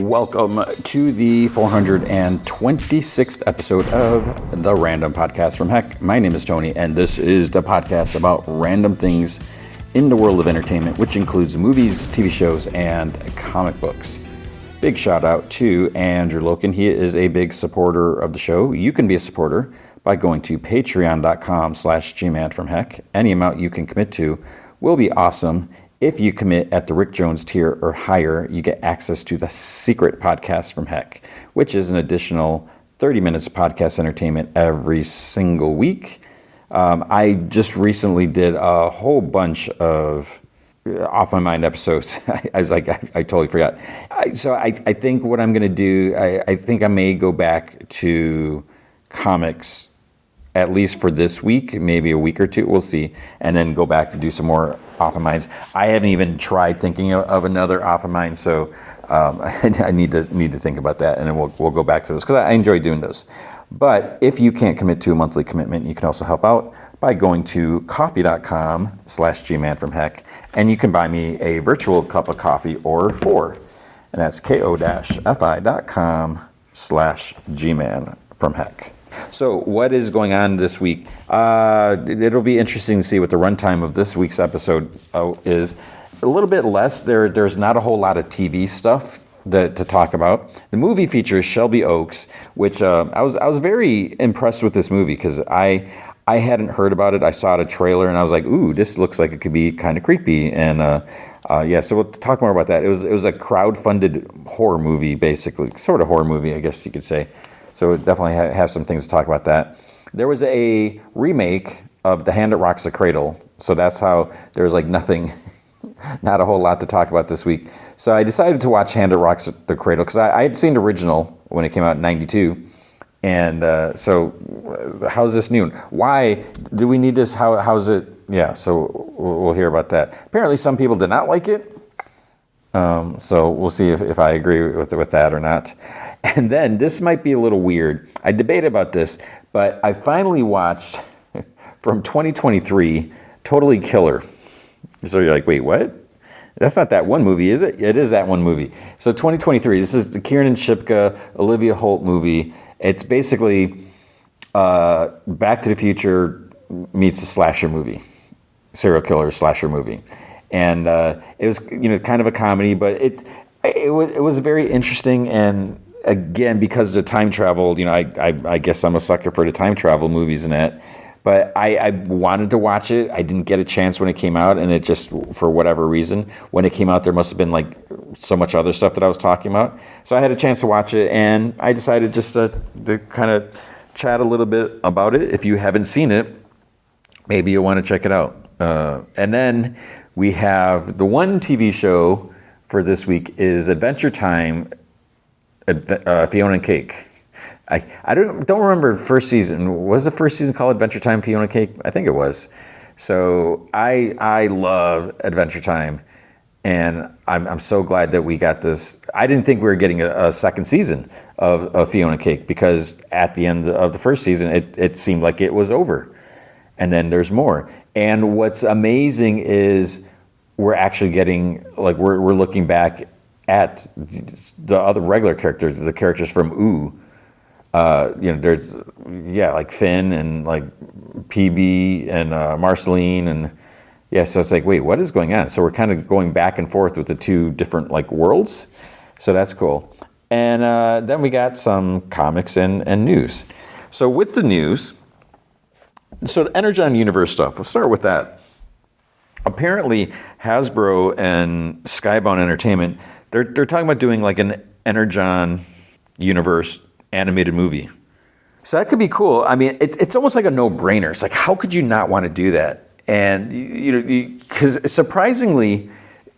Welcome to the 426th episode of the Random Podcast from Heck. My name is Tony, and this is the podcast about random things in the world of entertainment, which includes movies, TV shows, and comic books. Big shout out to Andrew Loken. He is a big supporter of the show. You can be a supporter by going to patreon.com/gmanfromheck. Any amount you can commit to will be awesome. If you commit at the Rick Jones tier or higher, you get access to the Secret Podcast from Heck, which is an additional 30 minutes of podcast entertainment every single week. I just recently did a whole bunch of off my mind episodes. I totally forgot. So I think what I'm going to do, I think I may go back to comics at least for this week, maybe a week or two, we'll see, and then go back to do some more off of minds. I haven't even tried thinking of another off of mine, so I need to think about that, and then we'll go back to those because I enjoy doing those. But if you can't commit to a monthly commitment, you can also help out by going to coffee.com/gmanfromheck, and you can buy me a virtual cup of coffee or four, and that's ko-fi.com/gmanfromheck. So what is going on this week? It'll be interesting to see what the runtime of this week's episode is. A little bit less. There's not a whole lot of TV stuff to talk about. The movie features Shelby Oaks, which I was very impressed with this movie because I hadn't heard about it. I saw the trailer and I was like, ooh, this looks like it could be kind of creepy. And so we'll talk more about that. It was a crowd-funded horror movie, basically, sort of horror movie, I guess you could say. So it definitely has some things to talk about that. There was a remake of The Hand That Rocks the Cradle. So that's how there's like nothing, not a whole lot to talk about this week. So I decided to watch Hand That Rocks the Cradle because I had seen the original when it came out in 92. And so how's this new? Why do we need this? How's it? Yeah, so we'll hear about that. Apparently some people did not like it. So we'll see if I agree with that or not. And then this might be a little weird. I debated about this, but I finally watched from 2023, Totally Killer. So you're like, wait, what? That's not that one movie, is it? It is that one movie. So 2023, this is the Kiernan, Shipka, Olivia Holt movie. It's basically Back to the Future meets a slasher movie, serial killer slasher movie. And it was, kind of a comedy, but it was very interesting. And again, because of time travel, I guess I'm a sucker for the time travel movies and that. But I wanted to watch it. I didn't get a chance when it came out, and it just, for whatever reason, when it came out, there must have been like so much other stuff that I was talking about. So I had a chance to watch it, and I decided just to kind of chat a little bit about it. If you haven't seen it, maybe you'll want to check it out. And then we have the one TV show for this week is Adventure Time, Fionna and Cake. I don't remember the first season. Was the first season called Adventure Time, Fionna and Cake? I think it was. So I love Adventure Time, and I'm so glad that we got this. I didn't think we were getting a second season of Fionna and Cake because at the end of the first season, it seemed like it was over, and then there's more. And what's amazing is we're actually getting, like, we're looking back at the other regular characters, the characters from Ooh. There's, like Finn and like PB and Marceline. And so it's like, wait, what is going on? So we're kind of going back and forth with the two different like worlds. So that's cool. And then we got some comics and news. So with the news, so the Energon Universe stuff, we'll start with that. Apparently, Hasbro and Skybound Entertainment, they're talking about doing like an Energon Universe animated movie. So that could be cool. I mean, it's almost like a no-brainer. It's like, how could you not want to do that? And, because surprisingly,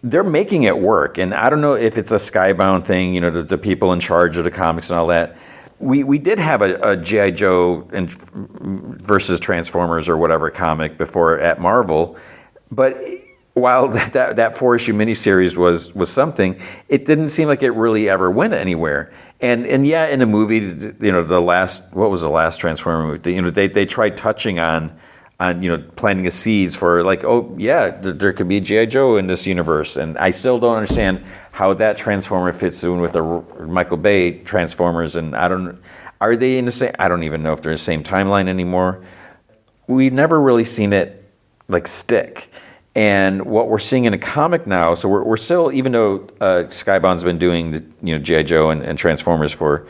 they're making it work. And I don't know if it's a Skybound thing, the people in charge of the comics and all that. We did have a G.I. Joe versus Transformers or whatever comic before at Marvel, but while that 4-issue miniseries was something, it didn't seem like it really ever went anywhere. And in the movie, what was the last Transformer movie? They tried touching on on planting the seeds for like, oh yeah, there could be a G.I. Joe in this universe, and I still don't understand how that Transformer fits in with the Michael Bay Transformers, and are they in the same? I don't even know if they're in the same timeline anymore. We've never really seen it like stick. And what we're seeing in a comic now, so we're still, even though Skybound's been doing the G.I. Joe and Transformers for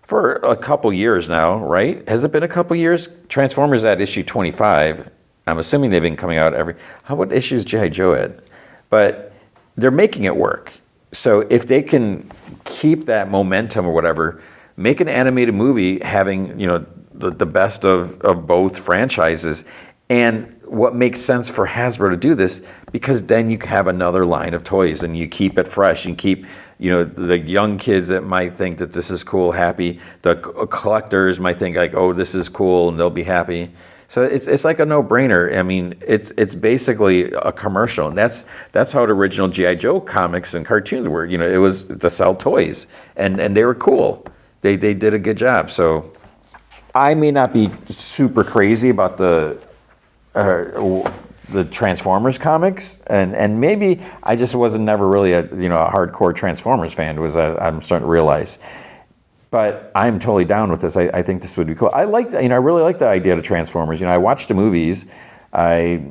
a couple years now, right? Has it been a couple years? Transformers at issue 25. I'm assuming they've been coming out what issue is G.I. Joe at? But they're making it work. So if they can keep that momentum or whatever, make an animated movie having, the best of both franchises. And what makes sense for Hasbro to do this, because then you have another line of toys and you keep it fresh and keep, the young kids that might think that this is cool, happy. The collectors might think like, oh, this is cool, and they'll be happy. So it's like a no-brainer. I mean, it's basically a commercial, and that's how the original G.I. Joe comics and cartoons were. It was to sell toys, and they were cool. They did a good job. So I may not be super crazy about the Transformers comics, and maybe I just wasn't never really a hardcore Transformers fan. I'm starting to realize, but I'm totally down with this. I think this would be cool. I really like the idea of Transformers. I watched the movies, I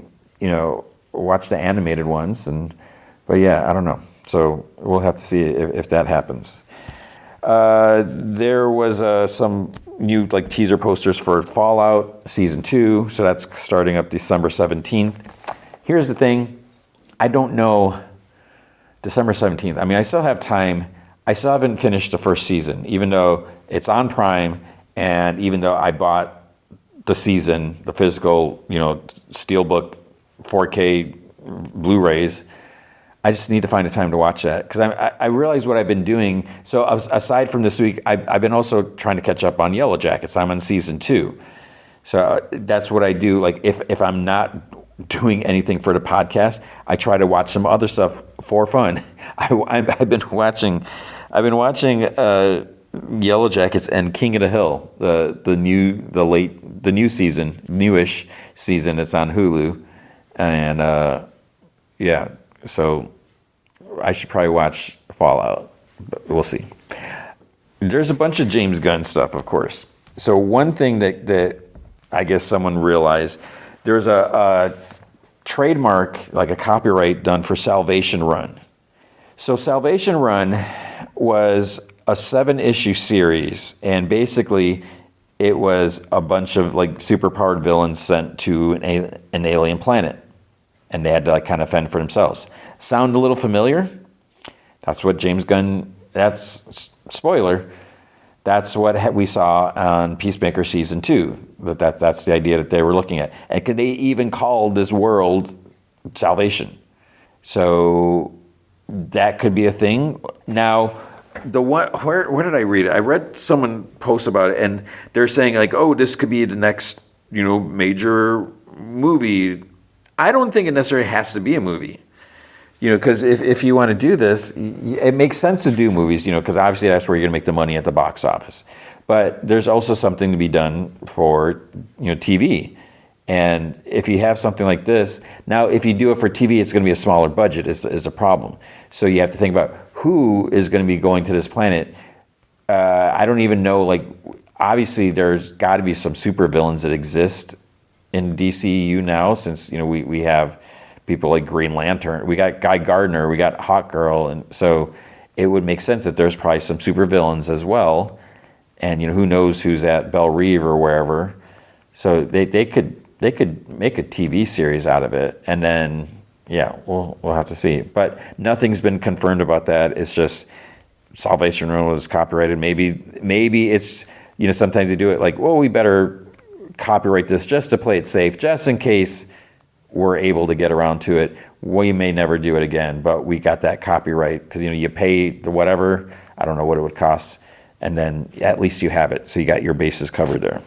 watched the animated ones, but yeah, I don't know. So we'll have to see if that happens. There was some new teaser posters for Fallout Season 2, so that's starting up December 17th. Here's the thing, I don't know December 17th. I mean, I still have time. I still haven't finished the first season, even though it's on Prime, and even though I bought the season, the physical, Steelbook 4K Blu-rays. I just need to find a time to watch that, because I realize what I've been doing. So aside from this week, I've been also trying to catch up on Yellow Jackets. I'm on season 2. So that's what I do. Like if I'm not doing anything for the podcast, I try to watch some other stuff for fun. I've been watching Yellow Jackets and King of the Hill, the new season, newish season. It's on Hulu, and yeah. So I should probably watch Fallout, but we'll see. There's a bunch of James Gunn stuff, of course. So one thing that I guess someone realized, there's a trademark, like a copyright done for Salvation Run. So Salvation Run was a 7-issue series, and basically it was a bunch of superpowered villains sent to an alien planet. And they had to kind of fend for themselves. Sound a little familiar? That's what James Gunn, spoiler, that's what we saw on Peacemaker Season 2. That's the idea that they were looking at. And they even called this world Salvation. So that could be a thing. Now, where did I read it? I read someone post about it, and they're saying oh, this could be the next, major movie. I don't think it necessarily has to be a movie, because if you want to do this, it makes sense to do movies, because obviously that's where you're going to make the money at the box office. But there's also something to be done for, TV. And if you have something like this, now if you do it for TV, it's going to be a smaller budget is a problem. So you have to think about who is going to be going to this planet. I don't even know, obviously there's got to be some supervillains that exist in DCU now, since we have people like Green Lantern, we got Guy Gardner, we got Hawkgirl, and so it would make sense that there's probably some supervillains as well, and who knows who's at Belle Reve or wherever. So they could make a TV series out of it, and then yeah, we'll have to see. But nothing's been confirmed about that. It's just Salvation Run was copyrighted. Maybe it's sometimes they do it we better copyright this just to play it safe, just in case we're able to get around to it. We may never do it again, but we got that copyright because you pay the whatever, I don't know what it would cost, and then at least you have it, so you got your bases covered there.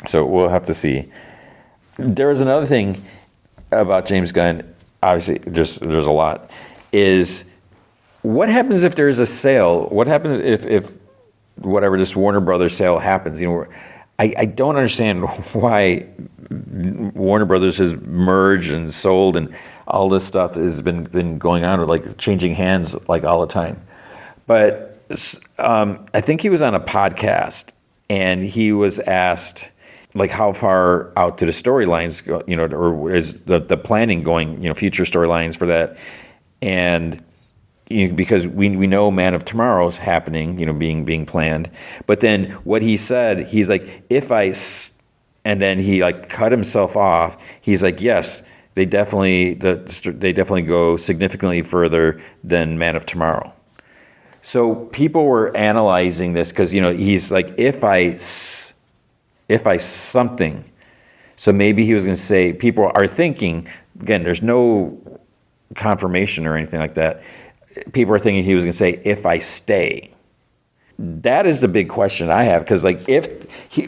So we'll have to see. There was another thing about James Gunn, obviously there's a lot, is what happens if there's a sale? What happens if whatever this Warner Brothers sale happens? I don't understand why Warner Brothers has merged and sold and all this stuff has been going on, or like changing hands like all the time. But I think he was on a podcast and he was asked like how far out to the storylines go, or is the planning going, future storylines for that. And because we know Man of Tomorrow's happening, being planned. But then what he said, he's like, and then he like cut himself off. He's like, yes, they definitely go significantly further than Man of Tomorrow. So people were analyzing this because he's like, if I something. So maybe he was going to say, people are thinking, again, there's no confirmation or anything like that. People are thinking he was going to say, if I stay. That is the big question I have, because like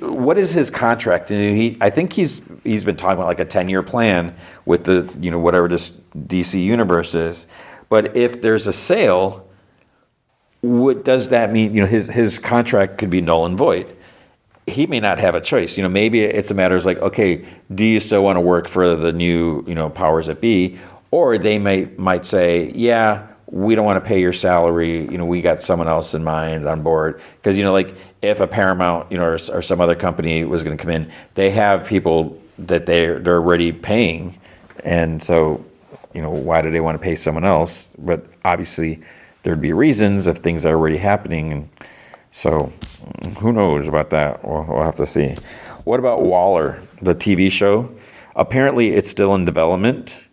what is his contract? And I think he's been talking about like a 10-year plan with the whatever this DC universe is. But if there's a sale, what does that mean? His contract could be null and void. He may not have a choice. Maybe it's a matter of like, okay, do you still want to work for the new powers that be? Or they might say, yeah, we don't want to pay your salary. We got someone else in mind on board. Because, like if a Paramount, or some other company was going to come in, they have people that they're already paying. And so, why do they want to pay someone else? But obviously there'd be reasons if things are already happening. And so who knows about that? We'll have to see. What about Waller, the TV show? Apparently it's still in development.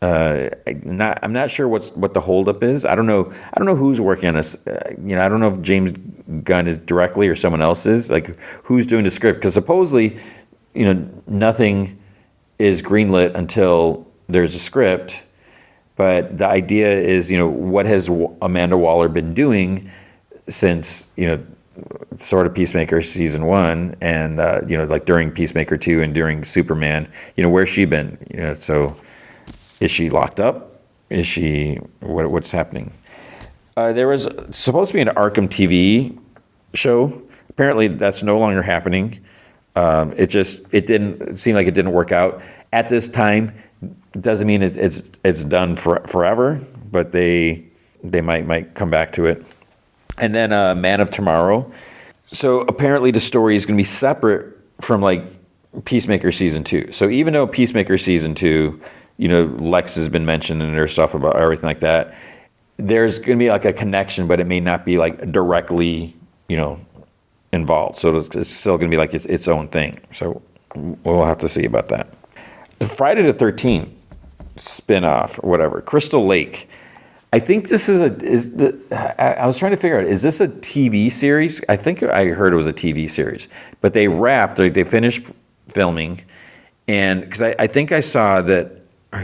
I'm not sure what the holdup is. I don't know who's working on this. I don't know if James Gunn is directly or someone else is. Like, who's doing the script? Because supposedly, nothing is greenlit until there's a script. But the idea is, what has Amanda Waller been doing since sort of Peacemaker season 1, and like during Peacemaker 2 and during Superman, where's she been? So. Is she locked up? Is she what's happening? There was supposed to be an Arkham TV show. Apparently, that's no longer happening. It seemed like it didn't work out at this time. Doesn't mean it's done forever, but they might come back to it. And then Man of Tomorrow. So apparently, the story is going to be separate from like Peacemaker season 2. So even though Peacemaker season 2. Lex has been mentioned and there's stuff about everything like that. There's going to be like a connection, but it may not be like directly, involved. So it's still going to be like its own thing. So we'll have to see about that. Friday the 13th spinoff or whatever. Crystal Lake. I think this I was trying to figure out, is this a TV series? I think I heard it was a TV series, but they finished filming, and because I think I saw that.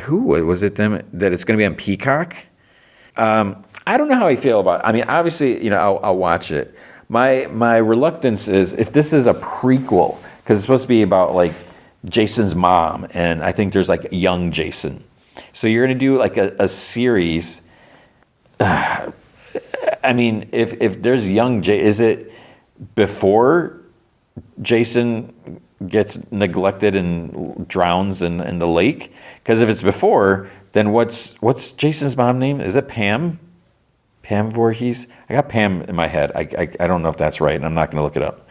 Who was it? Them that it's going to be on Peacock. I don't know how I feel about it. I mean, obviously, I'll watch it. My reluctance is if this is a prequel, because it's supposed to be about like Jason's mom, and I think there's like young Jason. So you're going to do like a series. I mean, if there's young is it before Jason gets neglected and drowns in the lake? Because if it's before, then what's Jason's mom's name? Is it Pam? Pam Voorhees? I got Pam in my head. I don't know if that's right, and I'm not going to look it up.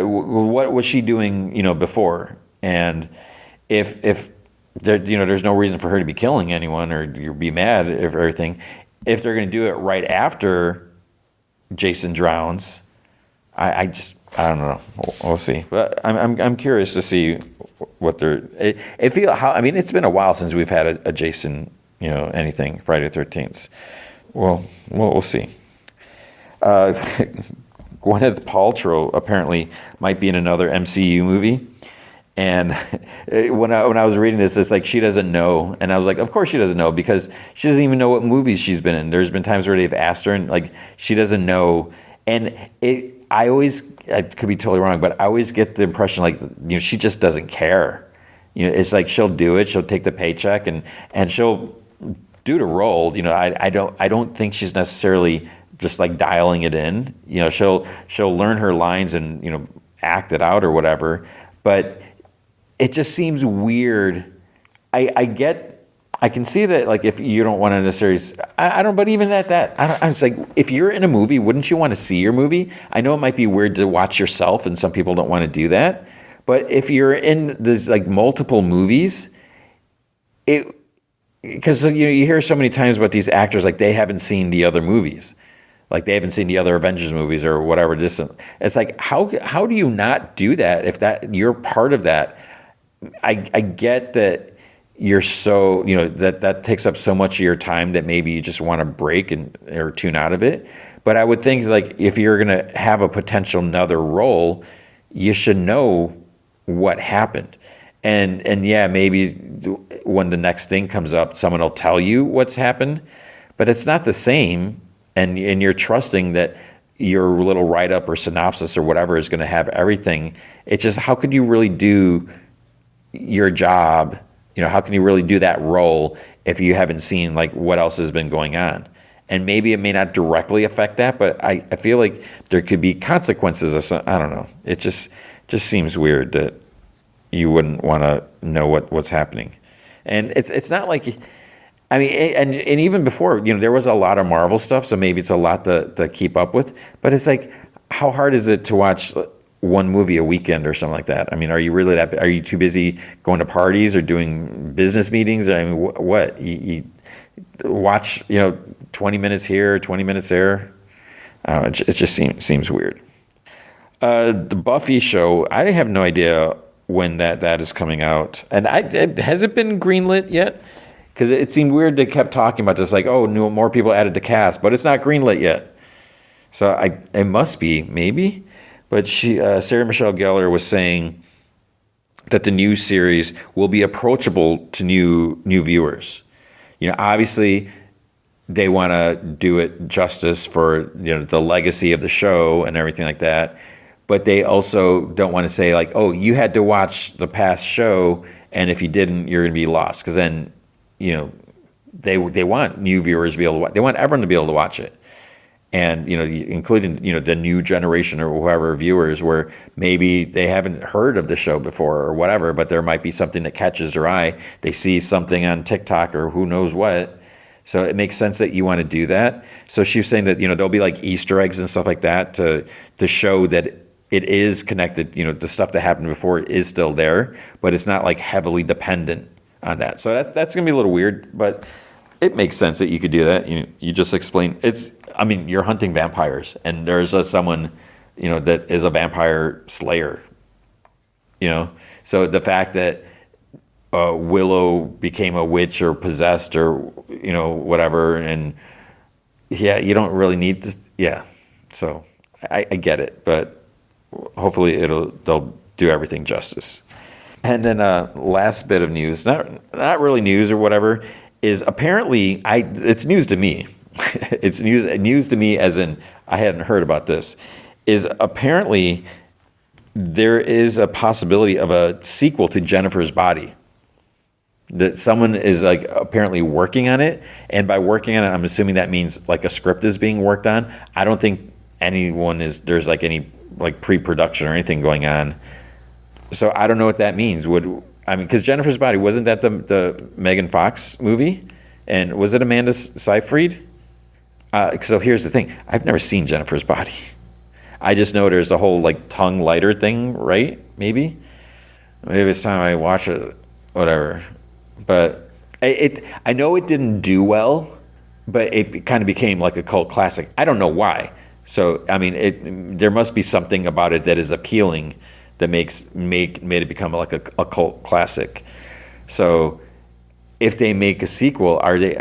What was she doing, before? And if there, there's no reason for her to be killing anyone or you'd be mad if everything. If they're going to do it right after Jason drowns, I don't know. We'll see. But I'm curious to see what they're. It's been a while since we've had a Jason, anything Friday the 13th. Well, we'll see. Gwyneth Paltrow apparently might be in another MCU movie, and when I was reading this, it's like she doesn't know, and I was like, of course she doesn't know because she doesn't even know what movies she's been in. There's been times where they've asked her, and like she doesn't know, and I could be totally wrong, but I always get the impression like she just doesn't care. It's like she'll do it, she'll take the paycheck, and she'll do the role. I don't think she's necessarily just like dialing it in. She'll learn her lines and act it out or whatever. But it just seems weird. I can see that, like, if you don't want to necessarily, I don't, but even at that, I'm just like, if you're in a movie, wouldn't you want to see your movie? I know it might be weird to watch yourself, and some people don't want to do that. But if you're in these, like, multiple movies, because, you hear so many times about these actors, like, they haven't seen the other movies. Like, they haven't seen the other Avengers movies or whatever. It's like, how do you not do that if you're part of that? I get that you're so, that takes up so much of your time that maybe you just want to break or tune out of it. But I would think, like, if you're going to have a potential another role, you should know what happened. And yeah, maybe when the next thing comes up, someone will tell you what's happened, but it's not the same. And you're trusting that your little write-up or synopsis or whatever is going to have everything. It's just, how could you really do your job? How can you really do that role if you haven't seen, like, what else has been going on? And maybe it may not directly affect that, but I feel like there could be consequences of I don't know. It just seems weird that you wouldn't want to know what's happening. And it's not like, I mean, and even before, there was a lot of Marvel stuff, so maybe it's a lot to keep up with. But it's like, how hard is it to watch one movie a weekend or something like that? I mean, are you too busy going to parties or doing business meetings? I mean, what? You watch, 20 minutes here, 20 minutes there? It just seems weird. The Buffy show, I have no idea when that is coming out. And has it been greenlit yet? Because it seemed weird they kept talking about this, like, oh, more people added to cast, but it's not greenlit yet. So it must be, maybe. But Sarah Michelle Gellar was saying that the new series will be approachable to new viewers. Obviously, they want to do it justice for the legacy of the show and everything like that. But they also don't want to say, like, oh, you had to watch the past show, and if you didn't, you're going to be lost. Because then, they want new viewers to be able to watch. They want everyone to be able to watch it. And, including, the new generation or whoever viewers, where maybe they haven't heard of the show before or whatever, but there might be something that catches their eye. They see something on TikTok or who knows what. So it makes sense that you want to do that. So she was saying that, there'll be, like, Easter eggs and stuff like that to show that it is connected. The stuff that happened before is still there, but it's not, like, heavily dependent on that. So that's going to be a little weird, but it makes sense that you could do that. You just explain. You're hunting vampires, and there's someone, that is a vampire slayer. So the fact that Willow became a witch or possessed or whatever, and yeah, you don't really need to. Yeah, so I get it, but hopefully they'll do everything justice. And then last bit of news, not really news or whatever, is apparently it's news to me. It's news to me, as in I hadn't heard about this. Is apparently there is a possibility of a sequel to Jennifer's Body. That someone is, like, apparently working on it, and by working on it, I'm assuming that means, like, a script is being worked on. I don't think there's like any, like, pre-production or anything going on. So I don't know what that means. Because Jennifer's Body, wasn't that the Megan Fox movie? And was it Amanda Seyfried? So here's the thing. I've never seen Jennifer's Body. I just know there's a whole, like, tongue lighter thing, right? Maybe it's time I watch it, whatever. But I know it didn't do well, but it kind of became like a cult classic. I don't know why. So, there must be something about it that is appealing that made it become like a cult classic. So if they make a sequel, are they?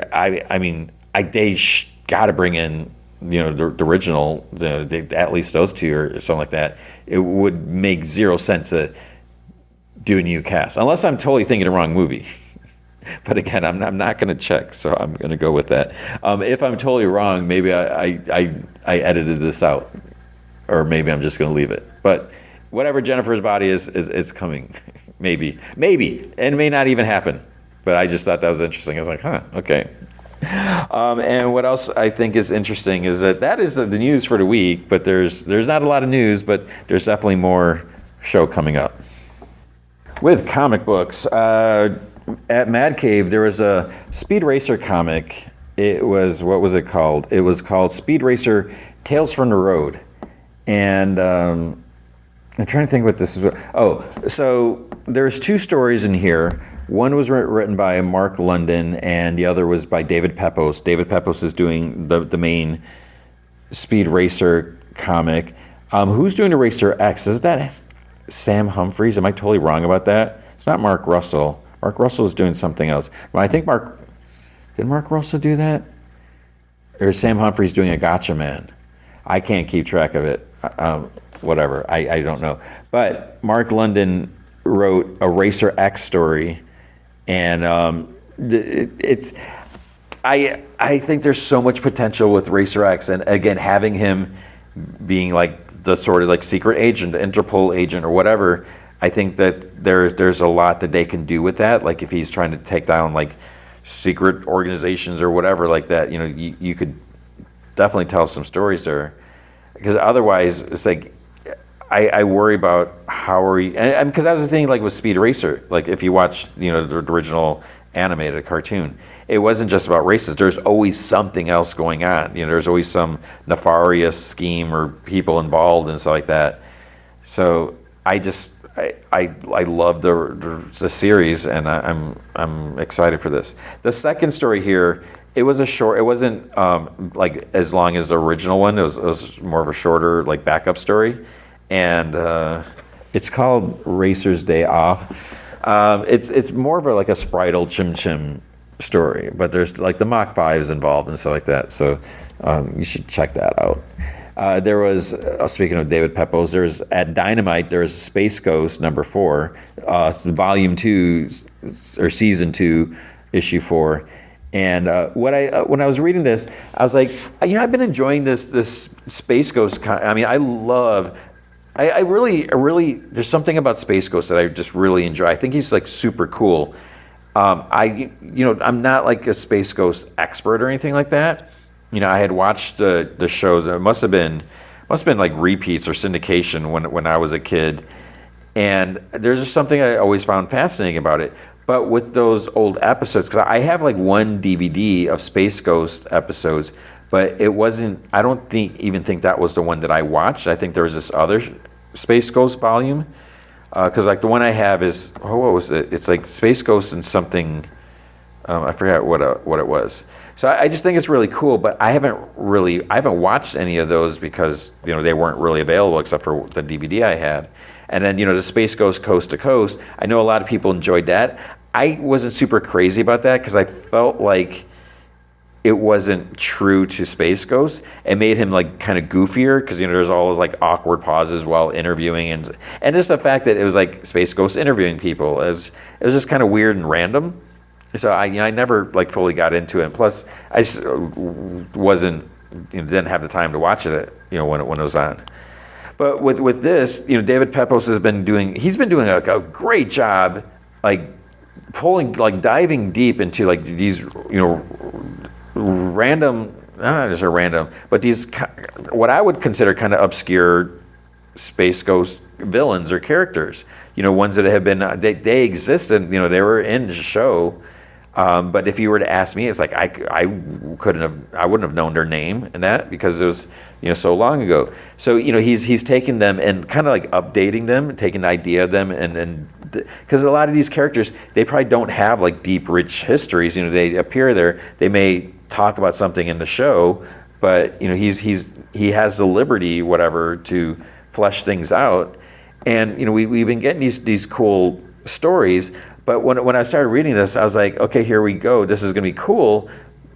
They got to bring in the original, at least those two or something like that. It would make zero sense to do a new cast, unless I'm totally thinking the wrong movie. But again, I'm not going to check, so I'm going to go with that. If I'm totally wrong, maybe I edited this out, or maybe I'm just going to leave it. But whatever Jennifer's Body is coming, maybe, and it may not even happen. But I just thought that was interesting. I was like, okay. And what else I think is interesting is that is the news for the week. But there's not a lot of news, but there's definitely more show coming up. With comic books, at Mad Cave there was a Speed Racer comic. It was, what was it called? It was called Speed Racer Tales from the Road. And I'm trying to think what this is. Oh, so there's two stories in here. One was written by Mark London, and the other was by David Pepose. David Pepose is doing the main Speed Racer comic. Who's doing the Racer X? Is that Sam Humphries? Am I totally wrong about that? It's not Mark Russell. Mark Russell is doing something else. Well, I think did Mark Russell do that? Or is Sam Humphries doing a Gotcha Man? I can't keep track of it. Whatever, I don't know. But Mark London wrote a Racer X story, and I think there's so much potential with Racer X, and again, having him being like the sort of like secret agent, Interpol agent, or whatever. I think that there's a lot that they can do with that. Like if he's trying to take down like secret organizations or whatever like that, you could definitely tell some stories there. Because otherwise, it's like I worry about how are we, and because that was the thing, like with Speed Racer, like if you watch the original animated cartoon, it wasn't just about races. There's always something else going on. There's always some nefarious scheme or people involved and stuff like that. So I love the series, and I'm excited for this. The second story here, it was a short. It wasn't like as long as the original one. It was more of a shorter like backup story, and it's called Racer's Day Off. It's more of like a Spritle Chim Chim story, but there's like the Mach 5s involved and stuff like that. So you should check that out. There was, speaking of David Pepose, there's at Dynamite, there's Space Ghost number 4, volume 2, or season 2, issue 4. And when I was reading this, I was like, I've been enjoying this Space Ghost. I really, there's something about Space Ghost that I just really enjoy. I think he's like super cool. I'm not like a Space Ghost expert or anything like that. I had watched the shows. It must have been like repeats or syndication when I was a kid. And there's just something I always found fascinating about it. But with those old episodes, because I have like one DVD of Space Ghost episodes, but it wasn't. I don't even think that was the one that I watched. I think there was this other Space Ghost volume. Because like the one I have is, what was it? It's like Space Ghost and something. I forgot what it was. So I just think it's really cool, but I haven't watched any of those because they weren't really available except for the DVD I had. And then the Space Ghost Coast to Coast, I know a lot of people enjoyed that. I wasn't super crazy about that because I felt like it wasn't true to Space Ghost. It made him like kind of goofier because there's always like awkward pauses while interviewing, and just the fact that it was like Space Ghost interviewing people, it was just kind of weird and random. So I never like fully got into it. And plus, I just didn't have the time to watch it, when it was on. But with this, David Pepose has been doing a great job, like diving deep into like these, random, not just random, but these what I would consider kind of obscure Space Ghost villains or characters. Ones that have been they existed. They were in the show. But if you were to ask me, it's like I wouldn't have known their name and that because it was so long ago. So he's taking them and kind of like updating them, taking the idea of them, and because a lot of these characters, they probably don't have like deep, rich histories. They appear there, they may talk about something in the show, but he has the liberty, whatever, to flesh things out. And we've been getting these cool stories. But when I started reading this, I was like, okay, here we go. This is going to be cool.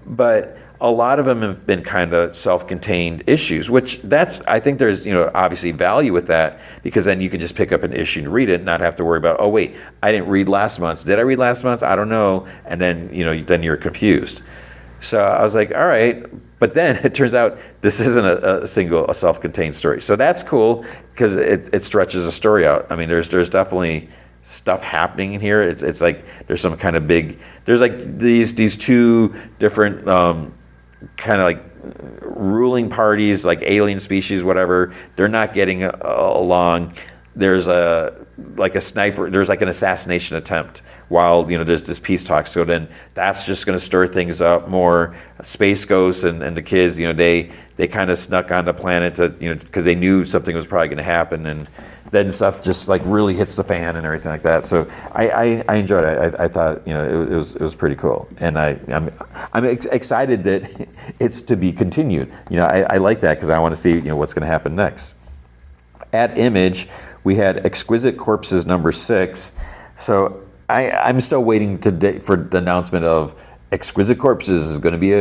But a lot of them have been kind of self-contained issues, which I think there's, obviously value with that because then you can just pick up an issue and read it and not have to worry about, oh, wait, I didn't read last month's. Did I read last month's? I don't know. And then, then you're confused. So I was like, all right. But then it turns out this isn't a self-contained story. So that's cool because it stretches a story out. I mean, there's definitely stuff happening in here. It's like there's some kind of big. There's like these two different kind of like ruling parties, like alien species, whatever. They're not getting along. there's a sniper, there's like an assassination attempt while, there's this peace talk. So then that's just going to stir things up more. Space Ghost and the kids, they kind of snuck on the planet to, because they knew something was probably going to happen, and then stuff just like really hits the fan and everything like that. So I enjoyed it. I thought it was pretty cool, and I'm excited that it's to be continued. I like that because I want to see what's going to happen next. At Image, we had Exquisite Corpses number 6. So I'm still waiting for the announcement of Exquisite Corpses is going to be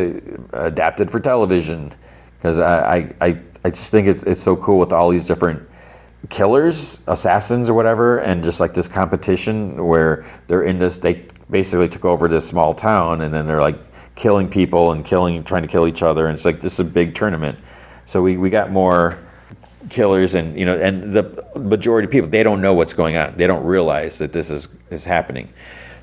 adapted for television, because I just think it's so cool with all these different killers, assassins or whatever, and just like this competition where they're in this, they basically took over this small town, and then they're like killing people and trying to kill each other, and it's like this is a big tournament. So we got more killers, and and the majority of people, they don't know what's going on. They don't realize that this is happening.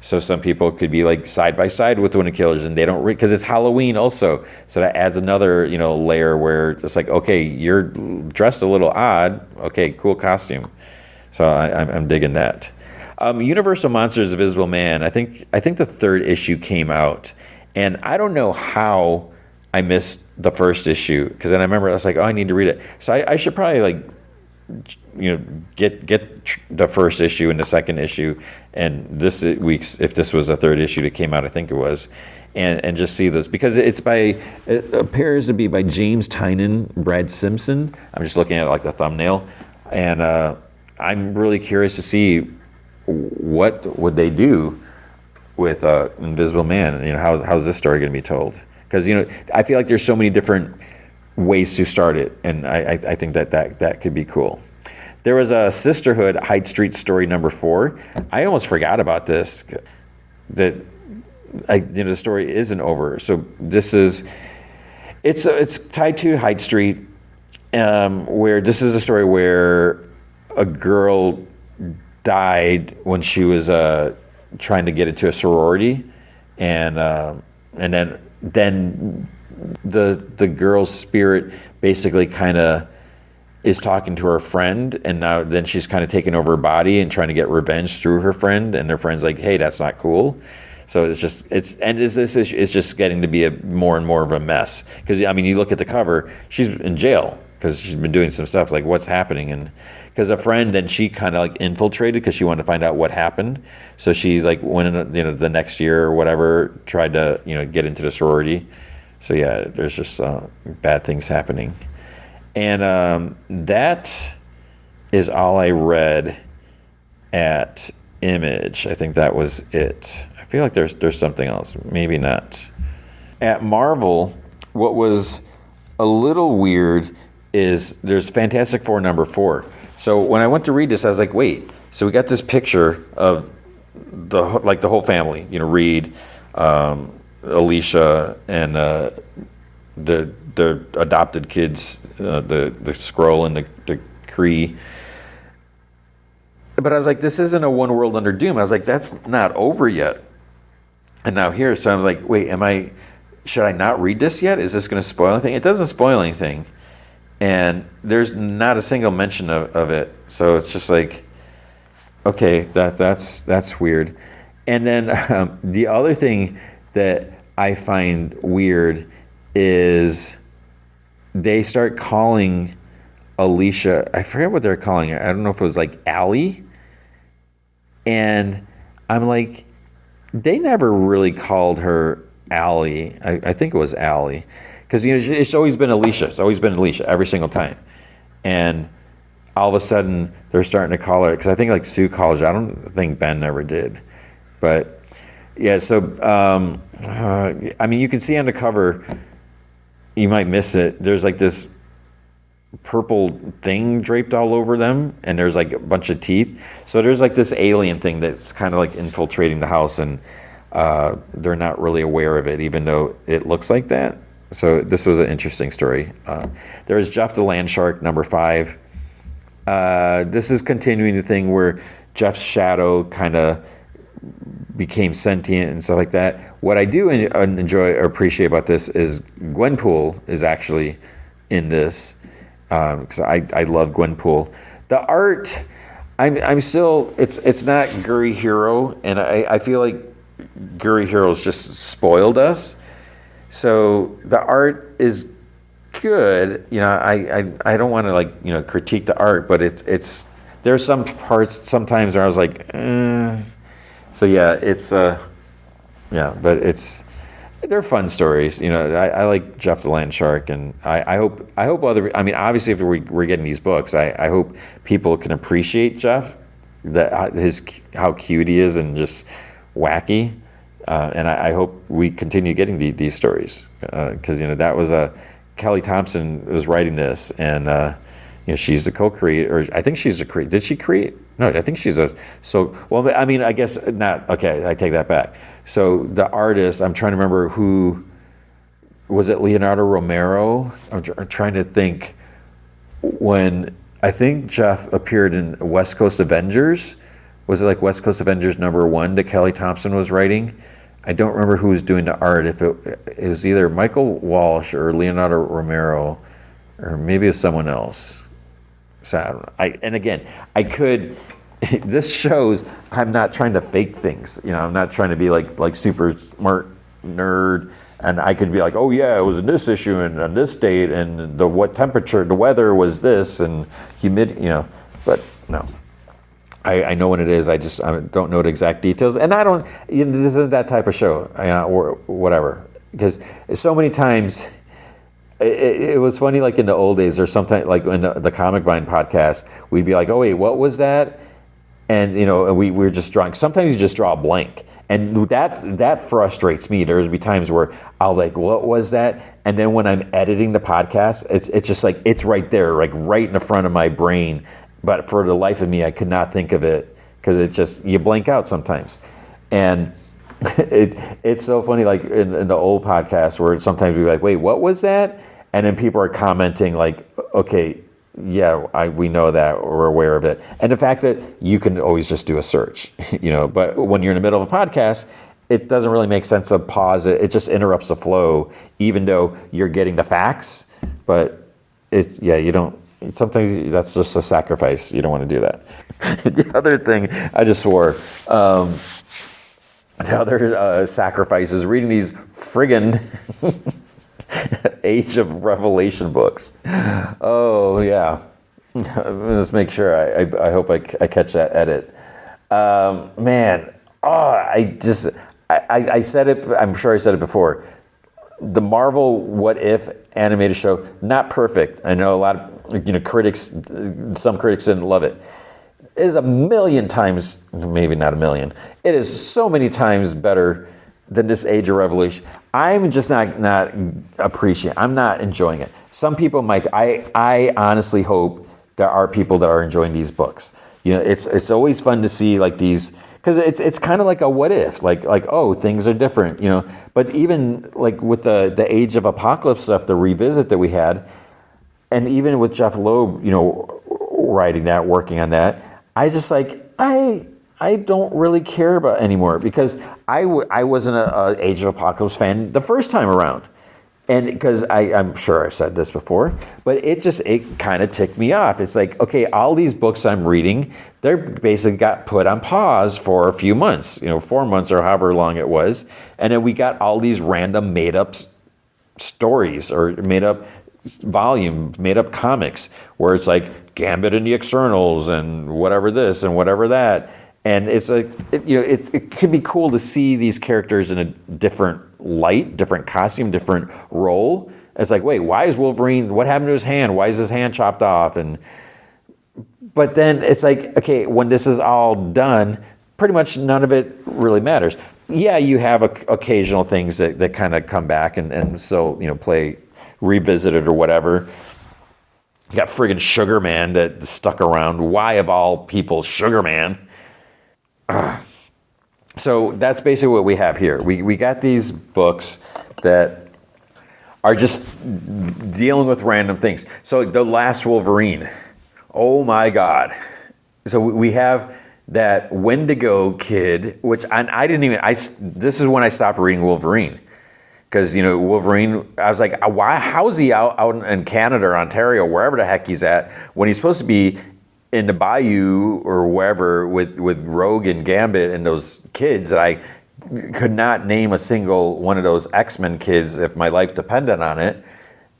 So some people could be like side by side with one of the killers, and they don't because it's Halloween also. So that adds another layer where it's like, okay, you're dressed a little odd. Okay, cool costume. So I'm digging that. Universal Monsters: Invisible Man. I think the 3rd issue came out, and I don't know how I missed the first issue, because then I remember I was like, oh, I need to read it. So I should probably get the first issue and the second issue, and this week's, if this was a 3rd issue that came out, I think it was, and just see this, because it appears to be by James Tynion, Brad Simpson. I'm just looking at like the thumbnail, and I'm really curious to see what would they do with Invisible Man, and how's this story going to be told? Because I feel like there's so many different ways to start it, and I think that could be cool. There was a Sisterhood Hyde Street story number 4. I almost forgot about this. The story isn't over. So this is it's tied to Hyde Street, where this is a story where a girl died when she was trying to get into a sorority, and then the girl's spirit basically kind of is talking to her friend, and then she's kind of taking over her body and trying to get revenge through her friend, and her friend's like, hey, that's not cool. So it's just getting to be more and more of a mess, because you look at the cover, she's in jail because she's been doing some stuff, like what's happening, and because a friend, and she kind of like infiltrated because she wanted to find out what happened. So she like went in, the next year or whatever, tried to get into the sorority. So yeah, there's just bad things happening, and that is all I read at Image. I think that was it. I feel like there's something else, maybe not. At Marvel, what was a little weird is there's Fantastic Four number 4. So when I went to read this, I was like, wait. So we got this picture of the whole family. Reed, Alicia, and the adopted kids, the Skrull and the Kree. But I was like, this isn't a One World Under Doom. I was like, that's not over yet. And now here, so I was like, wait, should I not read this yet? Is this going to spoil anything? It doesn't spoil anything. And there's not a single mention of it. So it's just like, okay, that's weird. And then the other thing that I find weird is they start calling Alicia, I forget what they're calling her. I don't know if it was like Allie. And I'm like, they never really called her Allie. I think it was Allie. Because it's always been Alicia. It's always been Alicia every single time. And all of a sudden, they're starting to call her, because I think like Sue calls her. I don't think Ben ever did. But yeah, so, you can see on the cover, you might miss it. There's like this purple thing draped all over them, and there's like a bunch of teeth. So there's like this alien thing that's kind of like infiltrating the house, and they're not really aware of it, even though it looks like that. So this was an interesting story. There's Jeff the Land Shark, number 5. This is continuing the thing where Jeff's shadow kind of became sentient and stuff like that. What I do enjoy or appreciate about this is Gwenpool is actually in this, because I love Gwenpool. The art, I'm still, it's not Guri Hero, and I feel like Guri Hero's just spoiled us. So the art is good. I don't want to critique the art, but it's there's some parts sometimes where I was like, So yeah, but they're fun stories. I like Jeff the Land Shark, and I hope other. I mean, obviously, if we're getting these books, I hope people can appreciate Jeff, how cute he is and just wacky, and I hope we continue getting these stories because that was Kelly Thompson was writing this, and she's the co-creator. Or I think she's the creator. Did she create? No, I think she's well, I mean, I guess not. Okay, I take that back. So the artist, I'm trying to remember who, was it Leonardo Romero? I'm trying to think when, I think Jeff appeared in West Coast Avengers. Was it like West Coast Avengers #1 that Kelly Thompson was writing? I don't remember who was doing the art. If it was either Michael Walsh or Leonardo Romero, or maybe it was someone else. So I don't know. And again, I could. This shows I'm not trying to fake things. I'm not trying to be like super smart nerd. And I could be like, oh yeah, it was in this issue and on this date, and what temperature, the weather was this, and humidity. But no. I know when it is. I don't know the exact details, and I don't. This isn't that type of show, or whatever. Because so many times. It was funny, like in the old days, or sometimes, like in the Comic Vine podcast, we'd be like, "Oh wait, what was that?" And and we were just drawing. Sometimes you just draw a blank, and that frustrates me. There's be times where I'll like, "What was that?" And then when I'm editing the podcast, it's just like it's right there, like right in the front of my brain. But for the life of me, I could not think of it because it's just you blank out sometimes, and. It's so funny, like in the old podcast, where sometimes we're like, "Wait, what was that?" And then people are commenting like, "Okay, yeah, we know that, we're aware of it." And the fact that you can always just do a search, But when you're in the middle of a podcast, it doesn't really make sense to pause it. It just interrupts the flow, even though you're getting the facts. But you don't. Sometimes that's just a sacrifice. You don't want to do that. The other thing I just swore. The other sacrifice is reading these friggin' Age of Revelation books. Oh, yeah. Let's make sure. I hope I catch that edit. Man, I said it, I'm sure I said it before. The Marvel What If animated show, not perfect. I know a lot of critics, some critics didn't love it. It is a million times, maybe not a million, it is so many times better than this Age of Revelation. I'm just not appreciating, I'm not enjoying it. Some people might, I honestly hope there are people that are enjoying these books. It's always fun to see like these, because it's kind of like a what if, like oh, things are different, But even like with the Age of Apocalypse stuff, the revisit that we had, and even with Jeff Loeb, writing that, working on that, I just like, I don't really care about anymore because I wasn't a Age of Apocalypse fan the first time around. And because I'm sure I've said this before, but it kind of ticked me off. It's like, okay, all these books I'm reading, they're basically got put on pause for a few months, 4 months or however long it was. And then we got all these random made up stories or made up volume, made up comics where it's like Gambit and the Externals and whatever this and whatever that. And it's like, it could be cool to see these characters in a different light, different costume, different role. It's like, wait, why is Wolverine, what happened to his hand? Why is his hand chopped off? But then it's like, okay, when this is all done, pretty much none of it really matters. Yeah, you have occasional things that kind of come back and so, play revisited or whatever. You got friggin' Sugar Man that stuck around. Why of all people, Sugar Man? So that's basically what we have here. We got these books that are just dealing with random things. So the last Wolverine, oh my God. So we have that Wendigo kid, which I didn't even, this is when I stopped reading Wolverine. Because, Wolverine, I was like, how is he out in Canada or Ontario, wherever the heck he's at, when he's supposed to be in the bayou or wherever with Rogue and Gambit and those kids that I could not name a single one of those X-Men kids if my life depended on it.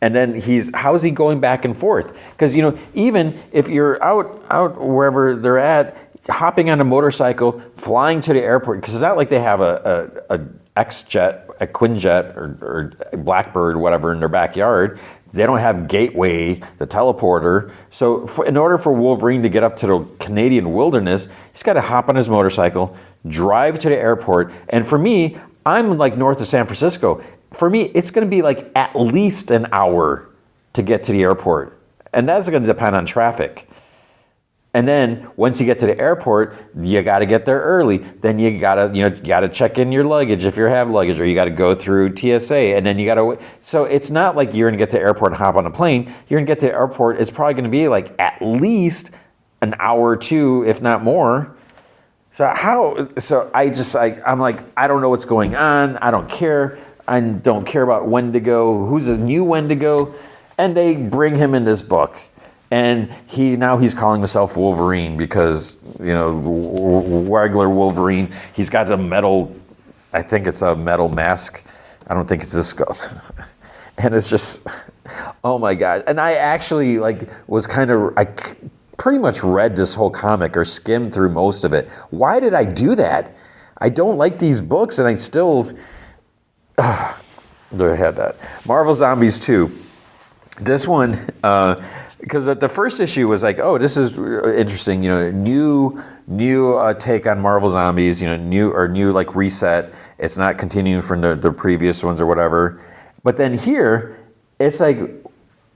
And then how's he going back and forth? Because, even if you're out wherever they're at, hopping on a motorcycle, flying to the airport, because it's not like they have a X-Jet, a Quinjet, or a Blackbird, whatever, in their backyard. They don't have Gateway, the teleporter. So in order for Wolverine to get up to the Canadian wilderness, he's got to hop on his motorcycle, drive to the airport. And for me, I'm like north of San Francisco. For me, it's going to be like at least an hour to get to the airport. And that's going to depend on traffic. And then once you get to the airport, you got to get there early. Then you got to check in your luggage if you have luggage, or you got to go through TSA, and then you got to. So it's not like you're going to get to the airport and hop on a plane. You're going to get to the airport. It's probably going to be like at least an hour or two, if not more. I'm like, I don't know what's going on. I don't care. I don't care about when to go. Who's a new when to go, and they bring him in this book. And he's calling himself Wolverine because, regular Wolverine, he's got a metal, I think it's a metal mask. I don't think it's a skull. And it's just, oh my God. And I actually I pretty much read this whole comic or skimmed through most of it. Why did I do that? I don't like these books and I still, there I had that. Marvel Zombies 2. This one, because the first issue was like, oh, this is interesting, new take on Marvel Zombies, new like reset. It's not continuing from the previous ones or whatever. But then here, it's like,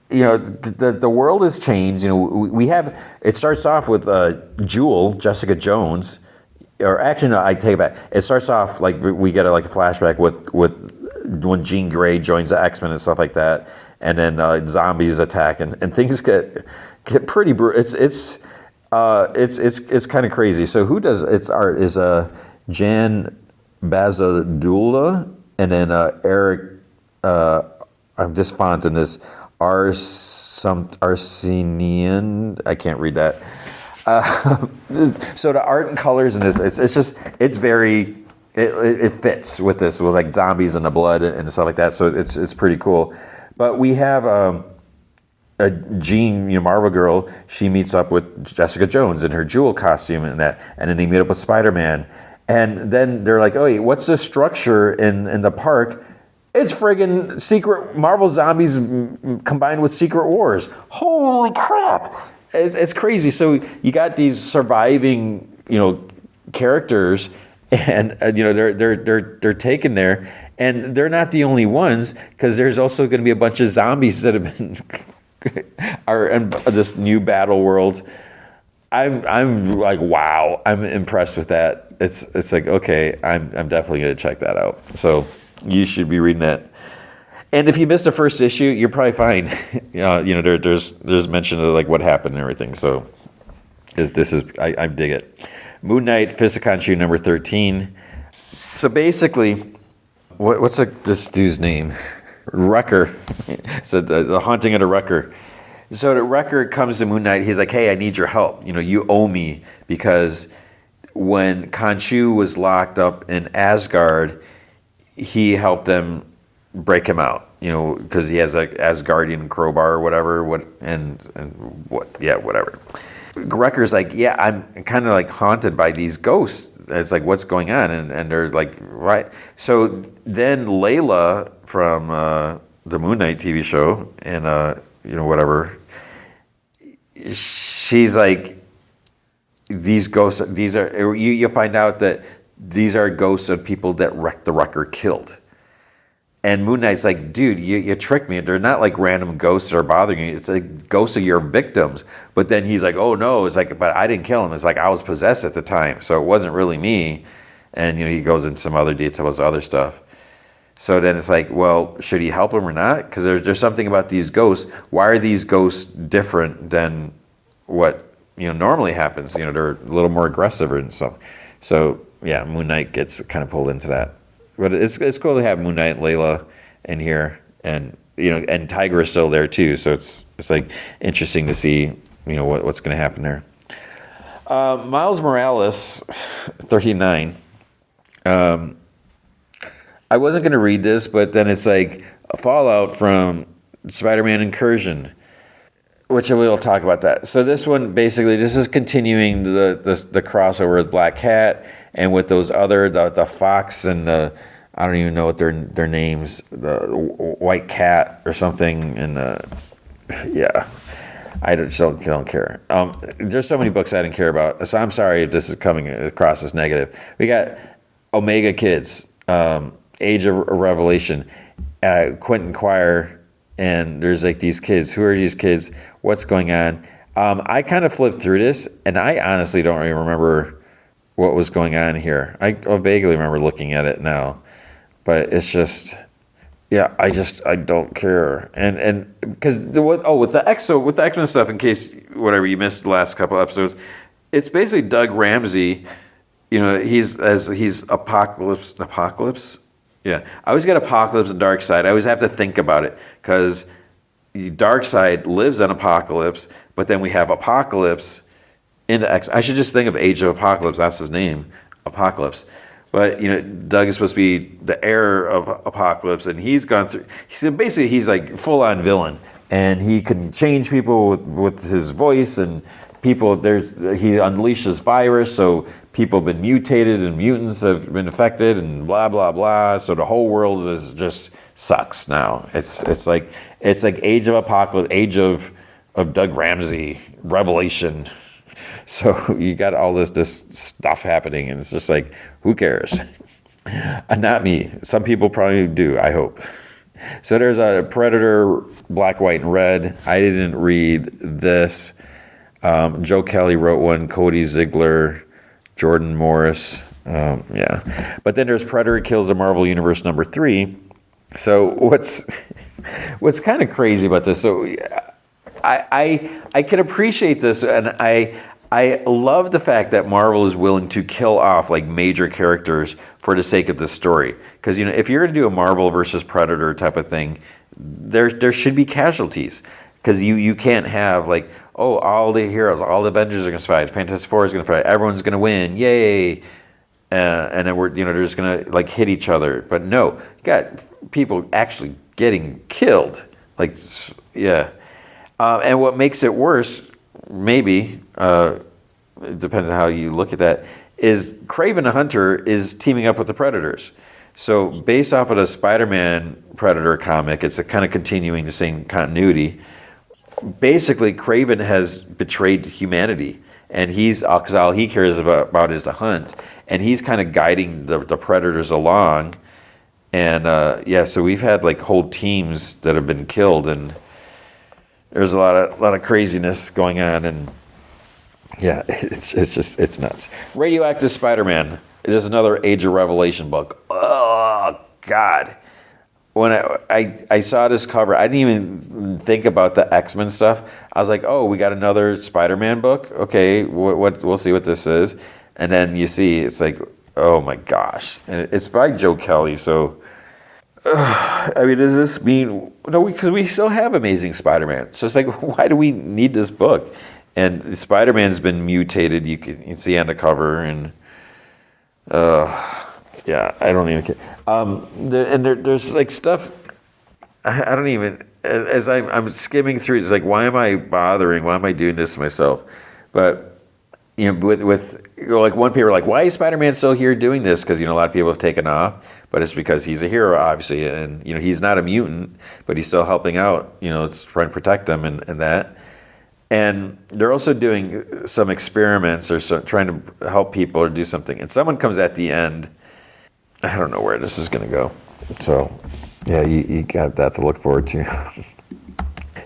the world has changed. We have, it starts off with Jessica Jones, or actually no, I take it back. It starts off like we get a flashback with when Jean Grey joins the X-Men and stuff like that. And then zombies attack, and things get pretty brutal. It's kind of crazy. So who does its art is Jan Bazadula, and then Eric. This font in this Arsenian. I can't read that. So the art and colors in this, it's very. It fits with this, with like zombies and the blood and stuff like that. So it's pretty cool. But we have a Jean, Marvel girl. She meets up with Jessica Jones in her Jewel costume and that, and then they meet up with Spider-Man. And then they're like, "Oh, what's the structure in the park?" It's friggin' Secret Marvel Zombies combined with Secret Wars. Holy crap! It's crazy. So you got these surviving, characters, and they're taken there. And they're not the only ones, because there's also going to be a bunch of zombies that have been are in this new battle world. I'm like, wow, I'm impressed with that. It's like, okay, I'm definitely going to check that out. So you should be reading that. And if you missed the first issue, you're probably fine. There's mention of like what happened and everything. So this is I dig it. Moon Knight, Fist number 13. So basically. What's this dude's name? Wrecker. So the haunting of the Wrecker. So the Wrecker comes to Moon Knight. He's like, hey, I need your help. You owe me, because when Khonshu was locked up in Asgard, he helped them break him out. Because he has like Asgardian crowbar or whatever. Whatever. Wrecker's like, yeah, I'm kind of like haunted by these ghosts. It's like, what's going on? And they're like, right. So then Layla from the Moon Knight TV show and, whatever, she's like, these ghosts, you find out that these are ghosts of people that the Wrecker killed. And Moon Knight's like, dude, you tricked me. They're not like random ghosts that are bothering you. It's like ghosts of your victims. But then he's like, oh no. It's like, but I didn't kill him. It's like I was possessed at the time, so it wasn't really me. And he goes into some other details, other stuff. So then it's like, well, should he help him or not? Because there's something about these ghosts. Why are these ghosts different than what normally happens? They're a little more aggressive and stuff. So yeah, Moon Knight gets kind of pulled into that. But it's cool to have Moon Knight and Layla in here, and and Tiger is still there too. So it's like interesting to see what's going to happen there. Miles Morales, 39. I wasn't going to read this, but then it's like a fallout from Spider-Man Incursion, which we'll talk about that. So this one, basically, this is continuing the crossover with Black Cat and with those other, the Fox and the, I don't even know what their names, the White Cat or something, and yeah. I just don't care. There's so many books I didn't care about, so I'm sorry if this is coming across as negative. We got Omega Kids, Age of Revelation, Quentin Quire, and there's like these kids. Who are these kids? What's going on? I kind of flipped through this, and I honestly don't even remember what was going on here. I vaguely remember looking at it now, but it's just... Yeah, I don't care, and because with the X-Men stuff, in case whatever you missed the last couple episodes, it's basically Doug Ramsey. You know, he's Apocalypse. Yeah, I always get Apocalypse and Darkseid. I always have to think about it because Darkseid lives on Apocalypse, but then we have Apocalypse into X. I should just think of Age of Apocalypse. That's his name, Apocalypse. But, you know, Doug is supposed to be the heir of Apocalypse, and he's gone through... He's like full-on villain, and he can change people with his voice, and people... He unleashes virus, so people have been mutated, and mutants have been affected, and blah, blah, blah. So the whole world is just sucks now. It's like Age of Apocalypse, Age of Doug Ramsey, Revelation. So you got all this stuff happening, and it's just like, who cares? Not me. Some people probably do, I hope. So there's a Predator, Black, White, and Red. I didn't read this. Joe Kelly wrote one, Cody Ziegler, Jordan Morris. Yeah. But then there's Predator Kills the Marvel Universe #3. So what's kind of crazy about this, so I can appreciate this, and I love the fact that Marvel is willing to kill off like major characters for the sake of the story. Because, you know, if you're going to do a Marvel versus Predator type of thing, there should be casualties. Because you can't have like, oh, all the heroes, all the Avengers are going to fight, Fantastic Four is going to fight, everyone's going to win, yay! And then they're just going to like hit each other. But no, you got people actually getting killed. Like, yeah. And what makes it worse, maybe, it depends on how you look at that, is Kraven the Hunter is teaming up with the Predators. So based off of the Spider-Man Predator comic, it's a kind of continuing the same continuity. Basically, Kraven has betrayed humanity, and because all he cares about is to hunt, and he's kind of guiding the Predators along. And so we've had like whole teams that have been killed, and there's a lot of craziness going on, and yeah, it's nuts. Radioactive Spider-Man. It is another Age of Revelation book. Oh God! When I saw this cover, I didn't even think about the X-Men stuff. I was like, oh, we got another Spider-Man book. Okay, what we'll see what this is. And then you see, it's like, oh my gosh, and it's by Joe Kelly. So, I mean, does this mean no? Because we still have Amazing Spider-Man. So it's like, why do we need this book? And Spider-Man's been mutated. You can see on the cover, and yeah, I don't even care. There's like stuff. I don't even. As I'm skimming through, it's like, why am I bothering? Why am I doing this to myself? But you know, with like one people are like, why is Spider-Man still here doing this? Because you know a lot of people have taken off, but it's because he's a hero, obviously, and you know he's not a mutant, but he's still helping out. You know, it's trying to protect them and that. And they're also doing some experiments or trying to help people or do something. And someone comes at the end. I don't know where this is going to go. So, yeah, you got that to look forward to.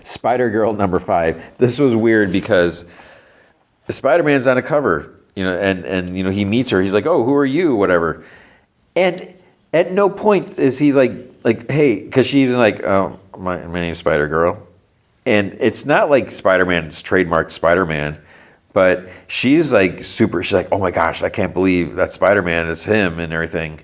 Spider-Girl #5. This was weird because Spider-Man's on a cover, you know, and you know he meets her. He's like, "Oh, who are you?" Whatever. And at no point is he like, "Hey," because she's like, "Oh, my name's Spider-Girl." And it's not like Spider-Man's trademarked Spider-Man, but she's like she's like, oh my gosh, I can't believe that Spider-Man is him and everything.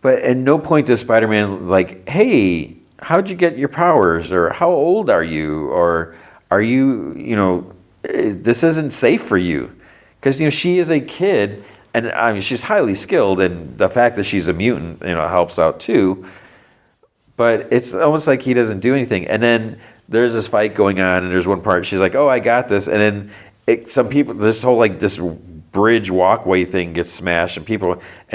But at no point does Spider-Man like, hey, how'd you get your powers? Or how old are you? Or are you, you know, this isn't safe for you. because she is a kid, and I mean she's highly skilled, and the fact that she's a mutant helps out too. But it's almost like he doesn't do anything. And then there's this fight going on, and there's one part she's like, "Oh, I got this," and then some people, this whole like this bridge walkway thing gets smashed, and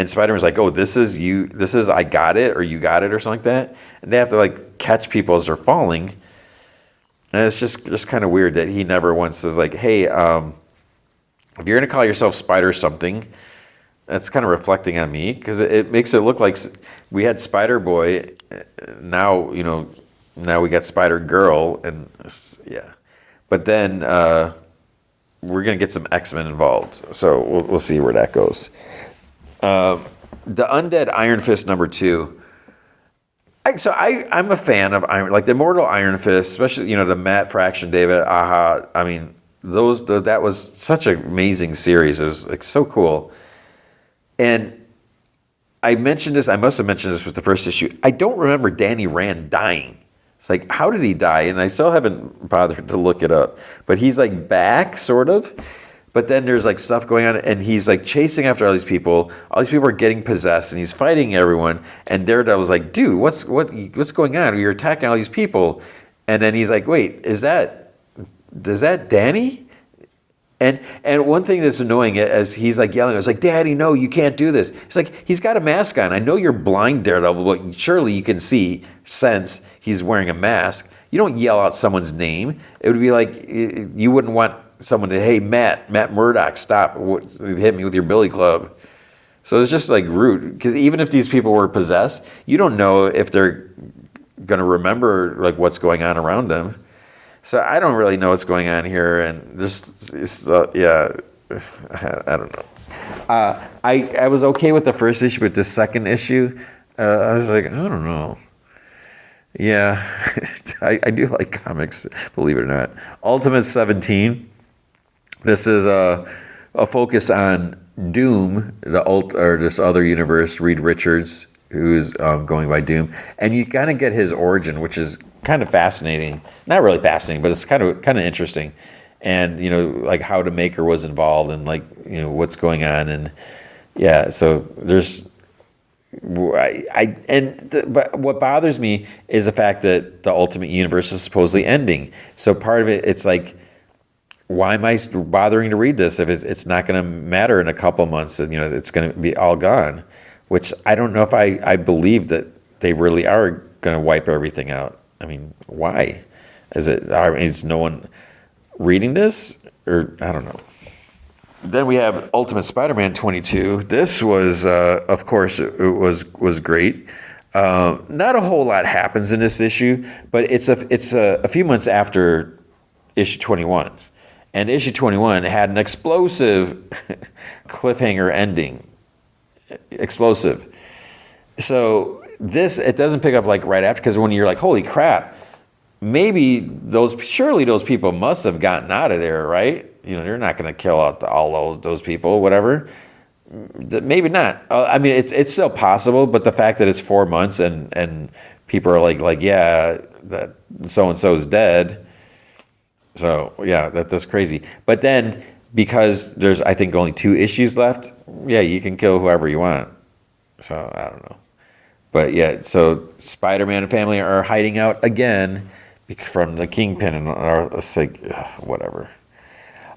Spider-Man's like, "Oh, this is I got it, or you got it," or something like that. And they have to like catch people as they're falling. And it's just kind of weird that he never once says like, "Hey, if you're gonna call yourself Spider something," that's kind of reflecting on me, because it makes it look like we had Spider Boy, now we got Spider Girl, and yeah. But then we're gonna get some X-Men involved, so we'll see where that goes. The Undead Iron Fist #2. I'm a fan of like the Immortal Iron Fist, especially the Matt Fraction, David Aja. I mean, that was such an amazing series. It was like so cool. And I mentioned this. I must have mentioned this with the first issue. I don't remember Danny Rand dying. It's like, how did he die? And I still haven't bothered to look it up. But he's like back, sort of. But then there's like stuff going on, and he's like chasing after all these people. All these people are getting possessed, and he's fighting everyone. And Daredevil's like, "Dude, what's going on? You're attacking all these people." And then he's like, "Wait, is that Danny?" And one thing that's annoying, as he's like yelling, it's like, "Daddy, no, you can't do this." He's like, he's got a mask on. I know you're blind, Daredevil, but surely you can sense he's wearing a mask. You don't yell out someone's name. It would be like you wouldn't want someone to, "Hey, Matt Murdock, stop, hit me with your billy club." So it's just like rude, because even if these people were possessed, you don't know if they're going to remember like what's going on around them. So I don't really know what's going on here, and I don't know. I was okay with the first issue, but the second issue, I was like, I don't know. Yeah, I do like comics, believe it or not. Ultimate 17. This is a focus on Doom, or this other universe, Reed Richards, who's going by Doom, and you kind of get his origin, which is kind of fascinating. Not really fascinating, but it's kind of interesting. And like how the maker was involved, and like what's going on, and yeah. So there's but what bothers me is the fact that the Ultimate Universe is supposedly ending. So part of it's like, why am I bothering to read this if it's not going to matter in a couple months, and it's going to be all gone? Which I don't know if I believe that they really are going to wipe everything out. I mean, why? Is no one reading this? Or I don't know. Then we have Ultimate Spider-Man 22. This was, of course, it was great. Not a whole lot happens in this issue, but it's a few months after issue 21. And issue 21 had an explosive cliffhanger ending. Explosive. So it doesn't pick up like right after, because when you're like, holy crap, surely those people must have gotten out of there, right? They're not going to kill out all those people, whatever. Maybe not. I mean, it's still possible, but the fact that it's 4 months and people are like, yeah, that so and so's dead. So yeah, that's crazy. But then because there's, I think, only 2 issues left, yeah, you can kill whoever you want. So I don't know. But yeah, so Spider-Man and family are hiding out again from the Kingpin, and it's like, whatever.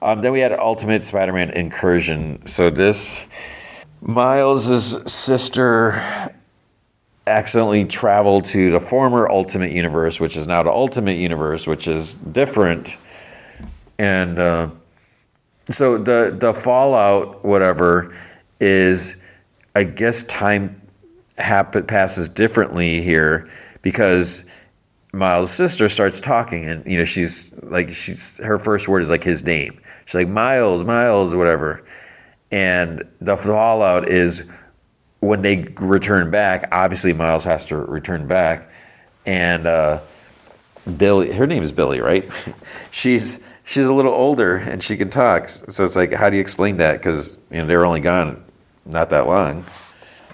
Then we had Ultimate Spider-Man Incursion. So Miles' sister accidentally traveled to the former Ultimate Universe, which is now the Ultimate Universe, which is different. And so the fallout, whatever, is, I guess time passes differently here, because Miles' sister starts talking, and her first word is like his name. She's like, Miles, whatever. And the fallout is when they return back, obviously Miles has to return back, and Billy, her name is Billy, right? She's a little older and she can talk. So it's like, how do you explain that? Because they were only gone not that long.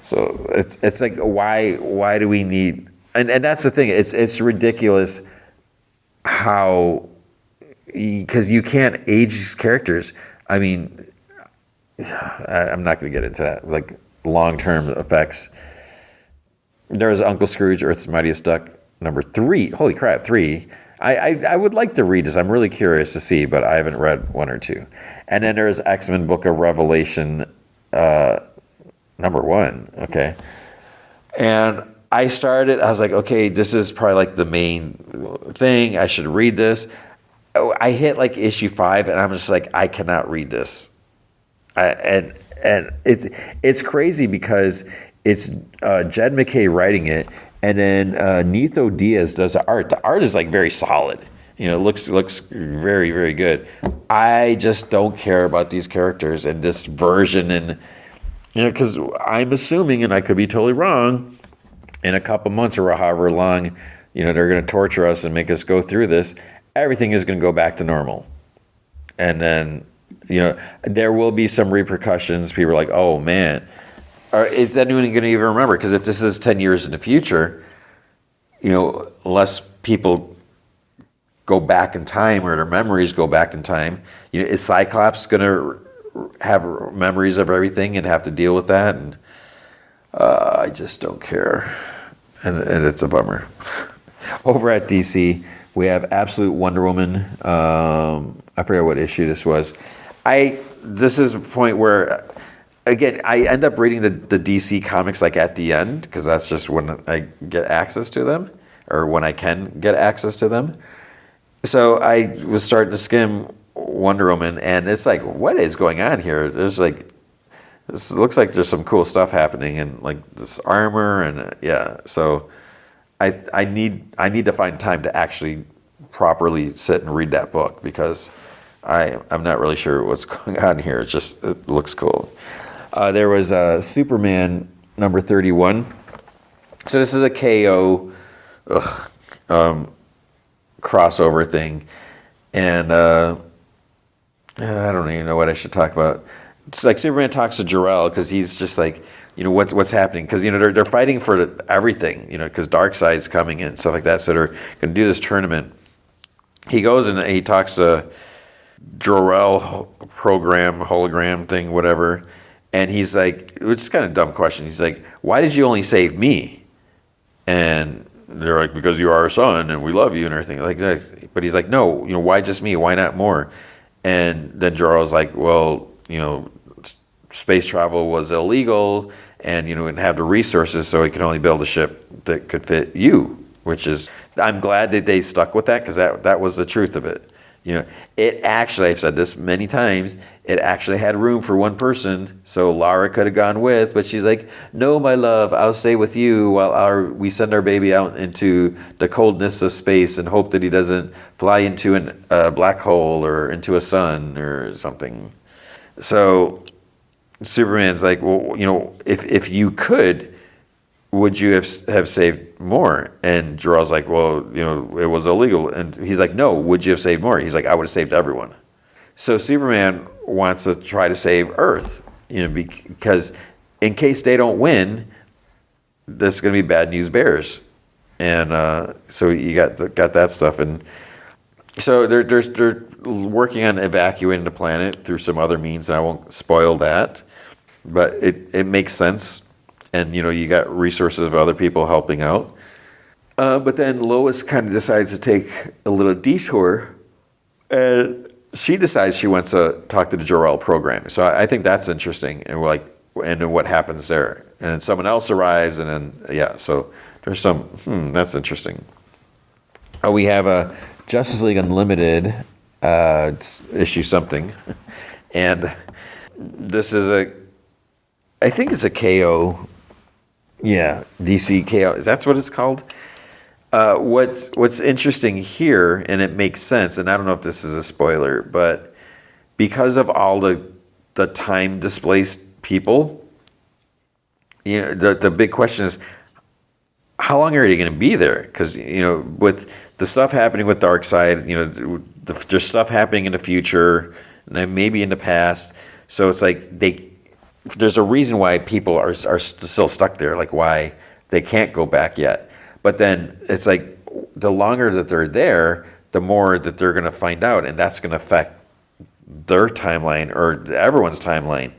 So it's like, why do we need? And that's the thing. It's ridiculous how, because you can't age these characters. I mean, I'm not going to get into that. Like long-term effects. There's Uncle Scrooge, Earth's Mightiest Duck, number 3. Holy crap, 3. I would like to read this. I'm really curious to see, but I haven't read 1 or 2. And then there's X-Men Book of Revelation, number 1. Okay. And I was like, okay, this is probably like the main thing. I should read this. I hit like issue 5, and I'm just like, I cannot read this. And it's crazy because it's Jed McKay writing it, and then Nitho Diaz does the art. The art is like very solid. Looks very, very good. I just don't care about these characters and this version, and because I'm assuming, and I could be totally wrong, in a couple months or however long, they're going to torture us and make us go through this. Everything is going to go back to normal, and then there will be some repercussions. People are like, oh man. Or is anyone going to even remember? Because if this is 10 years in the future, unless people go back in time or their memories go back in time, is Cyclops going to have memories of everything and have to deal with that? And I just don't care. And it's a bummer. Over at DC, we have Absolute Wonder Woman. I forget what issue this was. This is a point where, again, I end up reading the DC comics like at the end, because that's just when I get access to them, or when I can get access to them. So I was starting to skim Wonder Woman, and it's like, what is going on here? There's like, this looks like there's some cool stuff happening, and like this armor, and yeah. So I need to find time to actually properly sit and read that book, because I'm not really sure what's going on here. It looks cool. There was Superman number 31. So this is a KO crossover thing, and I don't even know what I should talk about. It's like Superman talks to Jor-El, because he's just like, what's happening, because they're fighting for everything, because Darkseid's coming in and stuff like that. So they're going to do this tournament. He goes and he talks to Jor-El hologram thing, whatever. And he's like, it's kind of a dumb question. He's like, why did you only save me? And they're like, because you are our son and we love you and everything like that. But he's like, no, why just me? Why not more? And then Jor-El's like, well, space travel was illegal, and didn't have the resources, so he could only build a ship that could fit you, which is, I'm glad that they stuck with that, because that was the truth of it. It actually, I've said this many times, it actually had room for one person, so Lara could have gone with, but she's like, no, my love, I'll stay with you while we send our baby out into the coldness of space and hope that he doesn't fly into a black hole or into a sun or something. So Superman's like, well, if you could, would you have saved more? And Jor-El's like, well, it was illegal. And he's like, no, would you have saved more? He's like, I would have saved everyone. So Superman wants to try to save Earth, because in case they don't win, this is going to be bad news bears. And so you got that stuff. And so they're working on evacuating the planet through some other means. I won't spoil that, but it makes sense. And, you got resources of other people helping out. But then Lois kind of decides to take a little detour, and she decides she wants to talk to the Jor-El program. So I think that's interesting, and and then what happens there. And then someone else arrives, and then, yeah, so there's that's interesting. We have a Justice League Unlimited issue something, and this is I think it's a KO. Yeah, DC KO. That's what it's called. What's interesting here, and it makes sense, and I don't know if this is a spoiler, but because of all the time displaced people, the big question is, how long are they going to be there? Because with the stuff happening with Darkseid, there's stuff happening in the future, and maybe in the past. So it's like there's a reason why people are still stuck there, like why they can't go back yet. But then it's like the longer that they're there, the more that they're going to find out, and that's going to affect their timeline or everyone's timeline.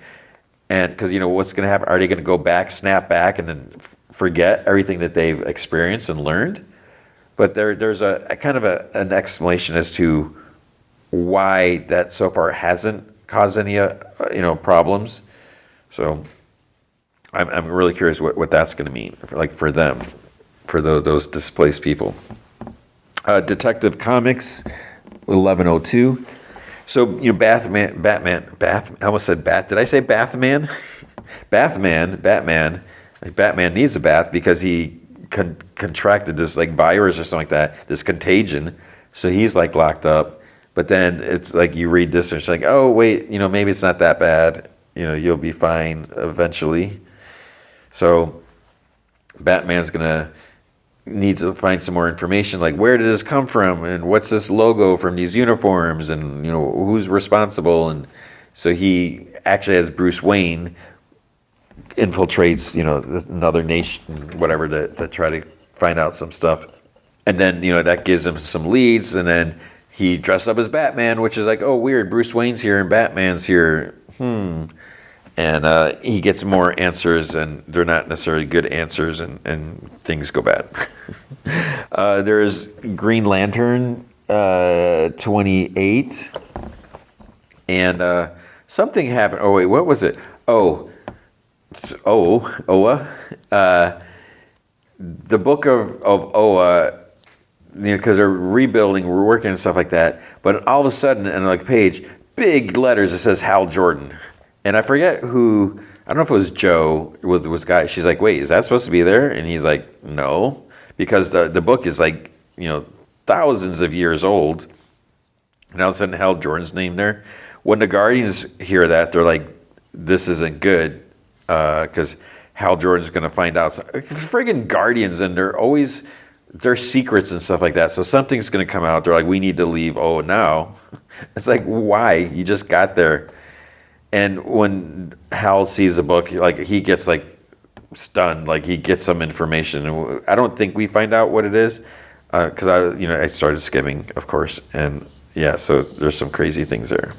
And because, what's going to happen? Are they going to go back, snap back, and then forget everything that they've experienced and learned? But there's a kind of an explanation as to why that so far hasn't caused any problems. So I'm really curious what that's going to mean for them, for those displaced people. Detective Comics 1102. So Batman. I almost said Bat. Did I say Batman? Batman needs a bath because he contracted this virus or something like that, this contagion. So he's locked up. But then it's you read this and it's oh wait, maybe it's not that bad. You'll be fine eventually. So Batman's gonna need to find some more information, where did this come from, and what's this logo from these uniforms, and who's responsible. And so he actually, as Bruce Wayne, infiltrates another nation, whatever, to try to find out some stuff. And then that gives him some leads, and then he dressed up as Batman, which is oh weird, Bruce Wayne's here and Batman's here. And he gets more answers, and they're not necessarily good answers, and things go bad. There's Green Lantern 28, and something happened. Oh wait, what was it? Oa. The book of Oa, because they're rebuilding, we're working and stuff like that. But all of a sudden, in a page, big letters, it says Hal Jordan. And I forget who, I don't know if it was Joe was guy. She's wait, is that supposed to be there? And he's no, because the book is thousands of years old. And all of a sudden, Hal Jordan's name there. When the Guardians hear that, they're this isn't good, because Hal Jordan's going to find out. It's friggin' Guardians, and they're secrets and stuff like that. So something's going to come out. They're we need to leave. Oh, now. It's why? You just got there. And when Hal sees the book, he gets stunned, he gets some information. I don't think we find out what it is, because I started skimming, of course, and yeah, so there's some crazy things there.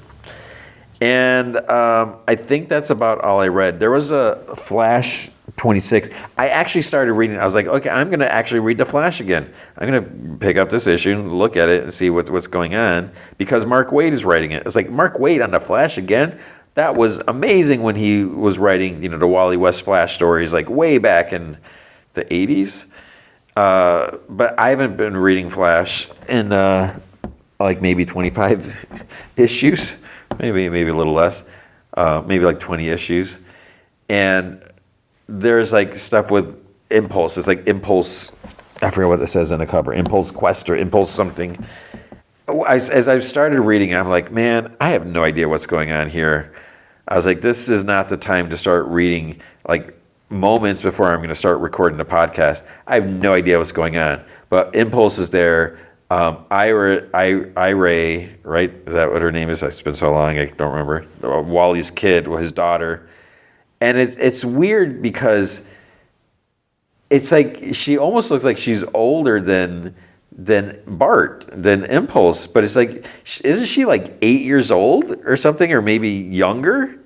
And I think that's about all I read. There was a Flash 26. I actually started reading. I was okay, I'm going to actually read the Flash again. I'm going to pick up this issue and look at it and see what's going on, because Mark Waid is writing it. It's Mark Waid on the Flash again? That was amazing when he was writing, the Wally West Flash stories, way back in the 80s. But I haven't been reading Flash in maybe 25 issues, maybe a little less, maybe 20 issues. And there's stuff with Impulse. It's Impulse, I forget what it says on the cover, Impulse Quest or Impulse something. As I've started reading, I'm man, I have no idea what's going on here. I was this is not the time to start reading moments before I'm going to start recording the podcast. I have no idea what's going on. But Impulse is there. Ira, right? Is that what her name is? It's been so long, I don't remember. Wally's kid, his daughter. And it's weird because it's she almost looks like she's older than Bart, than Impulse, but it's isn't she 8 years old or something, or maybe younger?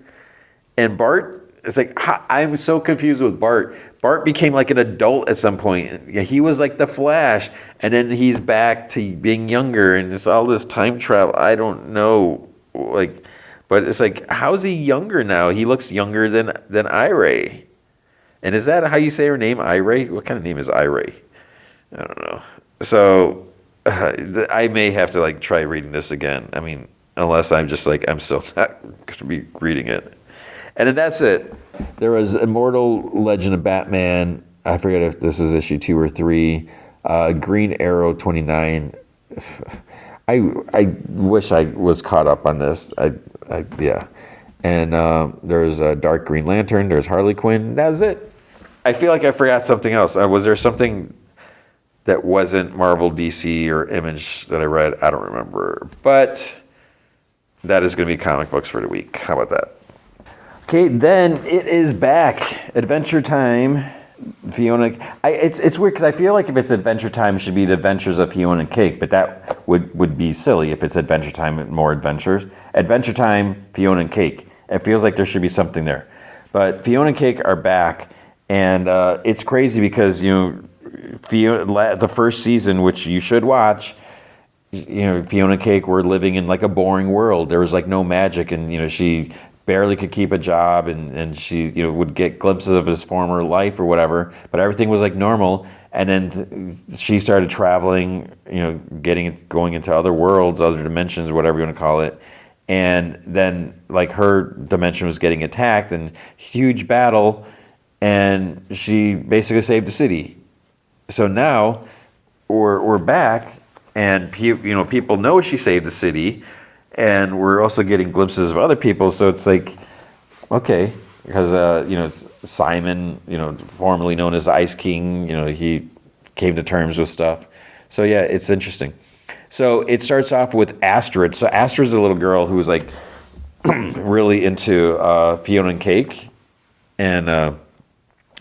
And Bart, it's I'm so confused with Bart. Bart became an adult at some point. Yeah, he was the Flash, and then he's back to being younger, and it's all this time travel. I don't know, but it's how's he younger now? He looks younger than Ira. And is that how you say her name, Ira? What kind of name is Ira? I don't know. So I may have to try reading this again. I mean, unless I'm just I'm still not going to be reading it. And then that's it. There was Immortal Legend of Batman. I forget if this is issue 2 or 3. Green Arrow 29. I wish I was caught up on this. Yeah. And there's a Dark Green Lantern. There's Harley Quinn. That's it. I feel I forgot something else. Was there something that wasn't Marvel, DC, or Image that I read? I don't remember. But that is going to be comic books for the week. How about that? Okay, then it is back. Adventure Time. Fiona. It's weird because I feel like if it's Adventure Time, it should be the Adventures of Fiona and Cake, but that would be silly if it's Adventure Time and more adventures. Adventure Time, Fiona and Cake. It feels like there should be something there, but Fiona and Cake are back, and it's crazy because Fiona, the first season, which you should watch. Fiona and Cake were living in like a boring world. There was like no magic, and she barely could keep a job, and she would get glimpses of his former life or whatever, but everything was like normal. And then she started traveling, going into other worlds, other dimensions, whatever you want to call it. And then like her dimension was getting attacked, and huge battle, and she basically saved the city. So now we're back, and people know she saved the city, and we're also getting glimpses of other people. So it's like, okay, because it's Simon, formerly known as Ice King, he came to terms with stuff. So yeah, it's interesting. So it starts off with Astrid. So Astrid's a little girl who was like really into Fiona and Cake, and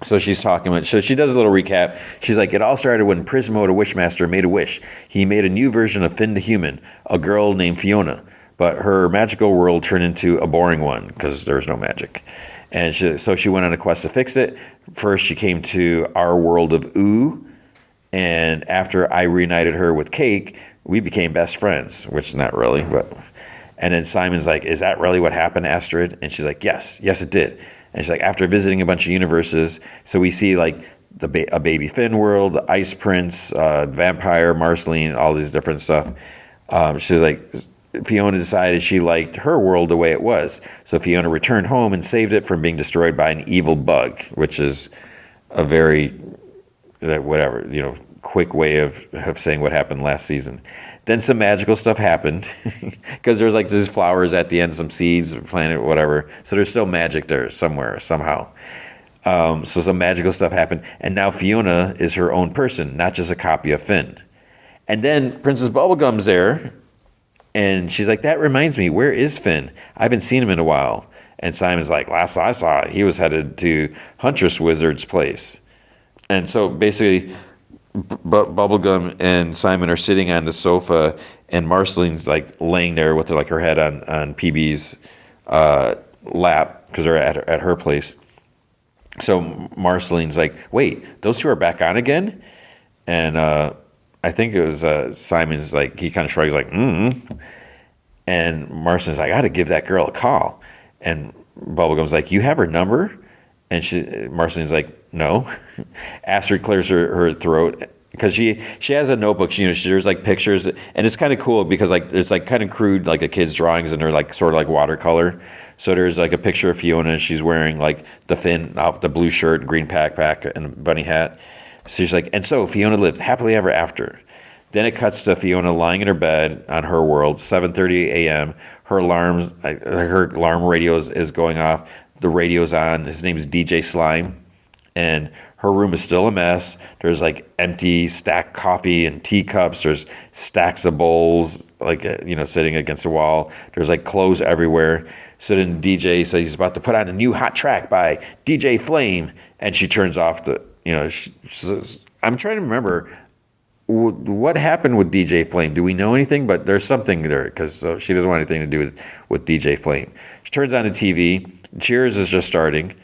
so she's talking about. So she does a little recap. She's like, it all started when Prismo, the Wishmaster, made a wish. He made a new version of Finn the Human, a girl named Fiona. But her magical world turned into a boring one because there was no magic. And so she went on a quest to fix it. First, she came to our world of Ooh. And after I reunited her with Cake, we became best friends, which not really. And then Simon's like, is that really what happened, Astrid? And she's like, yes, it did. And she's like, after visiting a bunch of universes, so we see like a baby Finn world, the Ice Prince, Vampire, Marceline, all these different stuff. She's like, Fiona decided she liked her world the way it was. So Fiona returned home and saved it from being destroyed by an evil bug, which is a very, quick way of saying what happened last season. Then some magical stuff happened because there's like these flowers at the end, some seeds, planet, whatever. So there's still magic there somewhere, somehow. So some magical stuff happened. And now Fiona is her own person, not just a copy of Finn. And then Princess Bubblegum's there. And she's like, that reminds me, where is Finn? I haven't seen him in a while. And Simon's like, last I saw, he was headed to Huntress Wizard's place. And so basically, Bubblegum and Simon are sitting on the sofa, and Marceline's like laying there with her head on PB's lap because they're at her place. So Marceline's like, wait, those two are back on again? And I think it was Simon's like, he kind of shrugs like, And Marceline's like, I got to give that girl a call. And Bubblegum's like, you have her number? And Marceline's like, no. Astrid clears her throat because she has a notebook. There's like pictures, and it's kind of cool because like it's like kind of crude, like a kid's drawings, and they're like sort of like watercolor. So there's like a picture of Fiona, and she's wearing like the Finn off the blue shirt, green backpack, and a bunny hat. So she's like, and so Fiona lived happily ever after. Then it cuts to Fiona lying in her bed on her world, 7:30 a.m. Her alarm radio is going off. The radio's on. His name is DJ Slime. And her room is still a mess. There's like empty stacked coffee and teacups. There's stacks of bowls, like, sitting against the wall. There's like clothes everywhere. So then DJ says he's about to put on a new hot track by DJ Flame. And she turns off I'm trying to remember what happened with DJ Flame. Do we know anything? But there's something there because she doesn't want anything to do with DJ Flame. She turns on the TV. Cheers is just starting.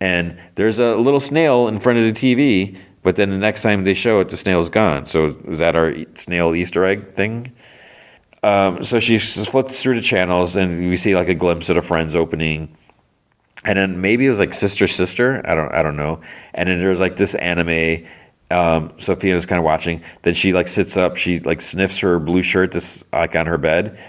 And there's a little snail in front of the TV, but then the next time they show it, the snail's gone. So is that our snail Easter egg thing? So she flips through the channels, and we see like a glimpse of the Friends opening. And then maybe it was like Sister. I don't know. And then there's like this anime. Sophia's kind of watching. Then she like sits up. She like sniffs her blue shirt like on her bed.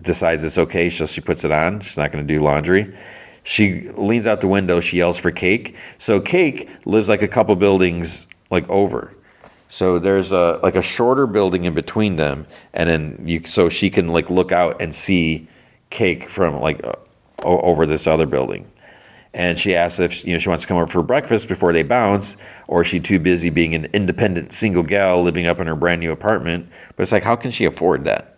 Decides it's okay, so she puts it on. She's not going to do laundry. She leans out the window. She yells for Cake. So Cake lives like a couple buildings like over. So there's a shorter building in between them, and then so she can like look out and see Cake from like over this other building. And she asks if she wants to come over for breakfast before they bounce, or is she too busy being an independent single gal living up in her brand new apartment? But it's like, how can she afford that?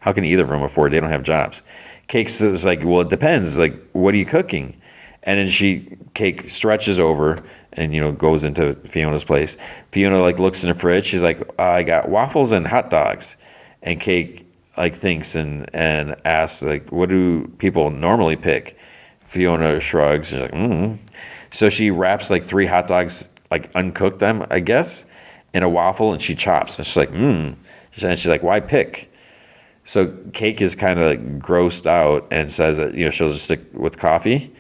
How can either of them afford it? They don't have jobs. Cake says like, well, it depends. Like, what are you cooking? And then Cake stretches over and, goes into Fiona's place. Fiona, like, looks in the fridge. She's like, I got waffles and hot dogs. And Cake, like, thinks and asks, like, what do people normally pick? Fiona shrugs. She's like, So she wraps, like, 3 hot dogs, like, uncooked them, I guess, in a waffle, and she chops. And she's like, And she's like, why pick? So Cake is kind of, like, grossed out and says that, she'll just stick with coffee.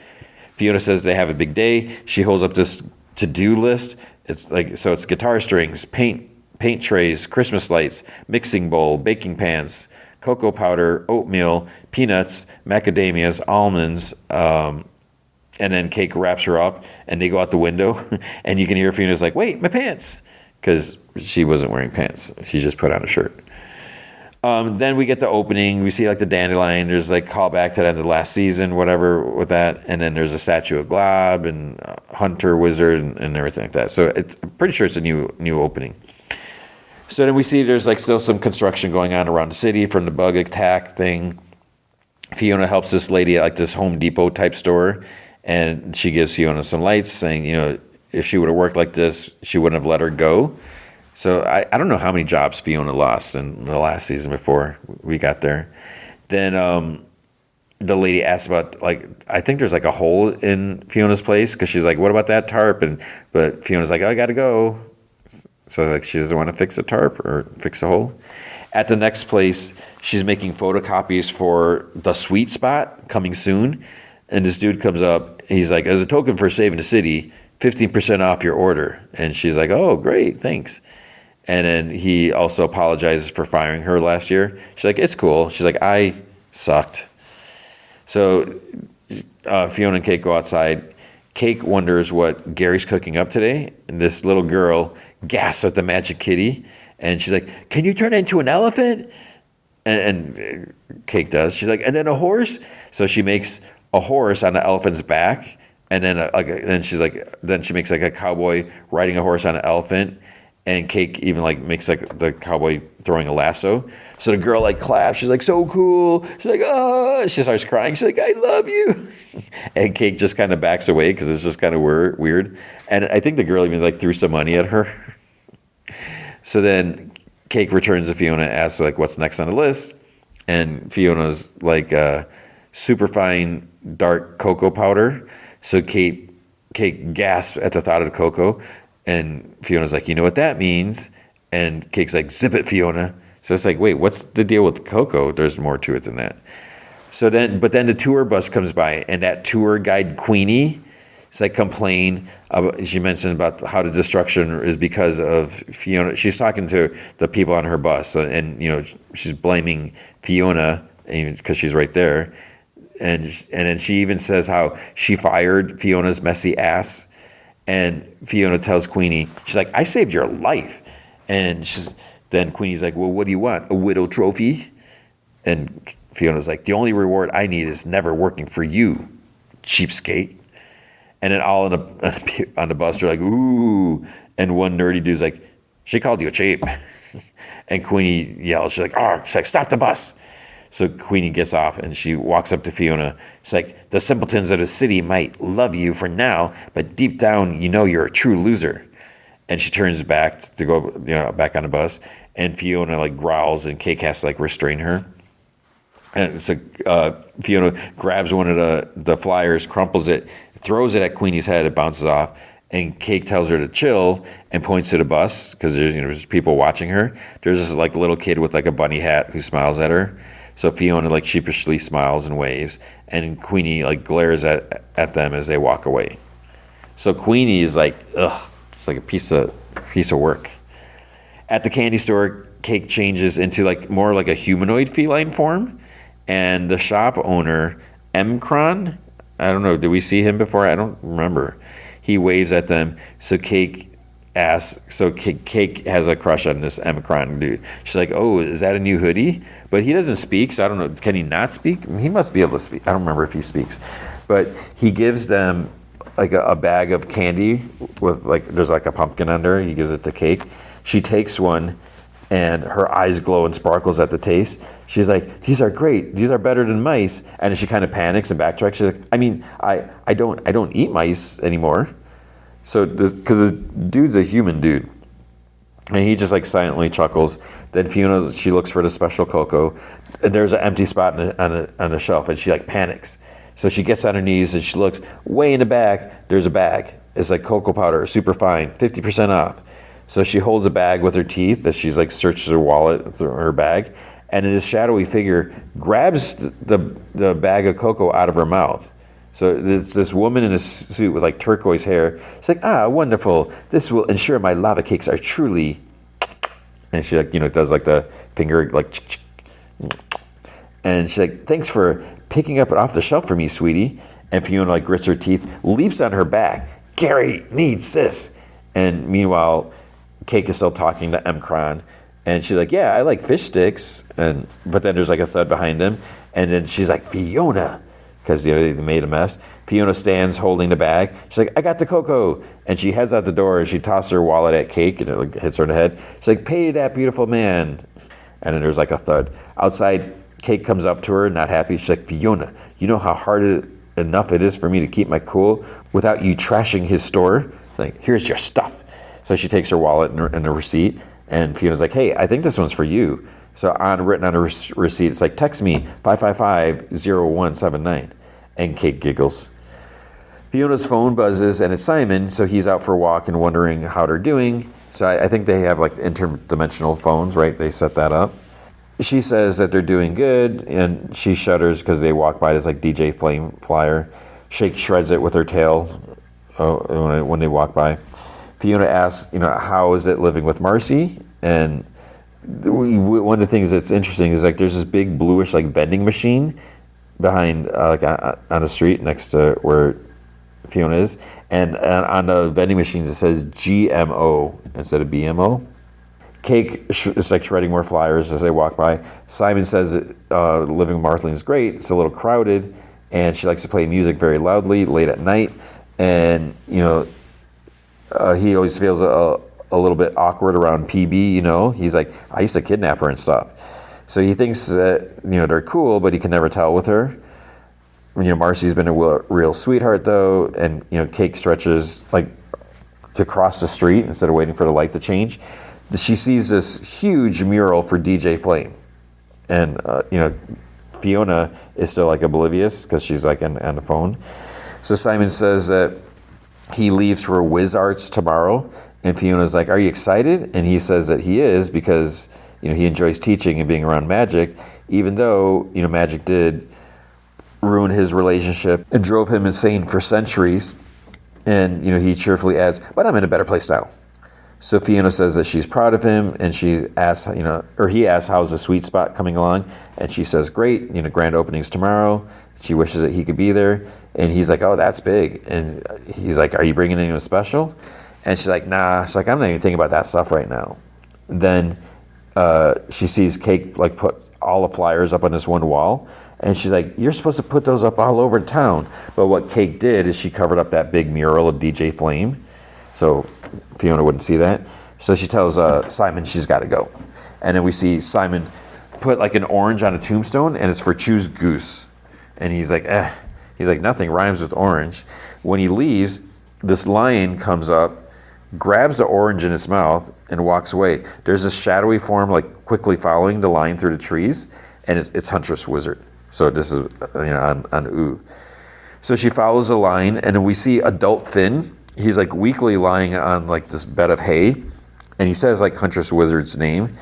Fiona says they have a big day. She holds up this to-do list. It's guitar strings, paint trays, Christmas lights, mixing bowl, baking pans, cocoa powder, oatmeal, peanuts, macadamias, almonds, and then Cake wraps her up, and they go out the window, and you can hear Fiona's like, wait, my pants, because she wasn't wearing pants. She just put on a shirt. Then we get the opening. We see, like, the dandelion. There's, like, callback to the end of the last season, whatever, with that. And then there's a statue of Glob and Hunter Wizard and everything like that. So I'm pretty sure it's a new opening. So then we see there's, like, still some construction going on around the city from the bug attack thing. Fiona helps this lady at, like, this Home Depot type store, and she gives Fiona some lights, saying, if she would have worked like this, she wouldn't have let her go. So I don't know how many jobs Fiona lost in the last season before we got there. Then the lady asked about, like, I think there's, like, a hole in Fiona's place, because she's like, what about that tarp? But Fiona's like, oh, I got to go. So, like, she doesn't want to fix a tarp or fix a hole. At the next place, she's making photocopies for the sweet spot coming soon. And this dude comes up. He's like, as a token for saving the city, 15% off your order. And she's like, oh, great, thanks. And then he also apologizes for firing her last year. She's like, it's cool. She's like, I sucked. So Fiona and Cake go outside. Cake wonders what Gary's cooking up today. And this little girl gasps at the magic kitty. And she's like, can you turn it into an elephant? And Cake does. She's like, and then a horse? So she makes a horse on the elephant's back. And then she makes, like, a cowboy riding a horse on an elephant. And Cake even, like, makes, like, the cowboy throwing a lasso. So the girl, like, claps. She's like, so cool. She's like, oh. She starts crying. She's like, I love you. And Cake just kind of backs away because it's just kind of weird. And I think the girl even, like, threw some money at her. So then Cake returns to Fiona and asks, like, what's next on the list. And Fiona's like super fine dark cocoa powder. So Cake gasps at the thought of the cocoa. And Fiona's like, you know what that means? And Cake's like, zip it, Fiona. So it's like, wait, what's the deal with the cocoa? There's more to it than that. But then the tour bus comes by, and that tour guide Queenie is like complain about, she mentioned about how the destruction is because of Fiona. She's talking to the people on her bus, and she's blaming Fiona because she's right there. And then she even says how she fired Fiona's messy ass. And Fiona tells Queenie, she's like, I saved your life. And then Queenie's like, well, what do you want? A widow trophy? And Fiona's like, the only reward I need is never working for you, cheapskate. And then all on the bus, they're like, ooh. And one nerdy dude's like, she called you cheap. And Queenie yells, she's like, stop the bus. So Queenie gets off and she walks up to Fiona. She's like, the simpletons of the city might love you for now, but deep down, you're a true loser. And she turns back to go, back on the bus. And Fiona like growls, and Cake has to like restrain her. And so Fiona grabs one of the flyers, crumples it, throws it at Queenie's head. It bounces off. And Cake tells her to chill and points to the bus because there's people watching her. There's this like little kid with like a bunny hat who smiles at her. So Fiona like sheepishly smiles and waves, and Queenie like glares at them as they walk away. So Queenie is like, ugh, it's like a piece of work. At the candy store, Cake changes into like more like a humanoid feline form, and the shop owner, Mcron, I don't know, did we see him before? I don't remember. He waves at them. So Cake has a crush on this Mcron dude. She's like, oh, is that a new hoodie? But he doesn't speak, so I don't know. Can he not speak? He must be able to speak. I don't remember if he speaks. But he gives them like a bag of candy with like, there's like a pumpkin under. He gives it to Cake. She takes one, and her eyes glow and sparkles at the taste. She's like, these are great. These are better than mice. And then she kind of panics and backtracks. She's like, I mean, I don't eat mice anymore. So, because the dude's a human dude. And he just like silently chuckles. Then Fiona, she looks for the special cocoa. And there's an empty spot on a shelf, and she like panics. So she gets on her knees and she looks way in the back. There's a bag. It's like cocoa powder, super fine, 50% off. So she holds a bag with her teeth as she's like searches her wallet through her bag, and this shadowy figure grabs the bag of cocoa out of her mouth. So it's this woman in a suit with like turquoise hair. It's like, wonderful. This will ensure my lava cakes are truly. And she like, does like the finger like, and she's like, thanks for picking up it off the shelf for me, sweetie. And Fiona like grits her teeth, leaps on her back. Gary needs sis. And meanwhile, Cake is still talking to Emcron, and she's like, yeah, I like fish sticks. But then there's like a thud behind him, and then she's like, Fiona, because they made a mess. Fiona stands holding the bag. She's like, I got the cocoa. And she heads out the door, and she tosses her wallet at Cake, and it like hits her in the head. She's like, pay that beautiful man. And then there's like a thud. Outside, Cake comes up to her, not happy. She's like, Fiona, you know how hard enough it is for me to keep my cool without you trashing his store? Like, here's your stuff. So she takes her wallet and a receipt, and Fiona's like, hey, I think this one's for you. So written on a receipt, it's like, text me 555-0179. And Cake giggles. Fiona's phone buzzes, and it's Simon, so he's out for a walk and wondering how they're doing. So I think they have like interdimensional phones, right? They set that up. She says that they're doing good, and she shudders because they walk by this like DJ Flame flyer. Shake shreds it with her tail when they walk by. Fiona asks, how is it living with Marcy? And one of the things that's interesting is like there's this big bluish like vending machine behind like on the street next to where Fiona is, and on the vending machines it says GMO instead of BMO. Cake is like shredding more flyers as they walk by. Simon says that living with Marceline is great. It's a little crowded, and she likes to play music very loudly late at night, and he always feels a little bit awkward around PB, He's like, I used to kidnap her and stuff. So he thinks that, they're cool, but he can never tell with her. Marcy's been a real sweetheart, though, and, Cake stretches, like, to cross the street instead of waiting for the light to change. She sees this huge mural for DJ Flame. And, Fiona is still, like, oblivious because she's, like, on the phone. So Simon says that he leaves for Wiz Arts tomorrow, and Fiona's like, are you excited? And he says that he is because, he enjoys teaching and being around magic, even though, magic did ruin his relationship and drove him insane for centuries. And, he cheerfully adds, but I'm in a better place now. So Fiona says that she's proud of him, and she asks, he asks, how's the sweet spot coming along? And she says, great, grand opening's tomorrow. She wishes that he could be there. And he's like, oh, that's big. And he's like, are you bringing anyone special? And she's like, nah. She's like, I'm not even thinking about that stuff right now. Then she sees Cake like put all the flyers up on this one wall. And she's like, you're supposed to put those up all over town. But what Cake did is she covered up that big mural of DJ Flame. So Fiona wouldn't see that. So she tells Simon she's got to go. And then we see Simon put like an orange on a tombstone, and it's for Choose Goose. And he's like, He's like, nothing rhymes with orange. When he leaves, this lion comes up, grabs the orange in its mouth, and walks away. There's this shadowy form like quickly following the lion through the trees, and it's Huntress Wizard. So this is on Ooh. So she follows the line, and then we see adult Finn. He's like weakly lying on like this bed of hay, and he says like Huntress Wizard's name.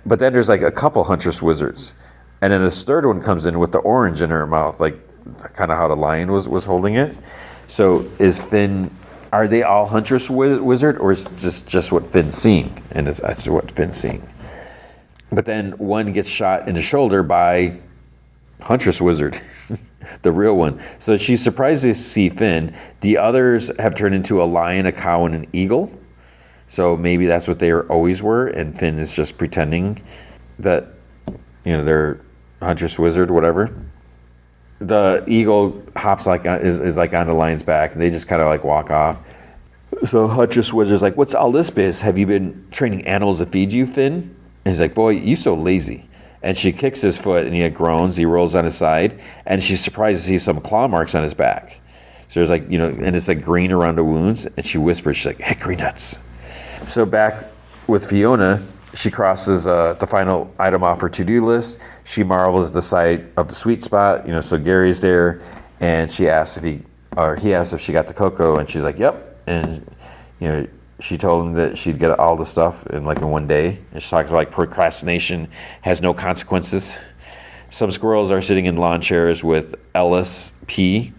But then there's like a couple Huntress Wizards, and then this third one comes in with the orange in her mouth, like kind of how the lion was holding it. So is Finn? Are they all Huntress Wizard, or is just what Finn's seeing? And that's what Finn's seeing. But then one gets shot in the shoulder by Huntress Wizard, the real one. So she's surprised to see Finn. The others have turned into a lion, a cow, and an eagle. So maybe that's what they always were, and Finn is just pretending that, they're Huntress Wizard, whatever. The eagle hops like is like on the lion's back, and they just kind of like walk off. So Huntress Wizard's like, "What's all this biz? Have you been training animals to feed you, Finn?" And he's like, boy, you so lazy. And she kicks his foot, and he groans. He rolls on his side, and she's surprised to see some claw marks on his back. So there's like, and it's like green around the wounds. And she whispers, she's like, hickory nuts. So back with Fiona, she crosses the final item off her to-do list. She marvels at the sight of the sweet spot. So Gary's there, and she asks he asks if she got the cocoa, and she's like, yep. And she told him that she'd get all the stuff in one day. And she talks about procrastination has no consequences. Some squirrels are sitting in lawn chairs with Ellis P.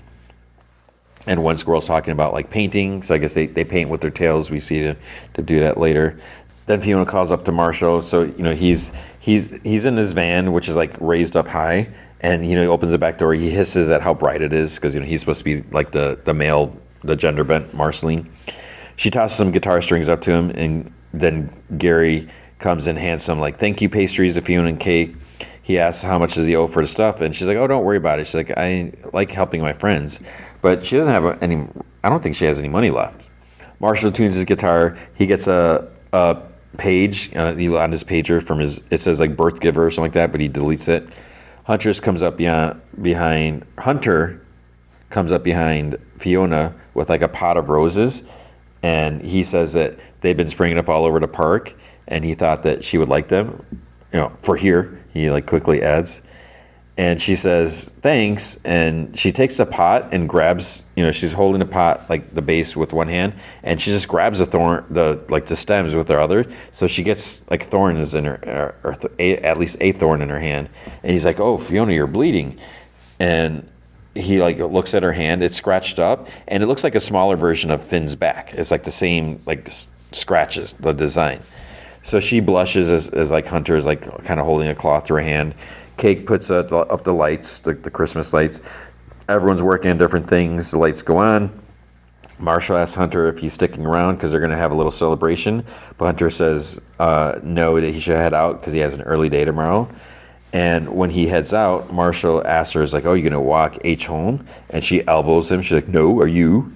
And one squirrel's talking about painting. So I guess they paint with their tails. We see to do that later. Then Fiona calls up to Marshall. So he's in his van, which is raised up high, and he opens the back door. He hisses at how bright it is because he's supposed to be the male, the gender bent Marceline. She tosses some guitar strings up to him, and then Gary comes and hands some thank you pastries to Fiona and Cake. He asks how much does he owe for the stuff, and she's like, oh, don't worry about it. She's like, I like helping my friends, but she doesn't have any. I don't think she has any money left. Marshall tunes his guitar. He gets a page on his pager from it says birth giver or something like that, but he deletes it. Hunter comes up behind Fiona with a pot of roses. And he says that they've been springing up all over the park, and he thought that she would like them, for here. He quickly adds, and she says thanks, and she takes the pot and grabs, she's holding the pot the base with one hand, and she just grabs the stems with her other, so she gets thorns in her, at least a thorn in her hand, and he's like, oh, Fiona, you're bleeding, and he looks at her hand. It's scratched up, and it looks like a smaller version of Finn's back. It's the same scratches, the design. So she blushes as Hunter is kind of holding a cloth to her hand. Cake puts up the lights, the Christmas lights. Everyone's working on different things. The lights go on. Marshall asks Hunter if he's sticking around because they're going to have a little celebration. But Hunter says no, that he should head out because he has an early day tomorrow. And when he heads out, Marshall asks her, oh, you going to walk H home? And she elbows him. She's like, no, are you?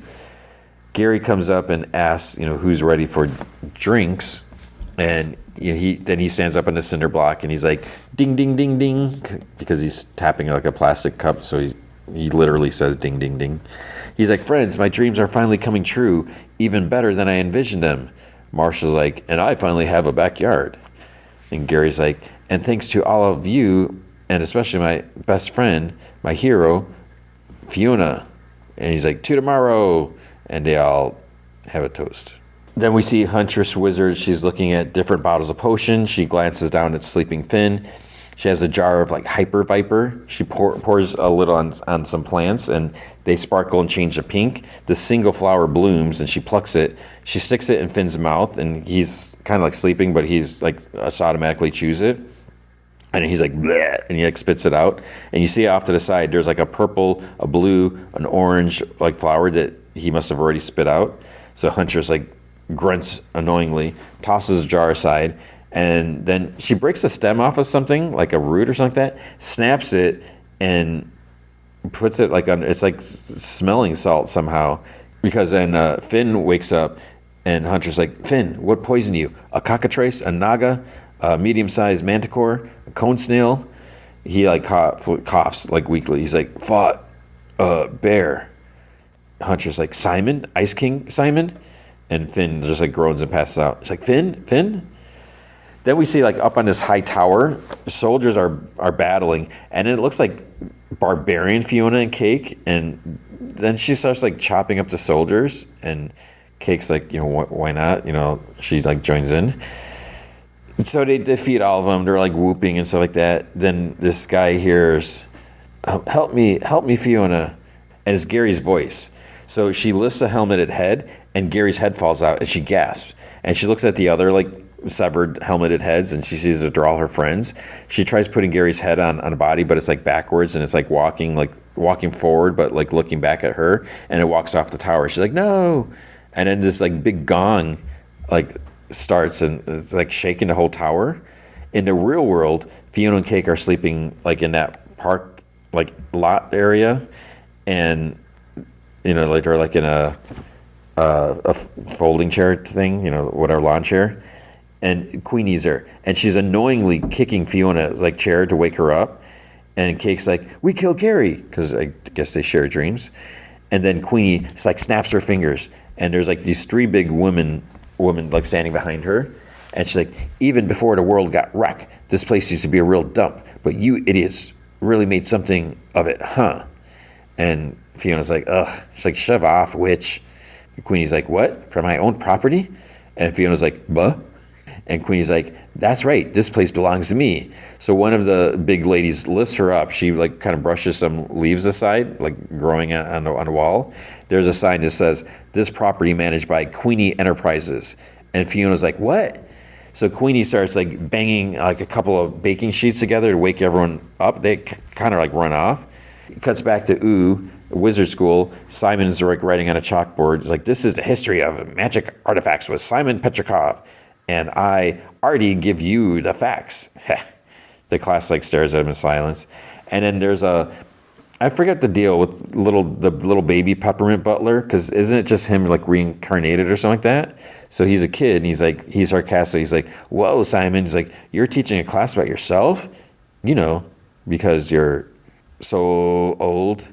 Gary comes up and asks, who's ready for drinks. And he stands up on the cinder block and he's like, ding, ding, ding, ding, because he's tapping a plastic cup. So he literally says ding, ding, ding. He's like, friends, my dreams are finally coming true, even better than I envisioned them. Marshall's like, and I finally have a backyard. And Gary's like, and thanks to all of you, and especially my best friend, my hero, Fiona. And he's like, to tomorrow. And they all have a toast. Then we see Huntress Wizard. She's looking at different bottles of potion. She glances down at sleeping Finn. She has a jar of Hyper Viper. She pours a little on some plants, and they sparkle and change to pink. The single flower blooms, and she plucks it. She sticks it in Finn's mouth, and he's kind of sleeping, but he's just automatically chews it. And he's like, bleh, and he spits it out. And you see off to the side, there's a purple, a blue, an orange flower that he must have already spit out. So Huntress grunts annoyingly, tosses the jar aside, and then she breaks the stem off of something, a root or something like that, snaps it, and puts it on, it's smelling salt somehow, because then Finn wakes up, and Hunter's like, Finn, what poisoned you? A cockatrice, a naga, a medium-sized manticore, a cone snail? He coughs weakly. He's like, fought a bear. Hunter's like, Simon? Ice King Simon? And Finn just groans and passes out. It's like, Finn? Then we see up on this high tower, soldiers are battling, and it looks like barbarian Fiona and Cake, and then she starts chopping up the soldiers, and Cake's why not? She joins in. So they defeat all of them. They're whooping and stuff like that. Then this guy hears, help me, Fiona. And it's Gary's voice. So she lifts the helmeted head, and Gary's head falls out, and she gasps. And she looks at the other severed helmeted heads, and she sees that they're all her friends. She tries putting Gary's head on a body, but it's backwards, and it's walking forward, but looking back at her, and it walks off the tower. She's like, no. And then this big gong starts, and it's shaking the whole tower. In the real world, Fiona and Cake are sleeping in that park lot area, and they're in a folding chair thing, whatever, lawn chair, and Queenie's there, and she's annoyingly kicking Fiona like chair to wake her up, and Cake's like, "We killed Gary," because I guess they share dreams, and then Queenie like snaps her fingers, and there's like these three big women like standing behind her, and she's like, "Even before the world got wrecked, this place used to be a real dump, but you idiots really made something of it, huh?" And Fiona's like, "Ugh." She's like, "Shove off, witch." And Queenie's like, "What? From my own property?" And Fiona's like, "Buh?" And Queenie's like, "That's right, this place belongs to me." So one of the big ladies lifts her up. She like kind of brushes some leaves aside, like growing on the wall. There's a sign that says, "This property managed by Queenie Enterprises." And Fiona's like, "What?" So Queenie starts like banging like a couple of baking sheets together to wake everyone up. They kind of like run off. It cuts back to Wizard School. Simon's like writing on a chalkboard. He's like, "This is the history of magic artifacts with Simon Petrikov. And I already give you the facts." The class like stares at him in silence. And then there's I forget the deal with the little baby Peppermint Butler, because isn't it just him like reincarnated or something like that? So he's a kid, and he's sarcastic. He's like, "Whoa, Simon." He's like, "You're teaching a class about yourself? You know, because you're so old."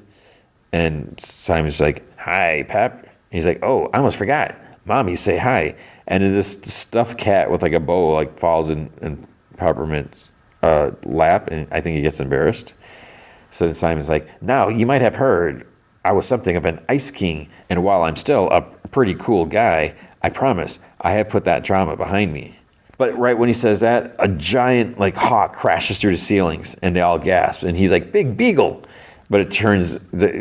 And Simon's like, "Hi, Pep." He's like, "Oh, I almost forgot. Mommy, say hi." And then this stuffed cat with like a bow like falls in Peppermint's lap, and I think he gets embarrassed. So Simon's like, "Now, you might have heard I was something of an ice king, and while I'm still a pretty cool guy, I promise I have put that drama behind me." But right when he says that, a giant like hawk crashes through the ceilings, and they all gasp, and he's like, "Big Beagle!" But it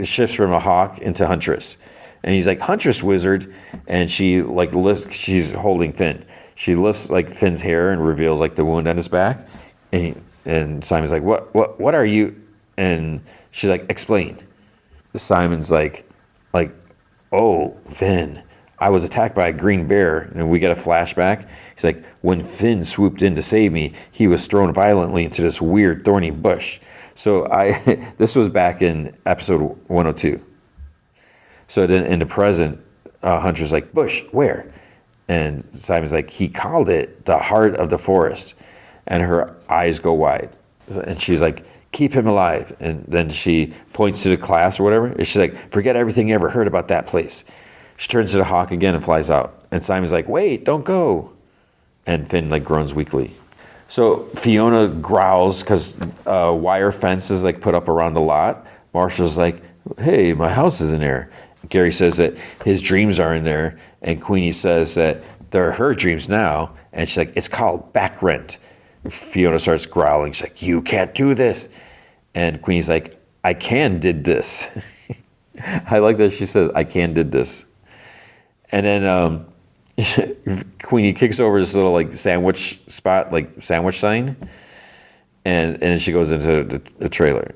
shifts from a hawk into Huntress. And he's like, "Huntress wizard," and she like she's holding Finn. She lifts like Finn's hair and reveals like the wound on his back. And Simon's like, what are you?" And she's like, "Explain." Simon's like, "Oh, Finn, I was attacked by a green bear." And we get a flashback. He's like, "When Finn swooped in to save me, he was thrown violently into this weird thorny bush." So this was back in episode 102. So then in the present, Hunter's like, "Bush, where?" And Simon's like, "He called it the heart of the forest." And her eyes go wide. And she's like, "Keep him alive." And then she points to the class or whatever. And she's like, "Forget everything you ever heard about that place." She turns to the hawk again and flies out. And Simon's like, "Wait, don't go." And Finn like groans weakly. So Fiona growls because wire fence is like put up around the lot. Marshall's like, "Hey, my house is in there." Gary says that his dreams are in there, and Queenie says that they're her dreams now, and she's like, "It's called back rent." Fiona starts growling. She's like, "You can't do this." And Queenie's like, "I can did this." I like that she says, "I can did this." And then Queenie kicks over this little like sandwich spot, like sandwich sign, and then she goes into the trailer,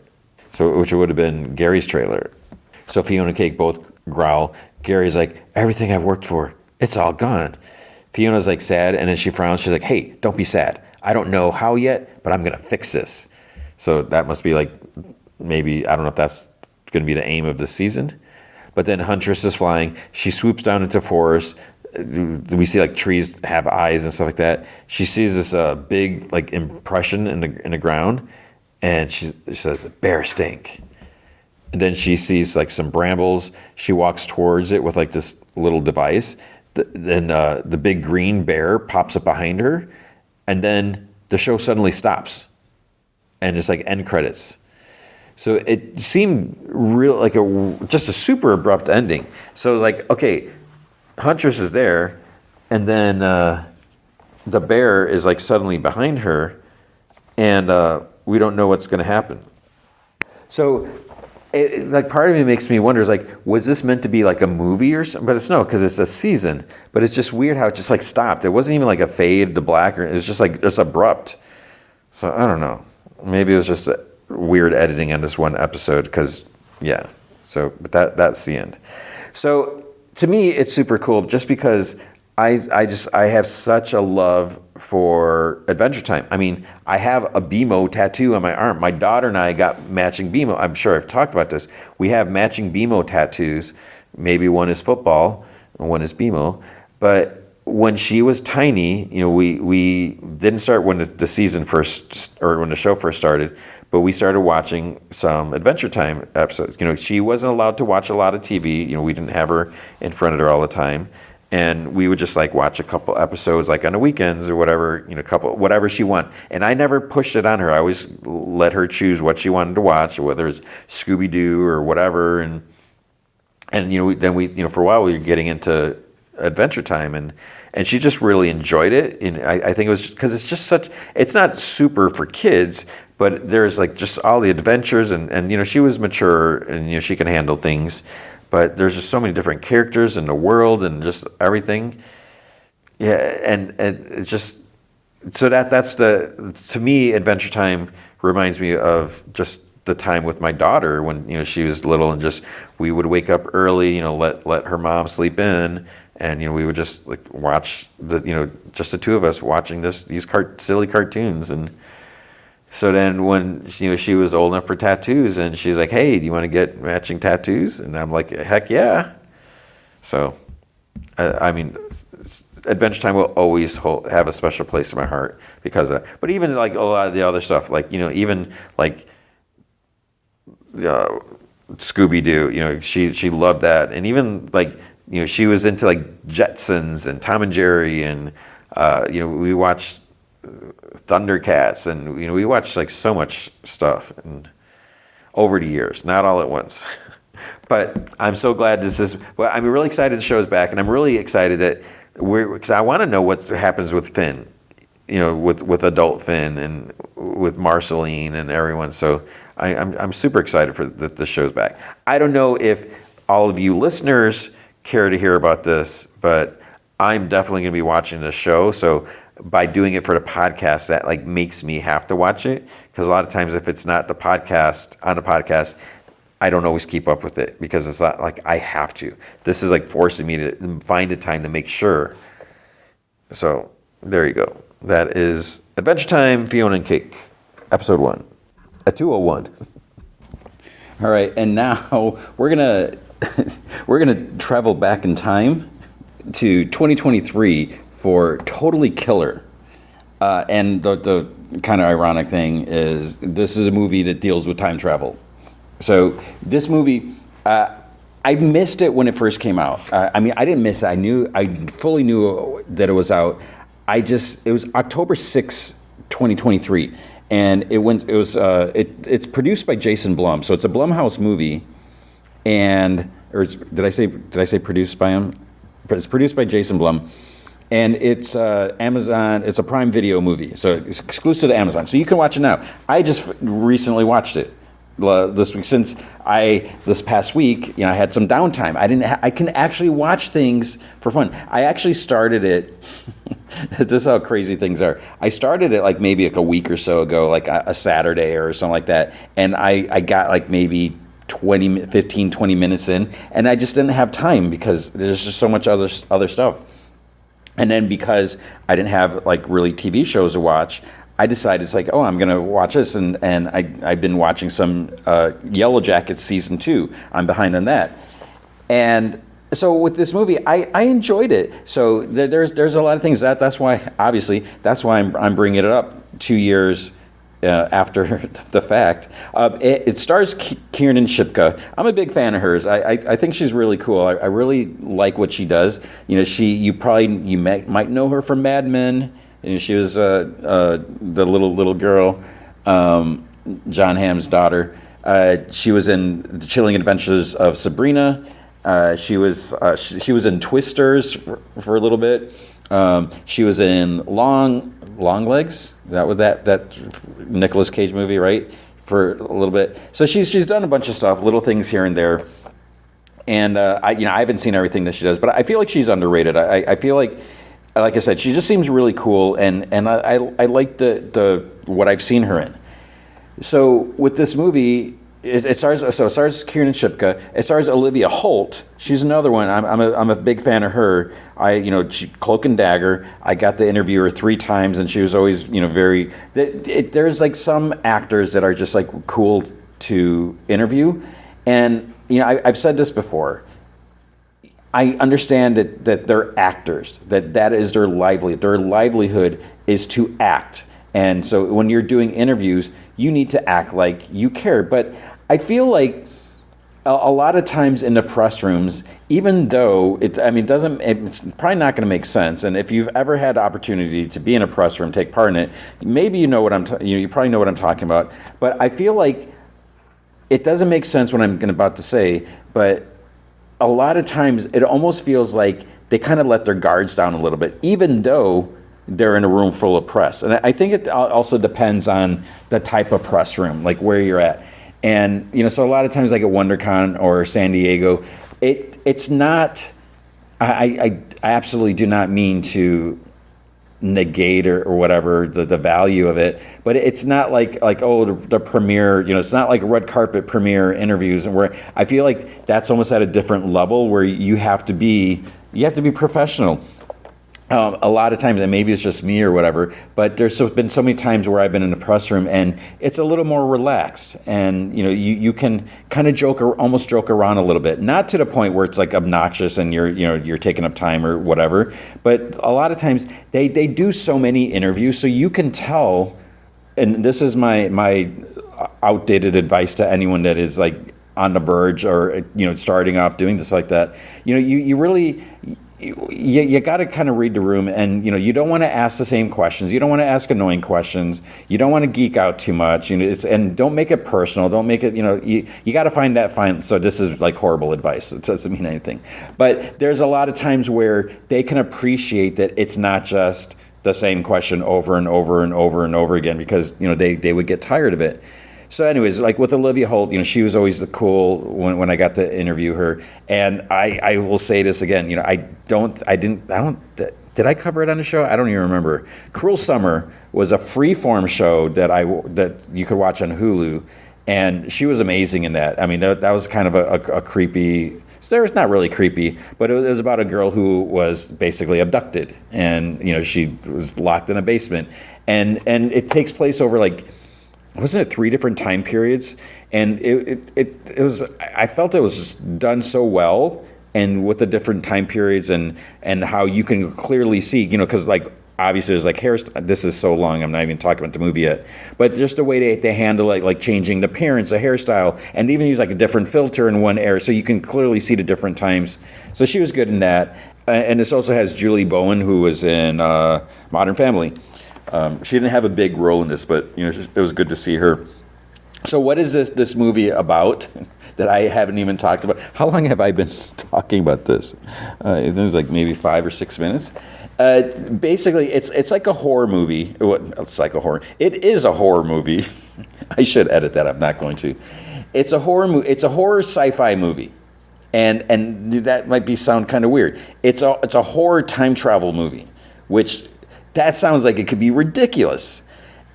so which would have been Gary's trailer. So Fiona and Cake both growl. Gary's like, "Everything I've worked for, it's all gone." Fiona's like sad, and then she frowns. She's like, "Hey, don't be sad. I don't know how yet, but I'm gonna fix this." So that must be like, maybe, I don't know if that's gonna be the aim of this season. But then Huntress is flying. She swoops down into forest. We see like trees have eyes and stuff like that. She sees this big like impression in the ground, and she says, "Bear stink." And then she sees like some brambles. She walks towards it with like this little device. Then the big green bear pops up behind her, and then the show suddenly stops, and it's like end credits. So it seemed real like just a super abrupt ending. So it was like, okay, Huntress is there, and then the bear is like suddenly behind her, and we don't know what's going to happen. So like part of me makes me wonder, is like, was this meant to be like a movie or something? But it's no, because it's a season. But it's just weird how it just like stopped. It wasn't even like a fade to black, or it's just like just abrupt. So I don't know. Maybe it was just weird editing on this one episode, because yeah. So but that's the end. So to me, it's super cool just because I have such a love for Adventure Time. I mean, I have a BMO tattoo on my arm. My daughter and I got matching BMO. I'm sure I've talked about this. We have matching BMO tattoos. Maybe one is football and one is BMO. But when she was tiny, we didn't start when the season first, or when the show first started, but we started watching some Adventure Time episodes. She wasn't allowed to watch a lot of TV. We didn't have her in front of her all the time. And we would just like watch a couple episodes like on the weekends or whatever, whatever she wanted. And I never pushed it on her. I always let her choose what she wanted to watch, whether it's Scooby-Doo or whatever. And then we for a while we were getting into Adventure Time, and she just really enjoyed it. And I think it was because it's just it's not super for kids, but there's like just all the adventures, and she was mature, and she can handle things. But there's just so many different characters in the world and just everything. Yeah, and it's just so that's to me, Adventure Time reminds me of just the time with my daughter when she was little, and just we would wake up early, let her mom sleep in, and we would just like watch just the two of us watching these silly cartoons. And so then when she was old enough for tattoos, and she's like, "Hey, do you want to get matching tattoos?" And I'm like, "Heck yeah!" So, I mean, Adventure Time will always have a special place in my heart because of that. But even like a lot of the other stuff, like even like Scooby-Doo, she loved that, and even like she was into like Jetsons and Tom and Jerry, and we watched Thundercats, and we watched like so much stuff and over the years, not all at once. But I'm so glad I'm really excited the show's back, and I'm really excited that because I want to know what happens with Finn, with adult Finn and with Marceline and everyone. So I'm super excited for the show's back. I don't know if all of you listeners care to hear about this, but I'm definitely going to be watching this show. So by doing it for the podcast, that like makes me have to watch it, because a lot of times if it's not on the podcast, I don't always keep up with it because it's not like I have to. This is like forcing me to find a time to make sure. So there you go. That is Adventure Time, Fionna and Cake, episode 1, at 2:01. All right, and now we're gonna travel back in time to 2023 for Totally Killer. And the kind of ironic thing is this is a movie that deals with time travel. So this movie, I missed it when it first came out. I mean, I didn't miss it. I fully knew that it was out. It was October 6, 2023. And it's produced by Jason Blum. So it's a Blumhouse movie. Did I say produced by him? But it's produced by Jason Blum. And it's Amazon. It's a Prime Video movie, so it's exclusive to Amazon. So you can watch it now. I just recently watched it this week. Since this past week, I had some downtime. I can actually watch things for fun. I actually started it. This is how crazy things are. I started it like maybe like a week or so ago, like a Saturday or something like that, and I got like maybe 15, 20 minutes in, and I just didn't have time because there's just so much other stuff. And then because I didn't have like really TV shows to watch, I decided it's like, I'm going to watch this. And I've been watching some Yellow Jackets season 2. I'm behind on that. And so with this movie, I enjoyed it. So there's a lot of things that's why I'm bringing it up 2 years after the fact. It stars Kiernan Shipka. I'm a big fan of hers. I think she's really cool. I really like what she does. You might know her from Mad Men. She was the little girl, John Hamm's daughter. She was in The Chilling Adventures of Sabrina. She was in Twisters for a little bit. She was in Long Legs. That was that Nicolas Cage movie, right? For a little bit. So she's done a bunch of stuff, little things here and there. And I haven't seen everything that she does, but I feel like she's underrated. I feel like I said, she just seems really cool, and I like the what I've seen her in. So with this movie, it stars Kiernan Shipka. It stars Olivia Holt. She's another one. I'm a big fan of her. She, Cloak and Dagger. I got to interview her 3 times, and she was always very. There's like some actors that are just like cool to interview, and I've said this before. I understand that they're actors, that is their livelihood. Their livelihood is to act. And so when you're doing interviews, you need to act like you care. But I feel like a lot of times in the press rooms, even though it's probably not going to make sense. And if you've ever had the opportunity to be in a press room, take part in it, maybe you probably know what I'm talking about. But I feel like it doesn't make sense what I'm about to say, but a lot of times it almost feels like they kind of let their guards down a little bit, even though they're in a room full of press. And I think it also depends on the type of press room, like where you're at. And, so a lot of times like at WonderCon or San Diego, it's not, I absolutely do not mean to negate or whatever the value of it, but it's not like the premiere, it's not like red carpet premiere interviews, and where I feel like that's almost at a different level where you have to be professional. A lot of times, and maybe it's just me or whatever, but there's been so many times where I've been in the press room and it's a little more relaxed, and you can kind of almost joke around a little bit, not to the point where it's like obnoxious and you're taking up time or whatever. But a lot of times they do so many interviews, so you can tell. And this is my outdated advice to anyone that is like on the verge or starting off doing this like that. You really. You got to kind of read the room, and you don't want to ask the same questions. You don't want to ask annoying questions. You don't want to geek out too much. And don't make it personal. Don't make it. You got to find that fine. So this is like horrible advice. It doesn't mean anything. But there's a lot of times where they can appreciate that it's not just the same question over and over and over and over again, because they would get tired of it. So anyways, like with Olivia Holt, she was always the cool when I got to interview her. And I will say this again, did I cover it on the show? I don't even remember. Cruel Summer was a free-form show that you could watch on Hulu, and she was amazing in that. I mean, that was kind of a creepy. So it's not really creepy, but it was about a girl who was basically abducted, and she was locked in a basement, and it takes place over wasn't it 3 different time periods? And it was, I felt it was just done so well, and with the different time periods and how you can clearly see, because obviously there's hairstyle. This is so long, I'm not even talking about the movie yet. But just the way they handle it, like changing the appearance, the hairstyle, and even use a different filter in one area, so you can clearly see the different times. So she was good in that. And this also has Julie Bowen, who was in Modern Family. She didn't have a big role in this, but it was good to see her. So what is this movie about that I haven't even talked about? How long have I been talking about this? It was maybe 5 or 6 minutes. Basically, it's like a horror movie. It's like a horror. It is a horror movie. I should edit that. I'm not going to. It's a horror movie. It's a horror sci-fi movie, and that might sound kind of weird. It's a horror time travel movie, which. That sounds like it could be ridiculous.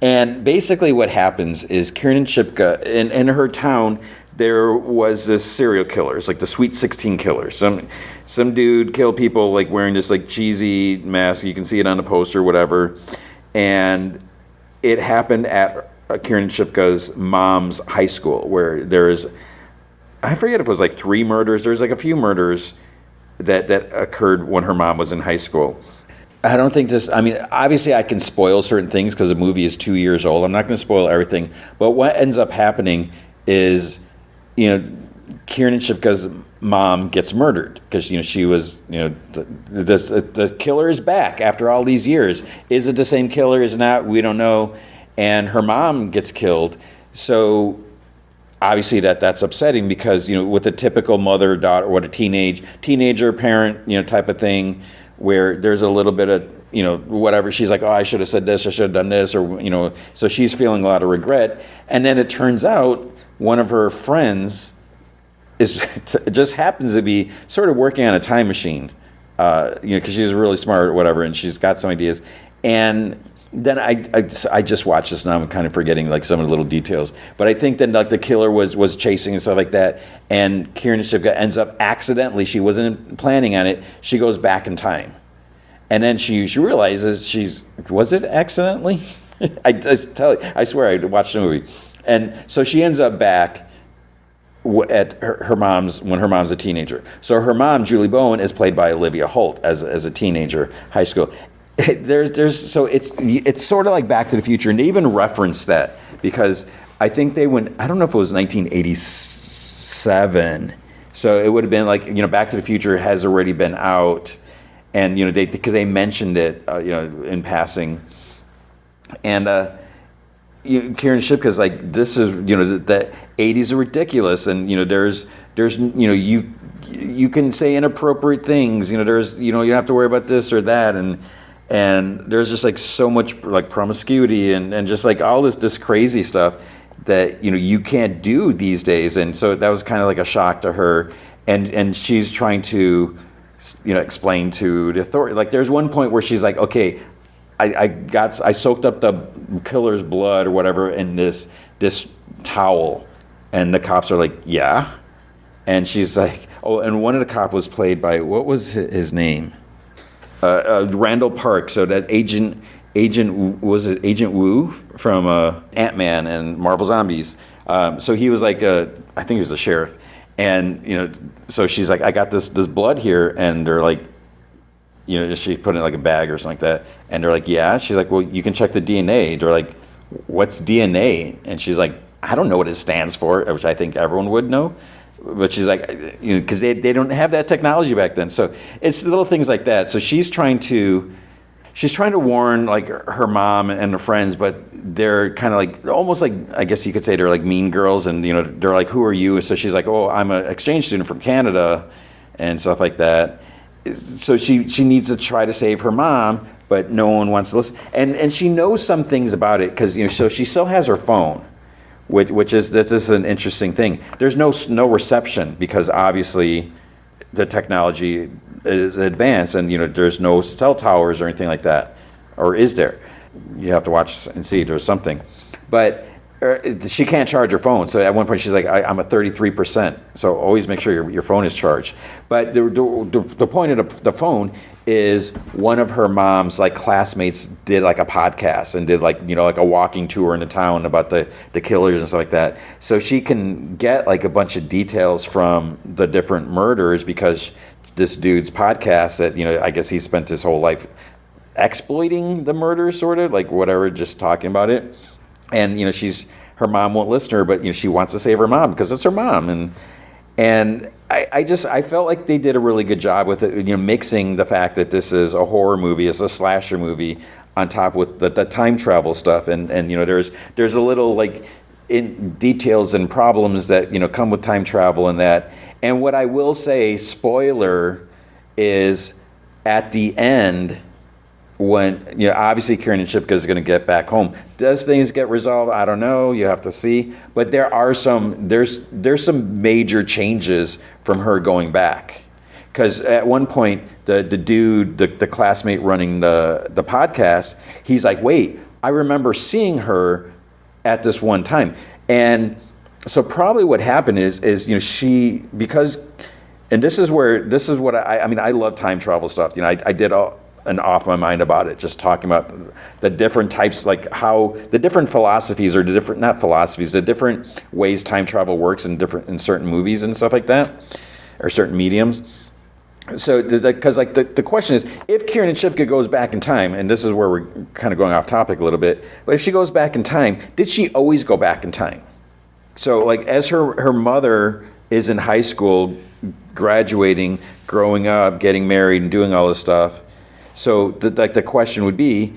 And basically what happens is Kiernan Shipka, in her town, there was this serial killer. It's like the Sweet 16 killer. Some dude killed people wearing this cheesy mask. You can see it on the poster, whatever. And it happened at Kiernan Shipka's mom's high school, where there's, I forget if it was 3 murders. There's a few murders that occurred when her mom was in high school. I don't think obviously I can spoil certain things because the movie is 2 years old. I'm not going to spoil everything. But what ends up happening is, Kiernan Shipka's mom gets murdered because, she was, the killer is back after all these years. Is it the same killer? Is it not? We don't know. And her mom gets killed. So obviously that's upsetting because, with a typical mother-daughter, what a teenager parent, type of thing, where there's a little bit of, whatever. She's like, oh, I should have said this, I should have done this, or, so she's feeling a lot of regret. And then it turns out one of her friends just happens to be sort of working on a time machine, because she's really smart or whatever, and she's got some ideas. And then I just watched this, now I'm kind of forgetting some of the little details. But I think that the killer was chasing and stuff like that, and Kiernan Shipka ends up accidentally, she wasn't planning on it, she goes back in time. And then she realizes was it accidentally? I just tell you, I swear I watched the movie. And so she ends up back, at her mom's when her mom's a teenager. So her mom, Julie Bowen, is played by Olivia Holt as a teenager, high school. So it's sort of like Back to the Future, and they even reference that because I think they went. I don't know if it was 1987. So it would have been like Back to the Future has already been out, and because they mentioned it in passing, and Kiernan Shipka's like, this is the 80s are ridiculous, and there's you can say inappropriate things, there's you don't have to worry about this or that, and there's just like so much like promiscuity and just like all this crazy stuff that you can't do these days. And so that was kind of like a shock to her, and she's trying to explain to the authority. Like there's one point where she's like, okay, I soaked up the killer's blood or whatever in this towel, and the cops are like, yeah, and she's like, oh, and one of the cops was played by, what was his name? Randall Park. So that Agent Wu from Ant-Man and Marvel Zombies. So he was like I think he was the sheriff, and so she's like, I got this blood here, and they're like, she put it in like a bag or something like that, and they're like, yeah. She's like, well, you can check the DNA. They're like, what's DNA? And she's like, I don't know what it stands for, which I think everyone would know. But she's like, because they don't have that technology back then. So it's little things like that. So she's trying to warn like her mom and her friends, but they're kind of like almost like, I guess you could say they're like mean girls, and they're like, who are you? So she's like, oh, I'm an exchange student from Canada, and stuff like that. So she needs to try to save her mom, but no one wants to listen. And she knows some things about it because so she still has her phone. Which is this is an interesting thing. There's no reception because obviously the technology is advanced, and there's no cell towers or anything like that, or is there? You have to watch and see. There's something, but she can't charge her phone. So at one point she's like, I'm at 33%. So always make sure your phone is charged. But the point of the phone is one of her mom's like classmates did like a podcast and did like like a walking tour in the town about the killers and stuff like that. So she can get like a bunch of details from the different murders because this dude's podcast that I guess he spent his whole life exploiting the murder, sort of like whatever, just talking about it. And her mom won't listen to her, but she wants to save her mom because it's her mom. And I felt like they did a really good job with it, mixing the fact that this is a horror movie, it's a slasher movie, on top with the time travel stuff. And there's a little like in details and problems that come with time travel and that. And what I will say, spoiler, is at the end, when obviously Kiernan Shipka is going to get back home. Does things get resolved? I don't know. You have to see. But there's some major changes from her going back, because at one point the dude, the classmate running the podcast, he's like, wait, I remember seeing her at this one time. And so probably what happened is she, because, and this is what I love time travel stuff. I did and off my mind about it, just talking about the different types, like how the different philosophies, or the different, not philosophies, the different ways time travel works in certain movies and stuff like that, or certain mediums. So, because like the question is, if Kiernan Shipka goes back in time, and this is where we're kind of going off topic a little bit, but if she goes back in time, did she always go back in time? So like as her mother is in high school, graduating, growing up, getting married, and doing all this stuff. So the question would be,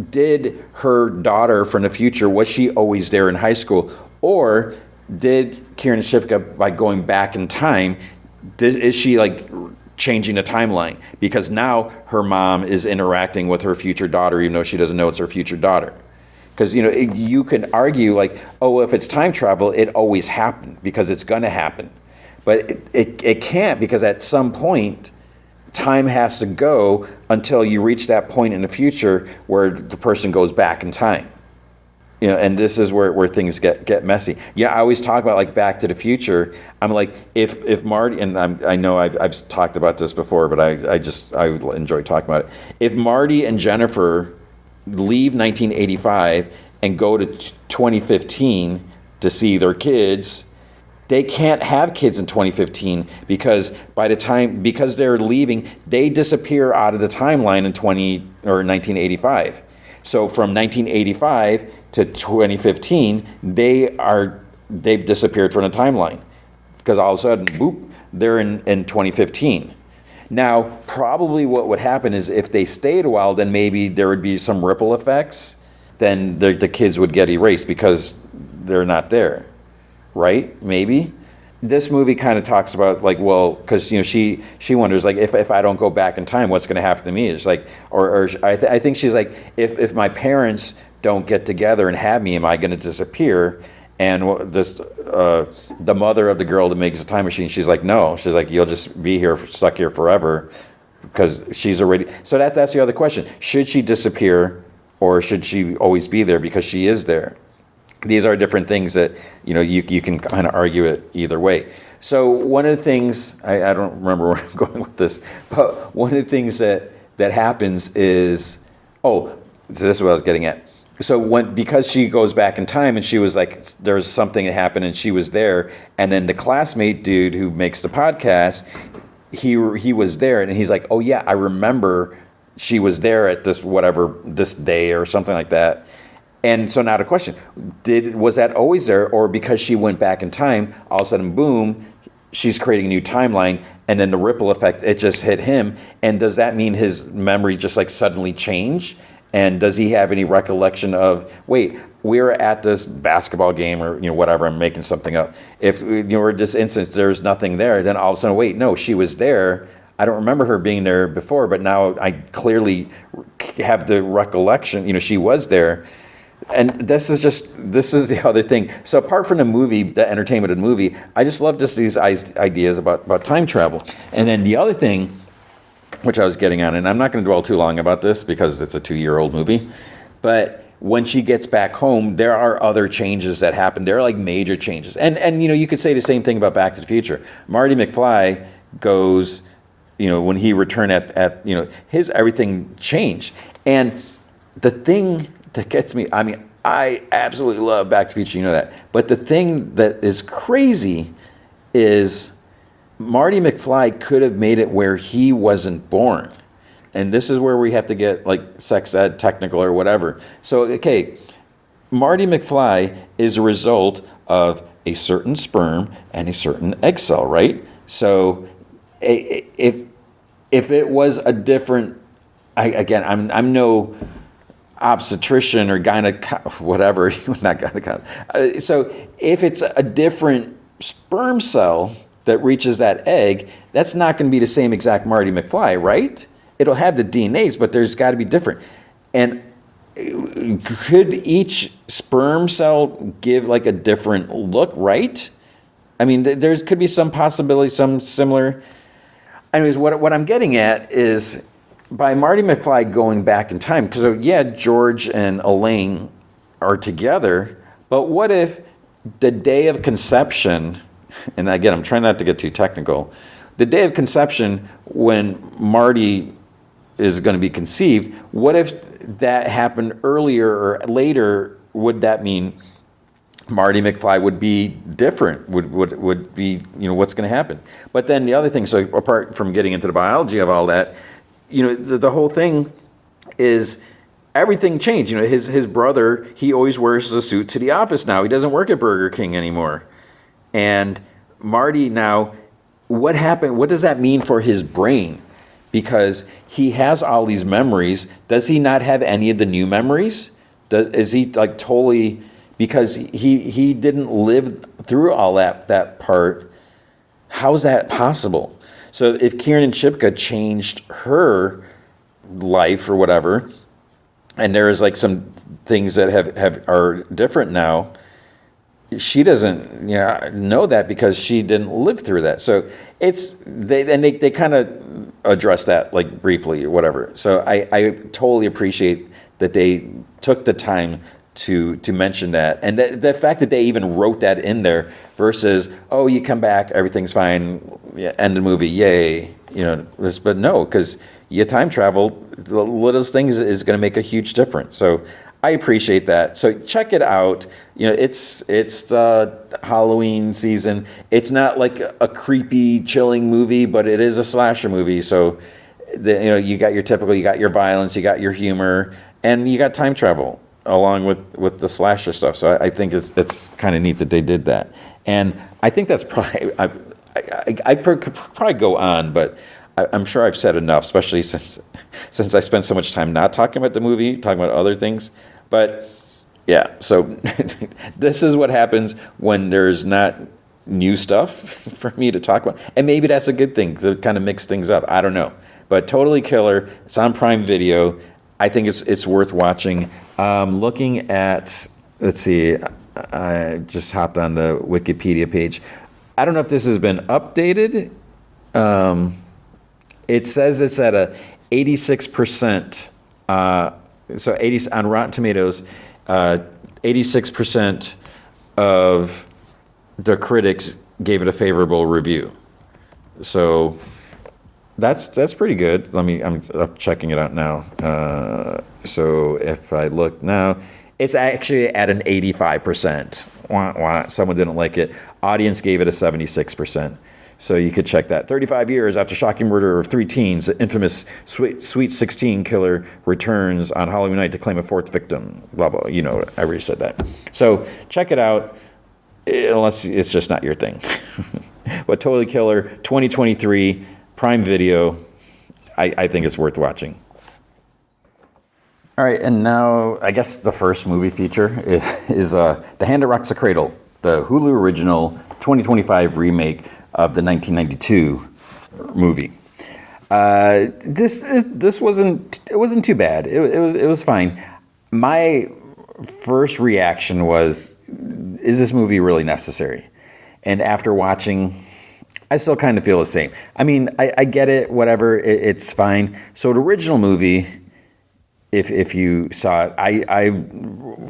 did her daughter from the future, was she always there in high school? Or did Kiernan Shipka, by going back in time, is she like changing the timeline? Because now her mom is interacting with her future daughter, even though she doesn't know it's her future daughter. Because you can argue like, oh, if it's time travel, it always happened because it's going to happen. But it can't, because at some point, time has to go until you reach that point in the future where the person goes back in time. And this is where things get messy. Yeah, I always talk about like Back to the Future. I'm like, if Marty, and I know I've talked about this before, but I enjoy talking about it. If Marty and Jennifer leave 1985 and go to 2015 to see their kids, they can't have kids in 2015 because because they're leaving, they disappear out of the timeline in 1985. So from 1985 to 2015, they've disappeared from the timeline because all of a sudden, boop, they're in 2015. Now, probably what would happen is if they stayed a while, then maybe there would be some ripple effects. Then the kids would get erased because they're not there, right? Maybe. This movie kind of talks about like, well, because she wonders like if I don't go back in time, what's going to happen to me? It's like, or I think she's like, if my parents don't get together and have me, am I going to disappear? And the mother of the girl that makes the time machine, she's like, no. She's like, you'll just be here, stuck here forever, because she's already. So that's the other question: should she disappear, or should she always be there because she is there? These are different things that you can kind of argue it either way. So one of the things I don't remember where I'm going with this, but one of the things that happens is so this is what I was getting at. So because she goes back in time and she was like, there's something that happened and she was there, and then the classmate dude who makes the podcast, he was there and he's like, oh yeah, I remember she was there at this day or something like that. And so now the question, was that always there, or because she went back in time, all of a sudden, boom, she's creating a new timeline, and then the ripple effect, it just hit him, and does that mean his memory just like suddenly changed? And does he have any recollection of, wait, we were at this basketball game or whatever, I'm making something up. If in this instance there's nothing there, then all of a sudden, wait, no, she was there. I don't remember her being there before, but now I clearly have the recollection, she was there. And this is the other thing. So apart from the movie, the entertainment of the movie, I just love these ideas about time travel. And then the other thing, which I was getting at, and I'm not going to dwell too long about this because it's a 2-year-old movie, but when she gets back home, there are other changes that happen. There are like major changes. And you could say the same thing about Back to the Future. Marty McFly goes, when he returned at his everything changed. And the thing that gets me, I mean, I absolutely love Back to the Future, that. But the thing that is crazy is Marty McFly could have made it where he wasn't born. And this is where we have to get like sex ed technical or whatever. So, okay, Marty McFly is a result of a certain sperm and a certain egg cell, right? So if it was a different, I'm no obstetrician or whatever, not gynecologist. So if it's a different sperm cell that reaches that egg, that's not going to be the same exact Marty McFly, right? It'll have the DNAs, but there's got to be different. And could each sperm cell give like a different look, right? I mean, there could be some possibility, some similar. Anyways, what I'm getting at is by Marty McFly going back in time, because yeah, George and Elaine are together, but what if the day of conception, and again, I'm trying not to get too technical, the day of conception when Marty is going to be conceived, what if that happened earlier or later? Would that mean Marty McFly would be different, would be, what's going to happen? But then the other thing, so apart from getting into the biology of all that, the whole thing is everything changed. His brother, he always wears a suit to the office now. He doesn't work at Burger King anymore. And Marty now, what happened? What does that mean for his brain? Because he has all these memories. Does he not have any of the new memories? Is he like totally, because he didn't live through all that part. How is that possible? So if Kiernan and Shipka changed her life or whatever, and there is like some things that are different now, she doesn't know that because she didn't live through that. So they kind of address that like briefly or whatever. So I totally appreciate that they took the time to mention that, and the fact that they even wrote that in there versus, oh, you come back, everything's fine, end the movie, yay, but no, because you time travel, the littlest things is going to make a huge difference. So I appreciate that. So check it out. It's Halloween season. It's not like a creepy, chilling movie, but it is a slasher movie. So you got your typical, you got your violence, you got your humor, and you got time travel along with the slasher stuff. So I think it's kind of neat that they did that. And I think that's probably I could probably go on, but I'm sure I've said enough, especially since I spent so much time not talking about the movie, talking about other things. But yeah, so this is what happens when there's not new stuff for me to talk about. And maybe that's a good thing to kind of mix things up. I don't know. But totally killer. It's on Prime Video. I think it's worth watching. Looking at, let's see, I just hopped on the Wikipedia page. I don't know if this has been updated. It says it's at a 86%. So 80 on Rotten Tomatoes, 86% of the critics gave it a favorable review. So that's pretty good. I'm checking it out now. So if I look now, it's actually at an 85%. Someone didn't like it. Audience gave it a 76%. So you could check that. 35 years after shocking murder of 3 teens, the infamous Sweet 16 killer returns on Halloween night to claim a 4th victim. Blah, blah. I already said that. So check it out, unless it's just not your thing. But totally killer, 2023, Prime Video. I think it's worth watching. All right, and now I guess the first movie feature is The Hand That Rocks the Cradle, the Hulu original 2025 remake of the 1992 movie. This wasn't too bad. It was fine. My first reaction was, is this movie really necessary? And after watching, I still kind of feel the same. I mean, I get it, whatever, it's fine. So the original movie, if you saw it, I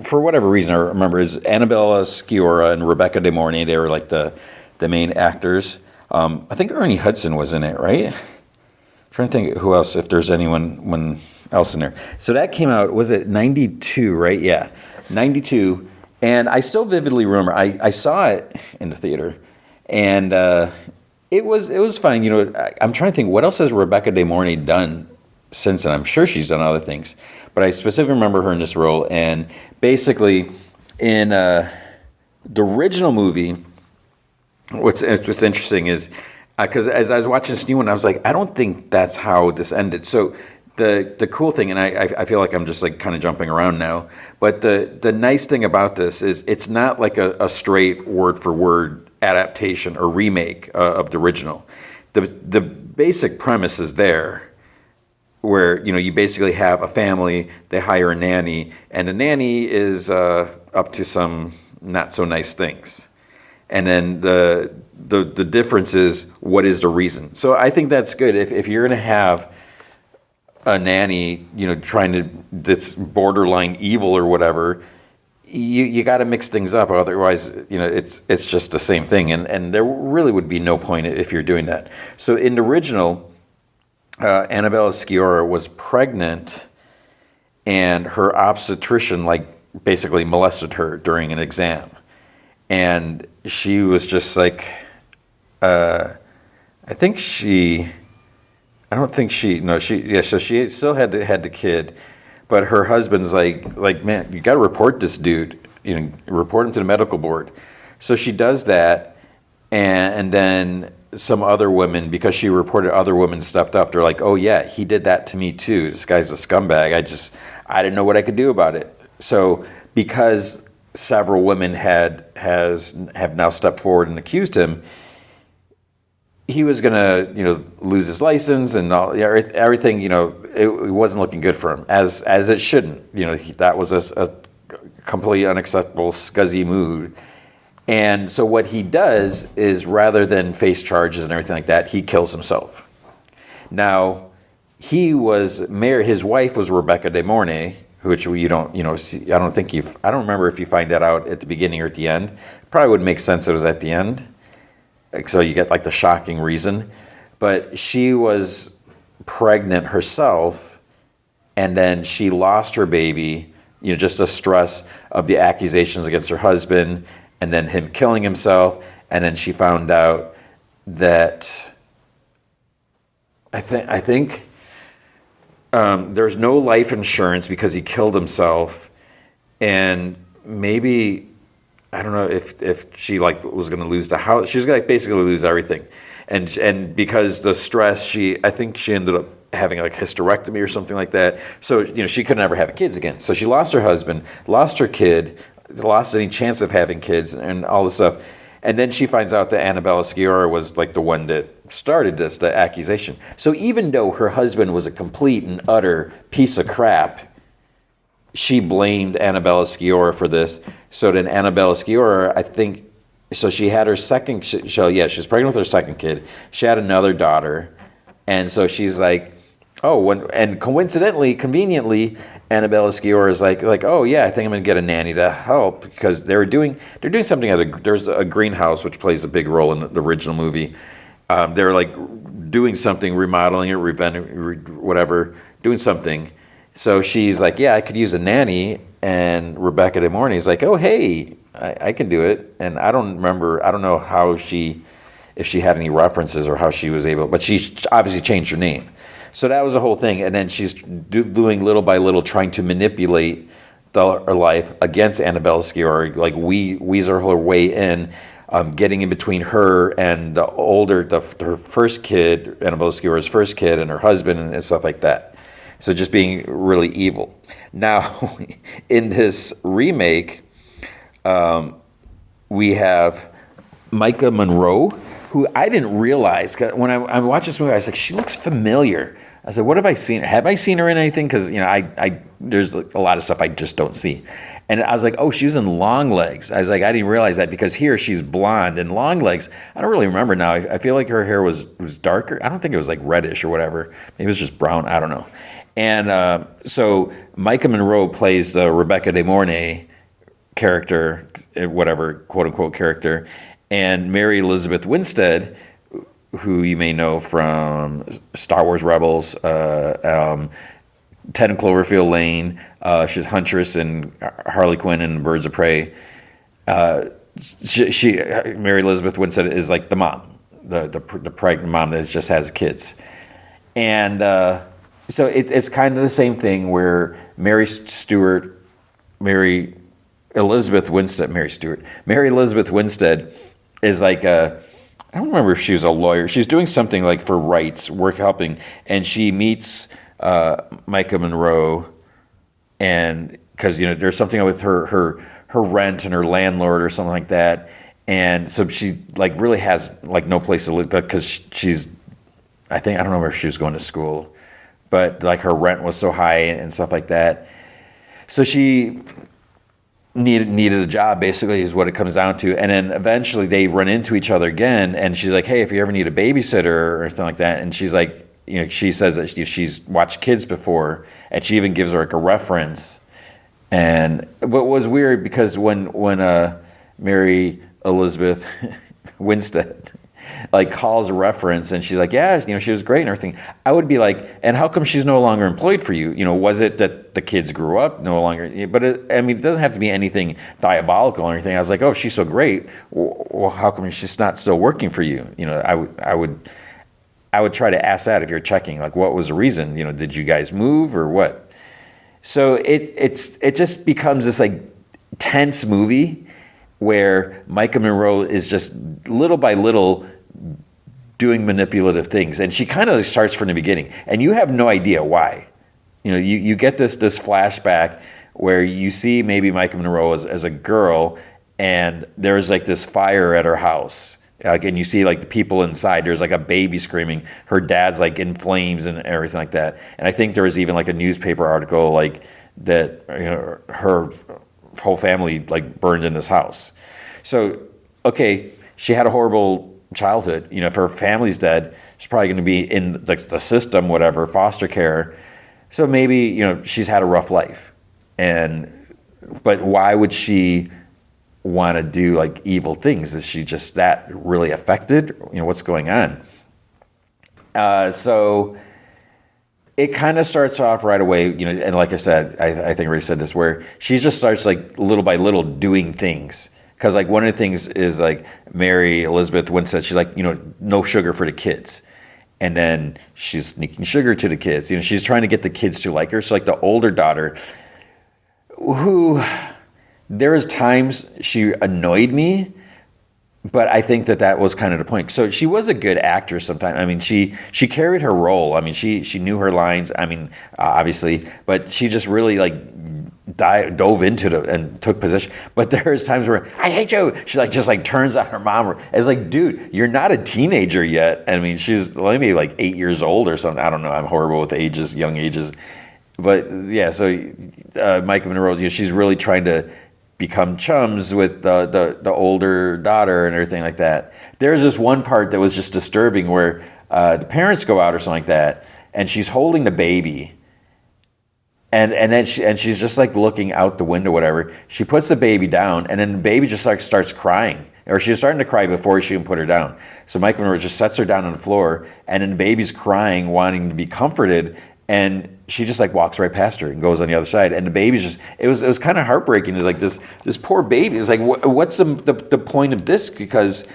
for whatever reason, I remember is Annabella Sciorra and Rebecca De Mornay. They were like the main actors. I think Ernie Hudson was in it, right? I'm trying to think who else, if there's anyone else in there. So that came out, was it 92, right? Yeah, 92. And I still vividly remember, I saw it in the theater, and it was fine. I'm trying to think, what else has Rebecca De Mornay done since then? I'm sure she's done other things, but I specifically remember her in this role. And basically, in the original movie, what's interesting is, because as I was watching this new one, I was like, I don't think that's how this ended. So the cool thing, and I feel like I'm just like kind of jumping around now, but the nice thing about this is it's not like a straight word for word adaptation or remake of the original. The basic premise is there, where you basically have a family, they hire a nanny, and the nanny is up to some not so nice things. And then the difference is, what is the reason? So I think that's good. If you're going to have a nanny, that's borderline evil or whatever, you got to mix things up. Otherwise, it's just the same thing. And there really would be no point if you're doing that. So in the original, Annabella Sciorra was pregnant, and her obstetrician basically molested her during an exam. And she was just like, so she still had the kid, but her husband's like, man, you got to report this dude, report him to the medical board. So she does that, and then some other women, because she reported other women stepped up. They're like, oh yeah, he did that to me too. This guy's a scumbag. I didn't know what I could do about it. So because several women have now stepped forward and accused him, he was gonna lose his license and all, everything. It wasn't looking good for him, as it shouldn't. That was a completely unacceptable scuzzy mood. And so what he does is, rather than face charges and everything like that, he kills himself. Now, he was married. His wife was Rebecca De Mornay, which you don't, see, I don't remember if you find that out at the beginning or at the end. Probably would make sense it was at the end. So you get the shocking reason. But she was pregnant herself, and then she lost her baby just the stress of the accusations against her husband, and then him killing himself, and then she found out that I think there's no life insurance because he killed himself, and maybe I don't know if she was going to lose the house. She was going to basically lose everything, and because the stress, I think she ended up having hysterectomy or something like that. So she could never have kids again. So she lost her husband, lost her kid, lost any chance of having kids, and all this stuff. And then she finds out that Annabella Sciorra was the one that started the accusation. So even though her husband was a complete and utter piece of crap, she blamed Annabella Sciorra for this. So then Annabella Sciorra, I think, so she had her second, she was pregnant with her second kid. She had another daughter. And so she's like, and coincidentally, conveniently, Annabella Sciorra is like, oh yeah, I think I'm gonna get a nanny to help, because they're doing something there's a greenhouse which plays a big role in the original movie. They're doing something, remodeling it, whatever, doing something. So she's like, yeah, I could use a nanny. And Rebecca De Mornay is like, oh hey, I can do it. And I don't know how if she had any references or how she was able, but she obviously changed her name. So that was the whole thing. And then she's doing little by little, trying to manipulate her life against Annabella Sciorra, weasel her way in, getting in between her and her first kid, Annabella Sciorra's first kid, and her husband and stuff like that. So just being really evil. Now, in this remake, we have Maika Monroe, who I didn't realize, when I watched this movie, I was like, she looks familiar. I said, what have I seen? Have I seen her in anything? Because there's a lot of stuff I just don't see. And I was like, oh, she's in Longlegs. I was like, I didn't realize that, because here she's blonde. And Longlegs, I don't really remember now. I feel like her hair was darker. I don't think it was reddish or whatever. Maybe it was just brown. I don't know. And so Maika Monroe plays the Rebecca De Mornay character, whatever, quote unquote character. And Mary Elizabeth Winstead, who you may know from Star Wars Rebels, 10 Cloverfield Lane, she's Huntress and Harley Quinn and Birds of Prey. Mary Elizabeth Winstead is the mom, the pregnant mom that just has kids. And so it's kind of the same thing where Mary Elizabeth Winstead is I don't remember if she was a lawyer. She's doing something for rights, work helping, and she meets Maika Monroe, and because there's something with her rent and her landlord or something like that, and so she really has no place to live, because she's, I don't know where she was going to school, but her rent was so high and stuff like that, so she needed a job, basically, is what it comes down to. And then eventually they run into each other again, and she's like, hey, if you ever need a babysitter or anything like that, and she's like, she says that she's watched kids before, and she even gives her a reference. And what was weird, because when Mary Elizabeth Winstead calls a reference, and she's like, yeah, she was great and everything, I would be like, and how come she's no longer employed for you? Was it that the kids grew up no longer? But it doesn't have to be anything diabolical or anything. I was like, oh, she's so great, well, how come she's not still working for you? I would try to ask that if you're checking, what was the reason? Did you guys move or what? So it just becomes this tense movie where Maika Monroe is just little by little doing manipulative things, and she kind of starts from the beginning, and you have no idea why. You get this flashback where you see maybe Maika Monroe as a girl, and there's this fire at her house, and you see the people inside. There's a baby screaming. Her dad's in flames and everything like that. And I think there was even a newspaper article that her whole family burned in this house. So okay, she had a horrible childhood. If her family's dead, she's probably going to be in the system, whatever, foster care. So maybe she's had a rough life, but why would she want to do evil things? Is she just that really affected? What's going on? So it kind of starts off right away, and like I said, I think I already said this, where she just starts like little by little doing things. Because like one of the things is like Mary Elizabeth Winstead, she's like, no sugar for the kids. And then she's sneaking sugar to the kids. She's trying to get the kids to like her. So like the older daughter, who there is times she annoyed me, but I think that was kind of the point. So she was a good actress sometimes. I mean, she carried her role. I mean, she knew her lines. I mean, obviously, but she just really like dove into it and took position. But there's times where I hate you. She like just like turns on her mom. It's like, dude, you're not a teenager yet. I mean, she's maybe like 8 years old or something. I don't know. I'm horrible with ages, young ages. But yeah, so Maika Monroe, she's really trying to become chums with the older daughter and everything like that. There's this one part that was just disturbing where the parents go out or something like that, and she's holding the baby. And then she's just like looking out the window, whatever. She puts the baby down, and then the baby just like starts crying, or she's starting to cry before she can put her down. So Mike Monroe just sets her down on the floor, and then the baby's crying, wanting to be comforted, and she just like walks right past her and goes on the other side. And the baby's just it was kind of heartbreaking. It's like this poor baby. It's like what's the point of this? Because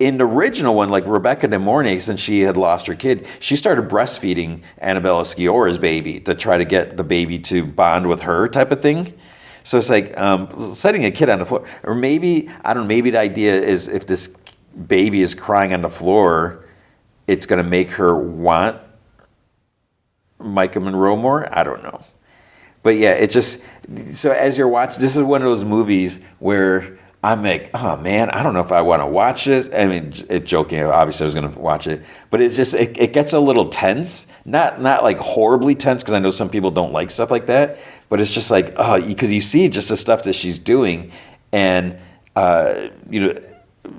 in the original one, like Rebecca De Mornay, since she had lost her kid, she started breastfeeding Annabella Sciorra's baby to try to get the baby to bond with her type of thing. So it's like setting a kid on the floor. Or maybe, I don't know, maybe the idea is if this baby is crying on the floor, it's going to make her want Maika Monroe more. I don't know. But yeah, it just, so as you're watching, this is one of those movies where I'm like, oh man, I don't know if I want to watch this. I mean, joking, obviously I was going to watch it, but it's just, it gets a little tense, not like horribly tense, because I know some people don't like stuff like that, but it's just like, oh, because you see just the stuff that she's doing, and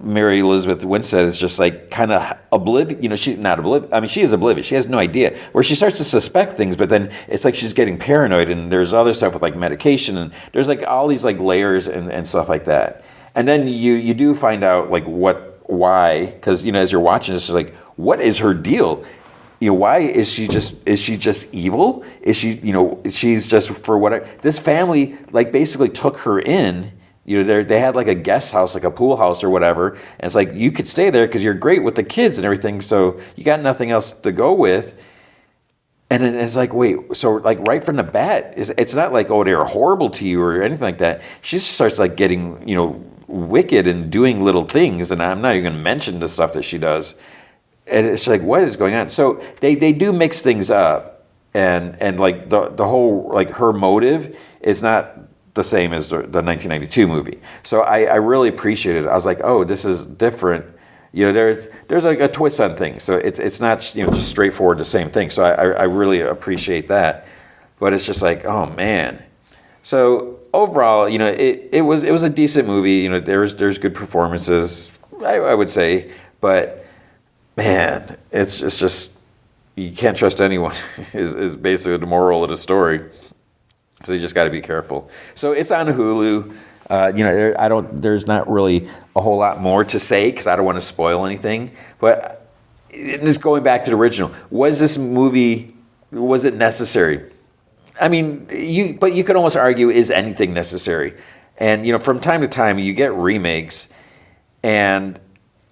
Mary Elizabeth Winstead is just like kind of oblivious. She's not oblivious. I mean, she is oblivious. She has no idea. Where she starts to suspect things, but then it's like she's getting paranoid, and there's other stuff with like medication, and there's like all these like layers and stuff like that. And then you do find out like why, because as you're watching this, it's like, what is her deal? Why is she just evil? Is she she's just for whatever? This family like basically took her in. They had like a guest house, like a pool house or whatever. And it's like, you could stay there because you're great with the kids and everything. So you got nothing else to go with. And then it's like, wait, so like right from the bat, it's not like, oh, they're horrible to you or anything like that. She just starts like getting, wicked and doing little things. And I'm not even going to mention the stuff that she does. And it's like, what is going on? So they do mix things up. And like the whole, like her motive is not the same as the 1992 movie. So I really appreciated it. I was like, oh, this is different. There's like a twist on things. So it's not just straightforward the same thing. So I really appreciate that. But it's just like, oh man. So overall, it was a decent movie. There's good performances, I would say. But man, it's just you can't trust anyone. is basically the moral of the story. So you just got to be careful. So it's on Hulu. There's not really a whole lot more to say because I don't want to spoil anything. But just going back to the original, was this movie, was it necessary? I mean, you could almost argue, is anything necessary? And from time to time you get remakes, and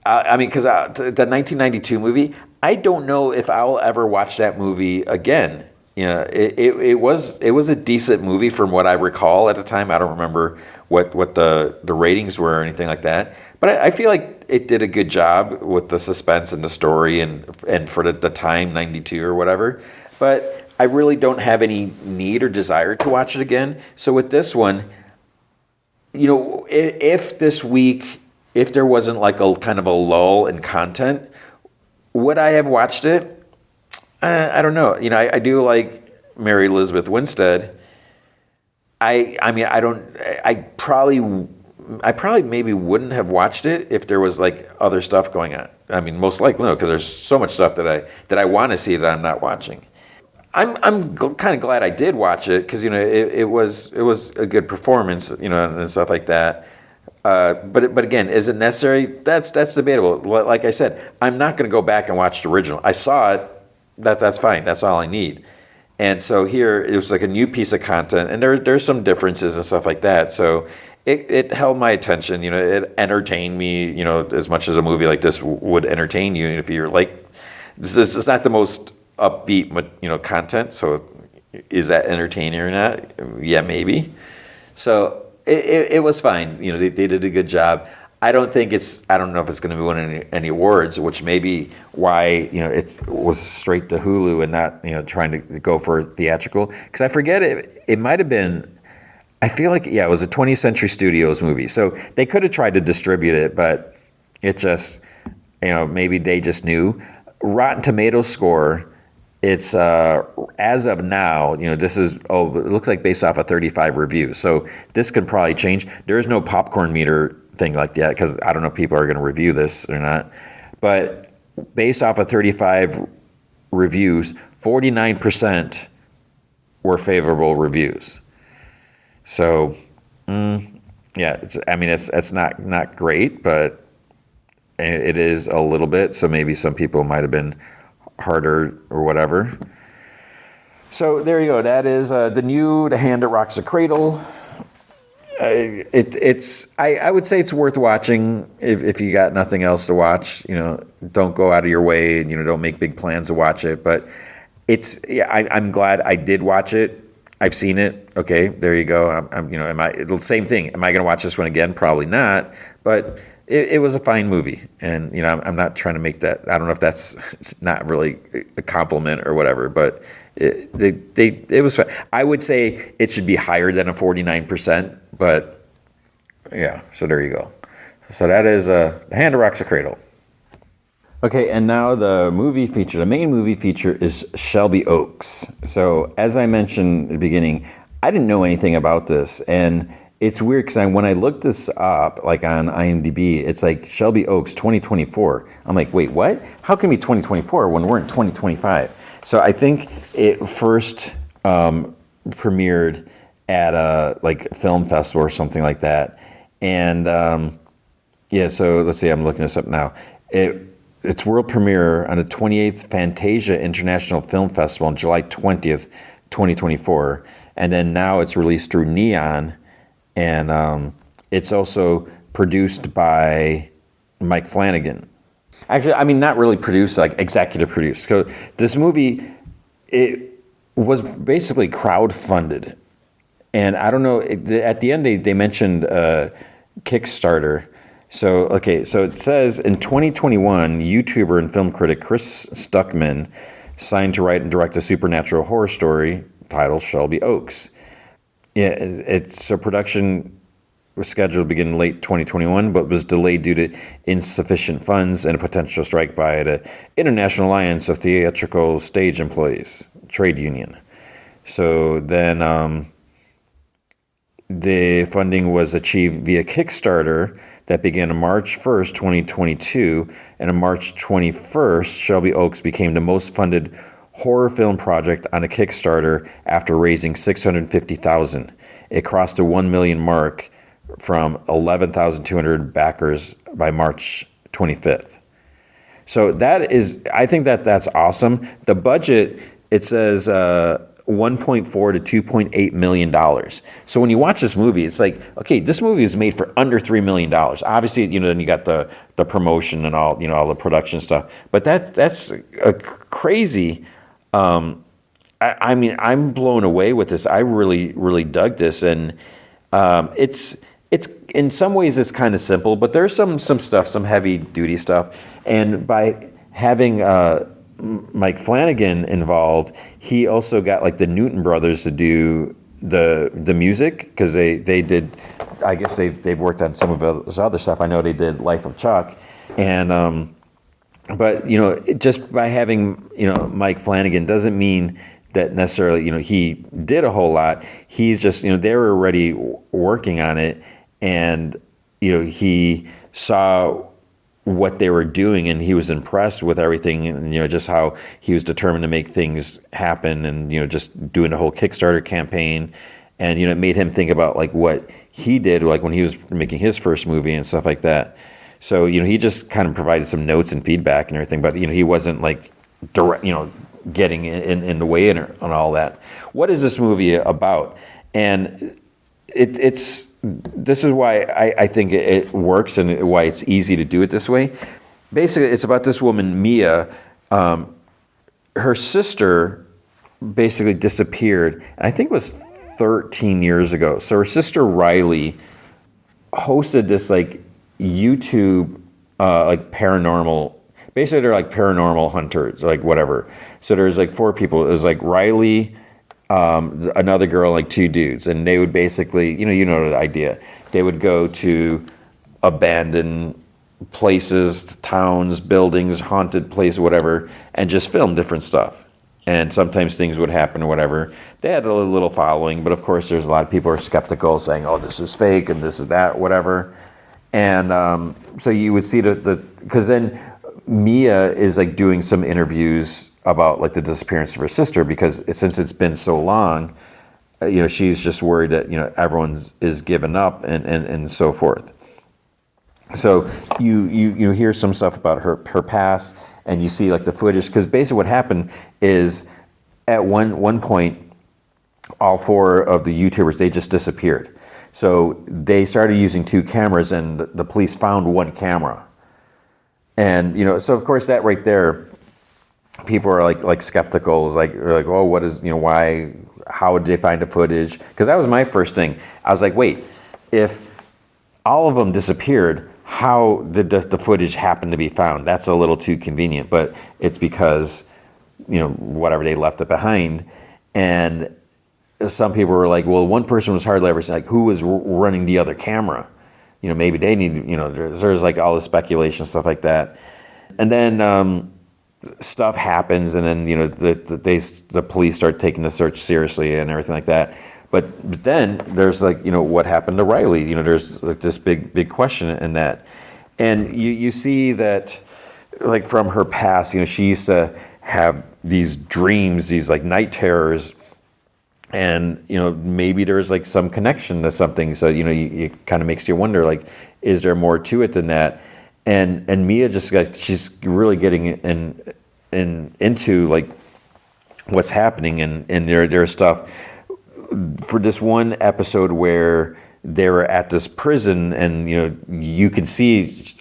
I mean, because the 1992 movie, I don't know if I'll ever watch that movie again. It was a decent movie from what I recall at the time. I don't remember what the ratings were or anything like that. But I feel like it did a good job with the suspense and the story and for the time, 92 or whatever. But I really don't have any need or desire to watch it again. So with this one, if this week, if there wasn't like a kind of a lull in content, would I have watched it? I don't know. I do like Mary Elizabeth Winstead. I probably maybe wouldn't have watched it if there was like other stuff going on. I mean, most likely no, because there's so much stuff that I want to see that I'm not watching. I'm kind of glad I did watch it because it was a good performance, and stuff like that. But again, is it necessary? That's debatable. Like I said, I'm not going to go back and watch the original. I saw it. That's fine. That's all I need. And so here it was like a new piece of content, and there's some differences and stuff like that. So it held my attention. It entertained me. As much as a movie like this would entertain you. If you're like, this is not the most upbeat, content. So is that entertaining or not? Yeah, maybe. So it was fine. They did a good job. I don't know if it's going to be winning any awards, which may be why, it was straight to Hulu and not, trying to go for theatrical. Because I forget it might have been, I feel like, it was a 20th Century Studios movie. So they could have tried to distribute it, but it just, maybe they just knew. Rotten Tomatoes score, it's, as of now, this is, it looks like based off of 35 reviews. So this could probably change. There is no popcorn meter thing like that, because I don't know if people are going to review this or not. But based off of 35 reviews, 49% were favorable reviews. So, it's not great, but it is a little bit. So maybe some people might have been harder or whatever. So there you go. That is The Hand That Rocks the Cradle. I would say it's worth watching if you got nothing else to watch. Don't go out of your way and don't make big plans to watch it. But I'm glad I did watch it. I've seen it. Okay, there you go. Same thing. Am I going to watch this one again? Probably not. But it was a fine movie, and I'm not trying to make that. I don't know if that's not really a compliment or whatever, but it was fun. I would say it should be higher than a 49%, but yeah. So there you go. So that is The Hand That Rocks the Cradle. Okay, and now the main movie feature is Shelby Oaks. So as I mentioned at the beginning, I didn't know anything about this, and it's weird because when I looked this up, like on IMDb, it's like Shelby Oaks 2024. I'm like, wait, what? How can it be 2024 when we're in 2025? So I think it first premiered at a film festival or something like that. And so let's see, I'm looking this up now. Its world premiere on the 28th Fantasia International Film Festival on July 20th, 2024. And then now it's released through Neon. And it's also produced by Mike Flanagan. Actually, not really produced, like executive produced. So this movie, it was basically crowdfunded. And I don't know, at the end they mentioned Kickstarter. So it says in 2021, YouTuber and film critic Chris Stuckman signed to write and direct a supernatural horror story titled Shelby Oaks. Yeah, so production was scheduled to begin in late 2021, but was delayed due to insufficient funds and a potential strike by the International Alliance of Theatrical Stage Employees, trade union. So then the funding was achieved via Kickstarter that began on March 1st, 2022, and on March 21st, Shelby Oaks became the most funded horror film project on a Kickstarter after raising $650,000. It crossed the 1 million mark from 11,200 backers by March 25th. So I think that's awesome. The budget, it says 1.4 to 2.8 million dollars. So when you watch this movie, it's like, okay, this movie is made for under $3 million. Obviously, then you got the promotion and all, all the production stuff. But that's a crazy. I'm blown away with this. I really, really dug this, and it's in some ways it's kind of simple, but there's some stuff, some heavy duty stuff, and by having Mike Flanagan involved, he also got the Newton brothers to do the music, because they did. I guess they've worked on some of his other stuff. I know they did Life of Chuck, and but just by having Mike Flanagan doesn't mean that necessarily he did a whole lot. He's just they were already working on it, and he saw what they were doing, and he was impressed with everything, and just how he was determined to make things happen, and just doing the whole Kickstarter campaign, and it made him think about what he did when he was making his first movie and stuff like that. So he just kind of provided some notes and feedback and everything, but he wasn't direct, getting in the way and all that. What is this movie about? And it's this is why I think it works and why it's easy to do it this way. Basically, it's about this woman, Mia. Her sister basically disappeared, and I think it was 13 years ago. So her sister Riley hosted this like YouTube like paranormal. Basically, they're like paranormal hunters, like whatever. So there's like 4 people. It was like Riley, another girl, like 2 dudes, and they would basically, you know the idea. They would go to abandoned places, towns, buildings, haunted places, whatever, and just film different stuff. And sometimes things would happen or whatever. They had a little following, but of course, there's a lot of people who are skeptical, saying, "Oh, this is fake," and this is that, whatever. And so you would see because then Mia is like doing some interviews about like the disappearance of her sister, because since it's been so long, she's just worried that everyone's is given up and so forth. So you hear some stuff about her past, and you see like the footage, because basically what happened is at one point all 4 of the YouTubers, they just disappeared. So they started using 2 cameras, and the police found 1 camera. And so of course that right there, people are like skeptical, like oh, what is why? How did they find the footage? Because that was my first thing. I was like, wait, if all of them disappeared, how did the footage happen to be found? That's a little too convenient, but it's because whatever, they left it behind. And some people were like, well, one person was hardly ever seen, like who was running the other camera? Maybe they need, there's like all the speculation, stuff like that. And then stuff happens, and then, the police start taking the search seriously and everything like that. But then there's like, what happened to Riley? There's like this big question in that. And you see that like from her past, she used to have these dreams, these like night terrors. And, maybe there's like some connection to something. So, it kind of makes you wonder, like, is there more to it than that? And Mia she's really getting into like what's happening. And there's stuff for this one episode where they were at this prison, and, you can see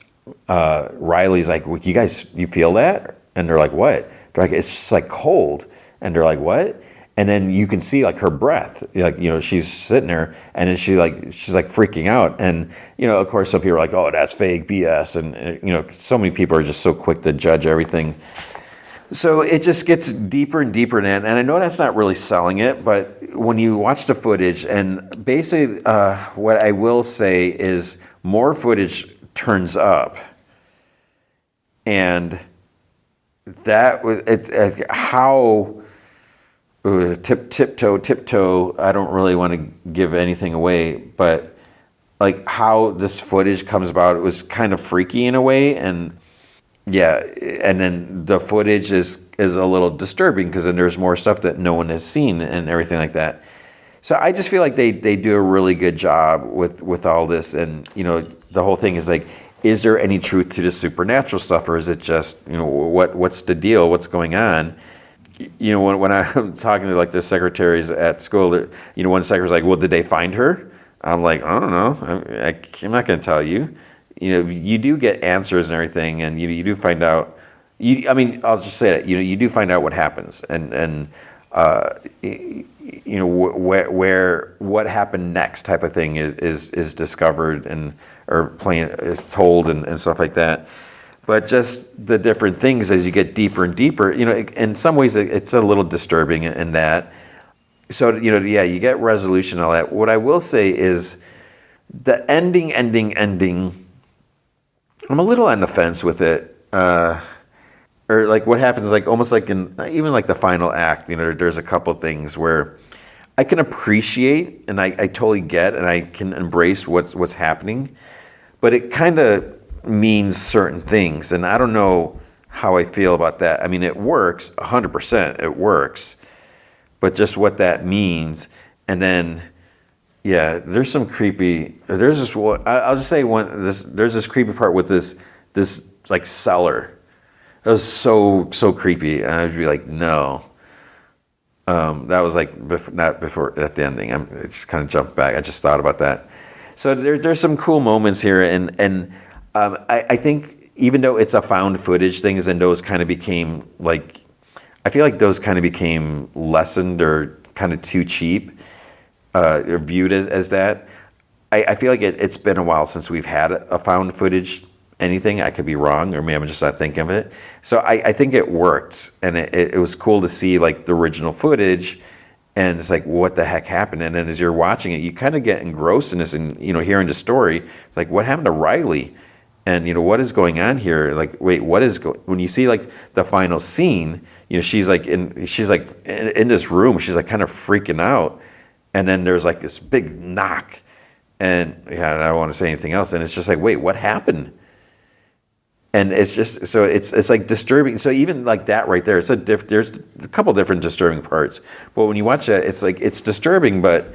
Riley's like, well, you feel that? And they're like, what? They're like, it's just like cold. And they're like, what? And then you can see like her breath, like, she's sitting there, and then she's like freaking out. And, of course, some people are like, oh, that's fake BS. And, so many people are just so quick to judge everything. So it just gets deeper and deeper in it. And I know that's not really selling it, but when you watch the footage, and basically what I will say is more footage turns up. And that was how... tiptoe. I don't really want to give anything away, but like how this footage comes about, it was kind of freaky in a way, and yeah, and then the footage is a little disturbing, because then there's more stuff that no one has seen and everything like that. So I just feel like they do a really good job with all this, and the whole thing is like, is there any truth to the supernatural stuff, or is it just what's the deal, what's going on? When I'm talking to like the secretaries at school, one secretary's like, well, did they find her? I'm like, I don't know. I'm not going to tell you. You do get answers and everything, and you do find out. I'll just say that you do find out what happens, and where what happened next type of thing is discovered and is told and stuff like that. But just the different things as you get deeper and deeper, in some ways it's a little disturbing in that. So, you get resolution and all that. What I will say is the ending, I'm a little on the fence with it. Or like what happens, like almost like in even like the final act, there's a couple things where I can appreciate, and I totally get, and I can embrace what's happening, but it kind of means certain things, and I don't know how I feel about that. It works 100%. It works, but just what that means, and then there's some creepy. There's this one. I'll just say one. There's this creepy part with this like cellar. It was so creepy, and I'd be like, no. That was like not before at the ending. I just kind of jumped back. I just thought about that. So there's some cool moments here, and I think even though it's a found footage things, and those kind of became like, I feel like those kind of became lessened or kind of too cheap, or viewed as that. I feel like it's been a while since we've had a found footage anything. I could be wrong, or maybe I'm just not thinking of it. So I think it worked, and it was cool to see like the original footage, and it's like, what the heck happened? And then as you're watching it, you kind of get engrossed in this, and hearing the story. It's like, what happened to Riley? And what is going on here? Like, wait, what is when you see like the final scene? She's like in this room. She's like kind of freaking out, and then there's like this big knock, and yeah, I don't want to say anything else. And it's just like, wait, what happened? And it's just, so it's like disturbing. So even like that right there, there's a couple different disturbing parts. But when you watch that, it's like, it's disturbing, but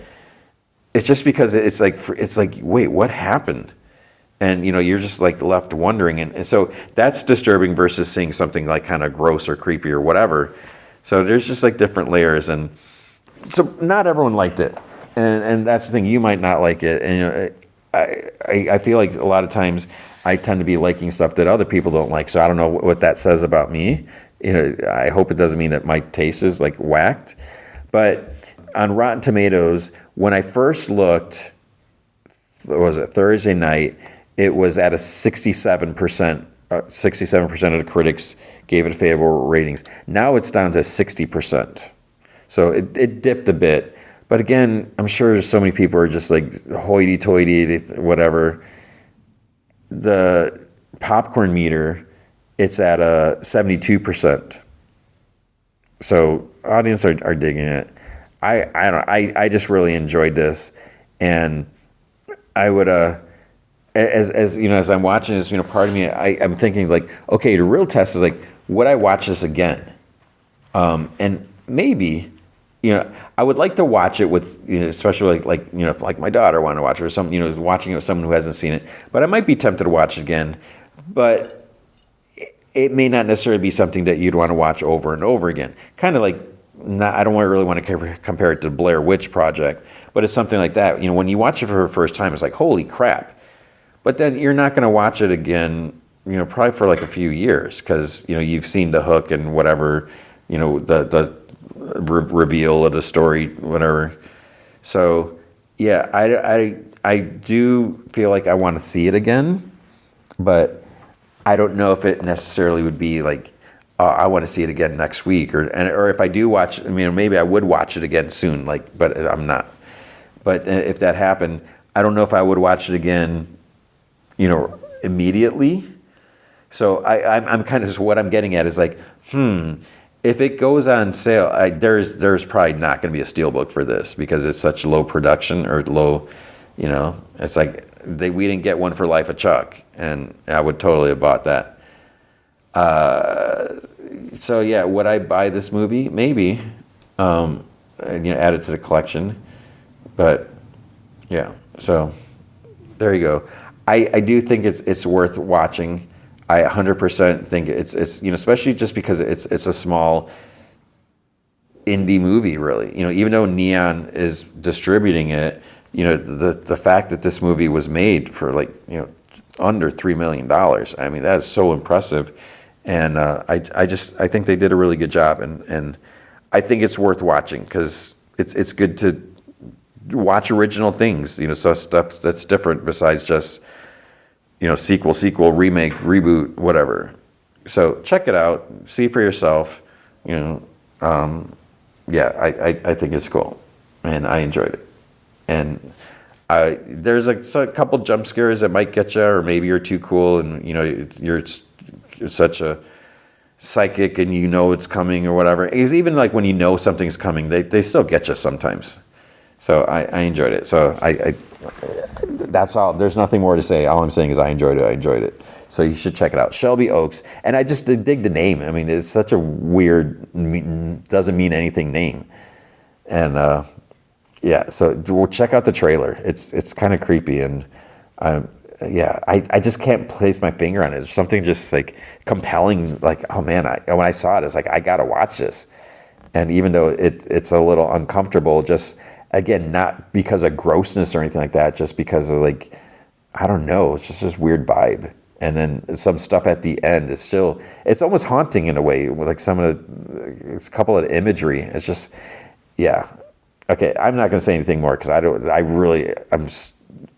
it's just because it's like, wait, what happened? And you're just like left wondering. And so that's disturbing versus seeing something like kind of gross or creepy or whatever. So there's just like different layers. And so not everyone liked it. And that's the thing, you might not like it. And I feel like a lot of times I tend to be liking stuff that other people don't like. So I don't know what that says about me. I hope it doesn't mean that my taste is like whacked. But on Rotten Tomatoes, when I first looked, what was it, Thursday night, it was at a 67%. 67% of the critics gave it favorable ratings. Now it's down to 60%. So it dipped a bit. But again, I'm sure so many people are just like hoity-toity, whatever. The popcorn meter, it's at a 72%. So audience are digging it. I just really enjoyed this, and I would as I'm watching this, part of me, I'm thinking like, okay, the real test is like, would I watch this again? And maybe. I would like to watch it with, especially like like my daughter wanted to watch it, or some, watching it with someone who hasn't seen it. But I might be tempted to watch it again. But it may not necessarily be something that you'd want to watch over and over again. Kind of like, I don't really want to compare it to Blair Witch Project, but it's something like that. When you watch it for the first time, it's like, holy crap. But then you're not going to watch it again, probably for like a few years, because you've seen the hook and whatever, the reveal of the story, whatever. So yeah, I do feel like I want to see it again, but I don't know if it necessarily would be like, I want to see it again next week, or if I do watch, maybe I would watch it again soon, but I'm not. But if that happened, I don't know if I would watch it again, immediately. So I'm kind of, what I'm getting at is like, if it goes on sale, there's probably not going to be a steelbook for this, because it's such low production, or low, it's like we didn't get one for Life of Chuck, and I would totally have bought that. So yeah, would I buy this movie? Maybe, and, add it to the collection. But yeah, so there you go. I do think it's worth watching. I 100% think it's especially just because it's a small indie movie, really. Even though Neon is distributing it, the fact that this movie was made for like under $3 million. I mean, that is so impressive, and I think they did a really good job, and I think it's worth watching, because it's good to watch original things, so stuff that's different besides just sequel, remake, reboot, whatever. So check it out, see for yourself. Yeah, I think it's cool, and I enjoyed it. And there's a couple jump scares that might get you, or maybe you're too cool, and you're such a psychic, and it's coming or whatever. Because even like when something's coming, they still get you sometimes. So I enjoyed it. So I that's all. There's nothing more to say. All I'm saying is I enjoyed it. So you should check it out. Shelby Oaks. And I just dig the name. I mean, it's such a weird, doesn't mean anything name. And yeah, so we'll check out the trailer. It's kind of creepy, and yeah, I just can't place my finger on it. There's something just like compelling, like, oh man, when I saw it, it's like, I gotta watch this. And even though it's a little uncomfortable, just again, not because of grossness or anything like that, just because of like, I don't know, it's just this weird vibe. And then some stuff at the end is still, it's almost haunting in a way, with like some of the, it's a couple of imagery. It's just, yeah. Okay, I'm not going to say anything more because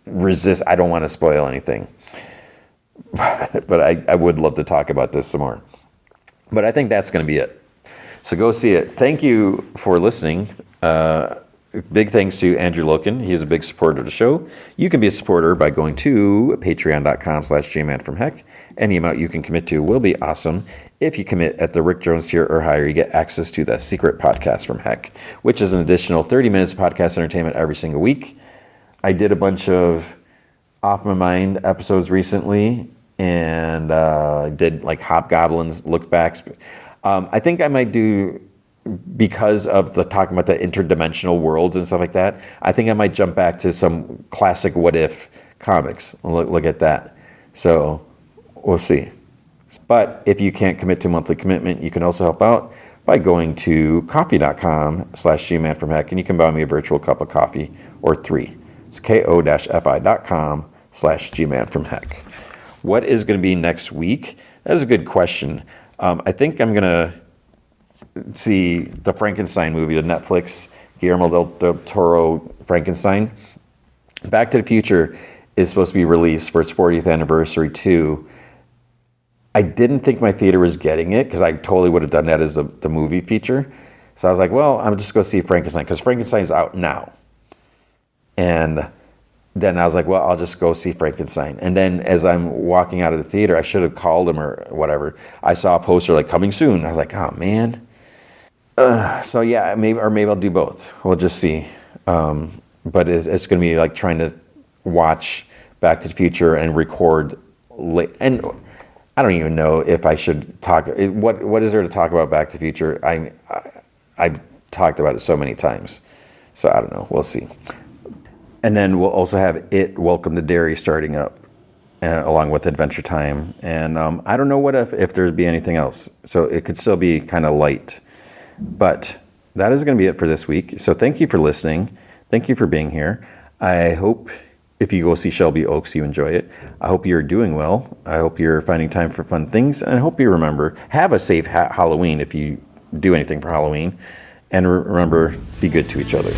resist. I don't want to spoil anything. But I would love to talk about this some more. But I think that's going to be it. So go see it. Thank you for listening. Big thanks to Andrew Loken. He is a big supporter of the show. You can be a supporter by going to patreon.com/jmanfromheck. Any amount you can commit to will be awesome. If you commit at the Rick Jones tier or higher, you get access to the Secret Podcast from Heck, which is an additional 30 minutes of podcast entertainment every single week. I did a bunch of Off My Mind episodes recently, and did like Hobgoblins look backs. I think I might do, because of the talking about the interdimensional worlds and stuff like that, I think I might jump back to some classic What If comics. Look at that. So we'll see. But if you can't commit to a monthly commitment, you can also help out by going to coffee.com/gmanfromheck, and you can buy me a virtual cup of coffee or 3. It's ko-fi.com/gmanfromheck. What is going to be next week? That is a good question. I think I'm going to see the Frankenstein movie, the Netflix Guillermo del Toro Frankenstein. Back to the Future is supposed to be released for its 40th anniversary too. I didn't think my theater was getting it because I totally would have done that as the movie feature. So I was like, well, I'm just going to see Frankenstein because Frankenstein's out now. And then I was like, well, I'll just go see Frankenstein. And then as I'm walking out of the theater, I should have called him or whatever. I saw a poster like coming soon. I was like, oh man. So yeah, maybe I'll do both. We'll just see. But it's going to be like trying to watch Back to the Future and record late. And I don't even know if I should talk. What is there to talk about Back to the Future? I've talked about it so many times. So I don't know. We'll see. And then we'll also have Welcome to Derry starting up, along with Adventure Time. And I don't know what if there'd be anything else. So it could still be kind of light. But that is going to be it for this week. So thank you for listening. Thank you for being here. I hope if you go see Shelby Oaks, you enjoy it. I hope you're doing well. I hope you're finding time for fun things. And I hope you remember, have a safe Halloween if you do anything for Halloween. And remember, be good to each other.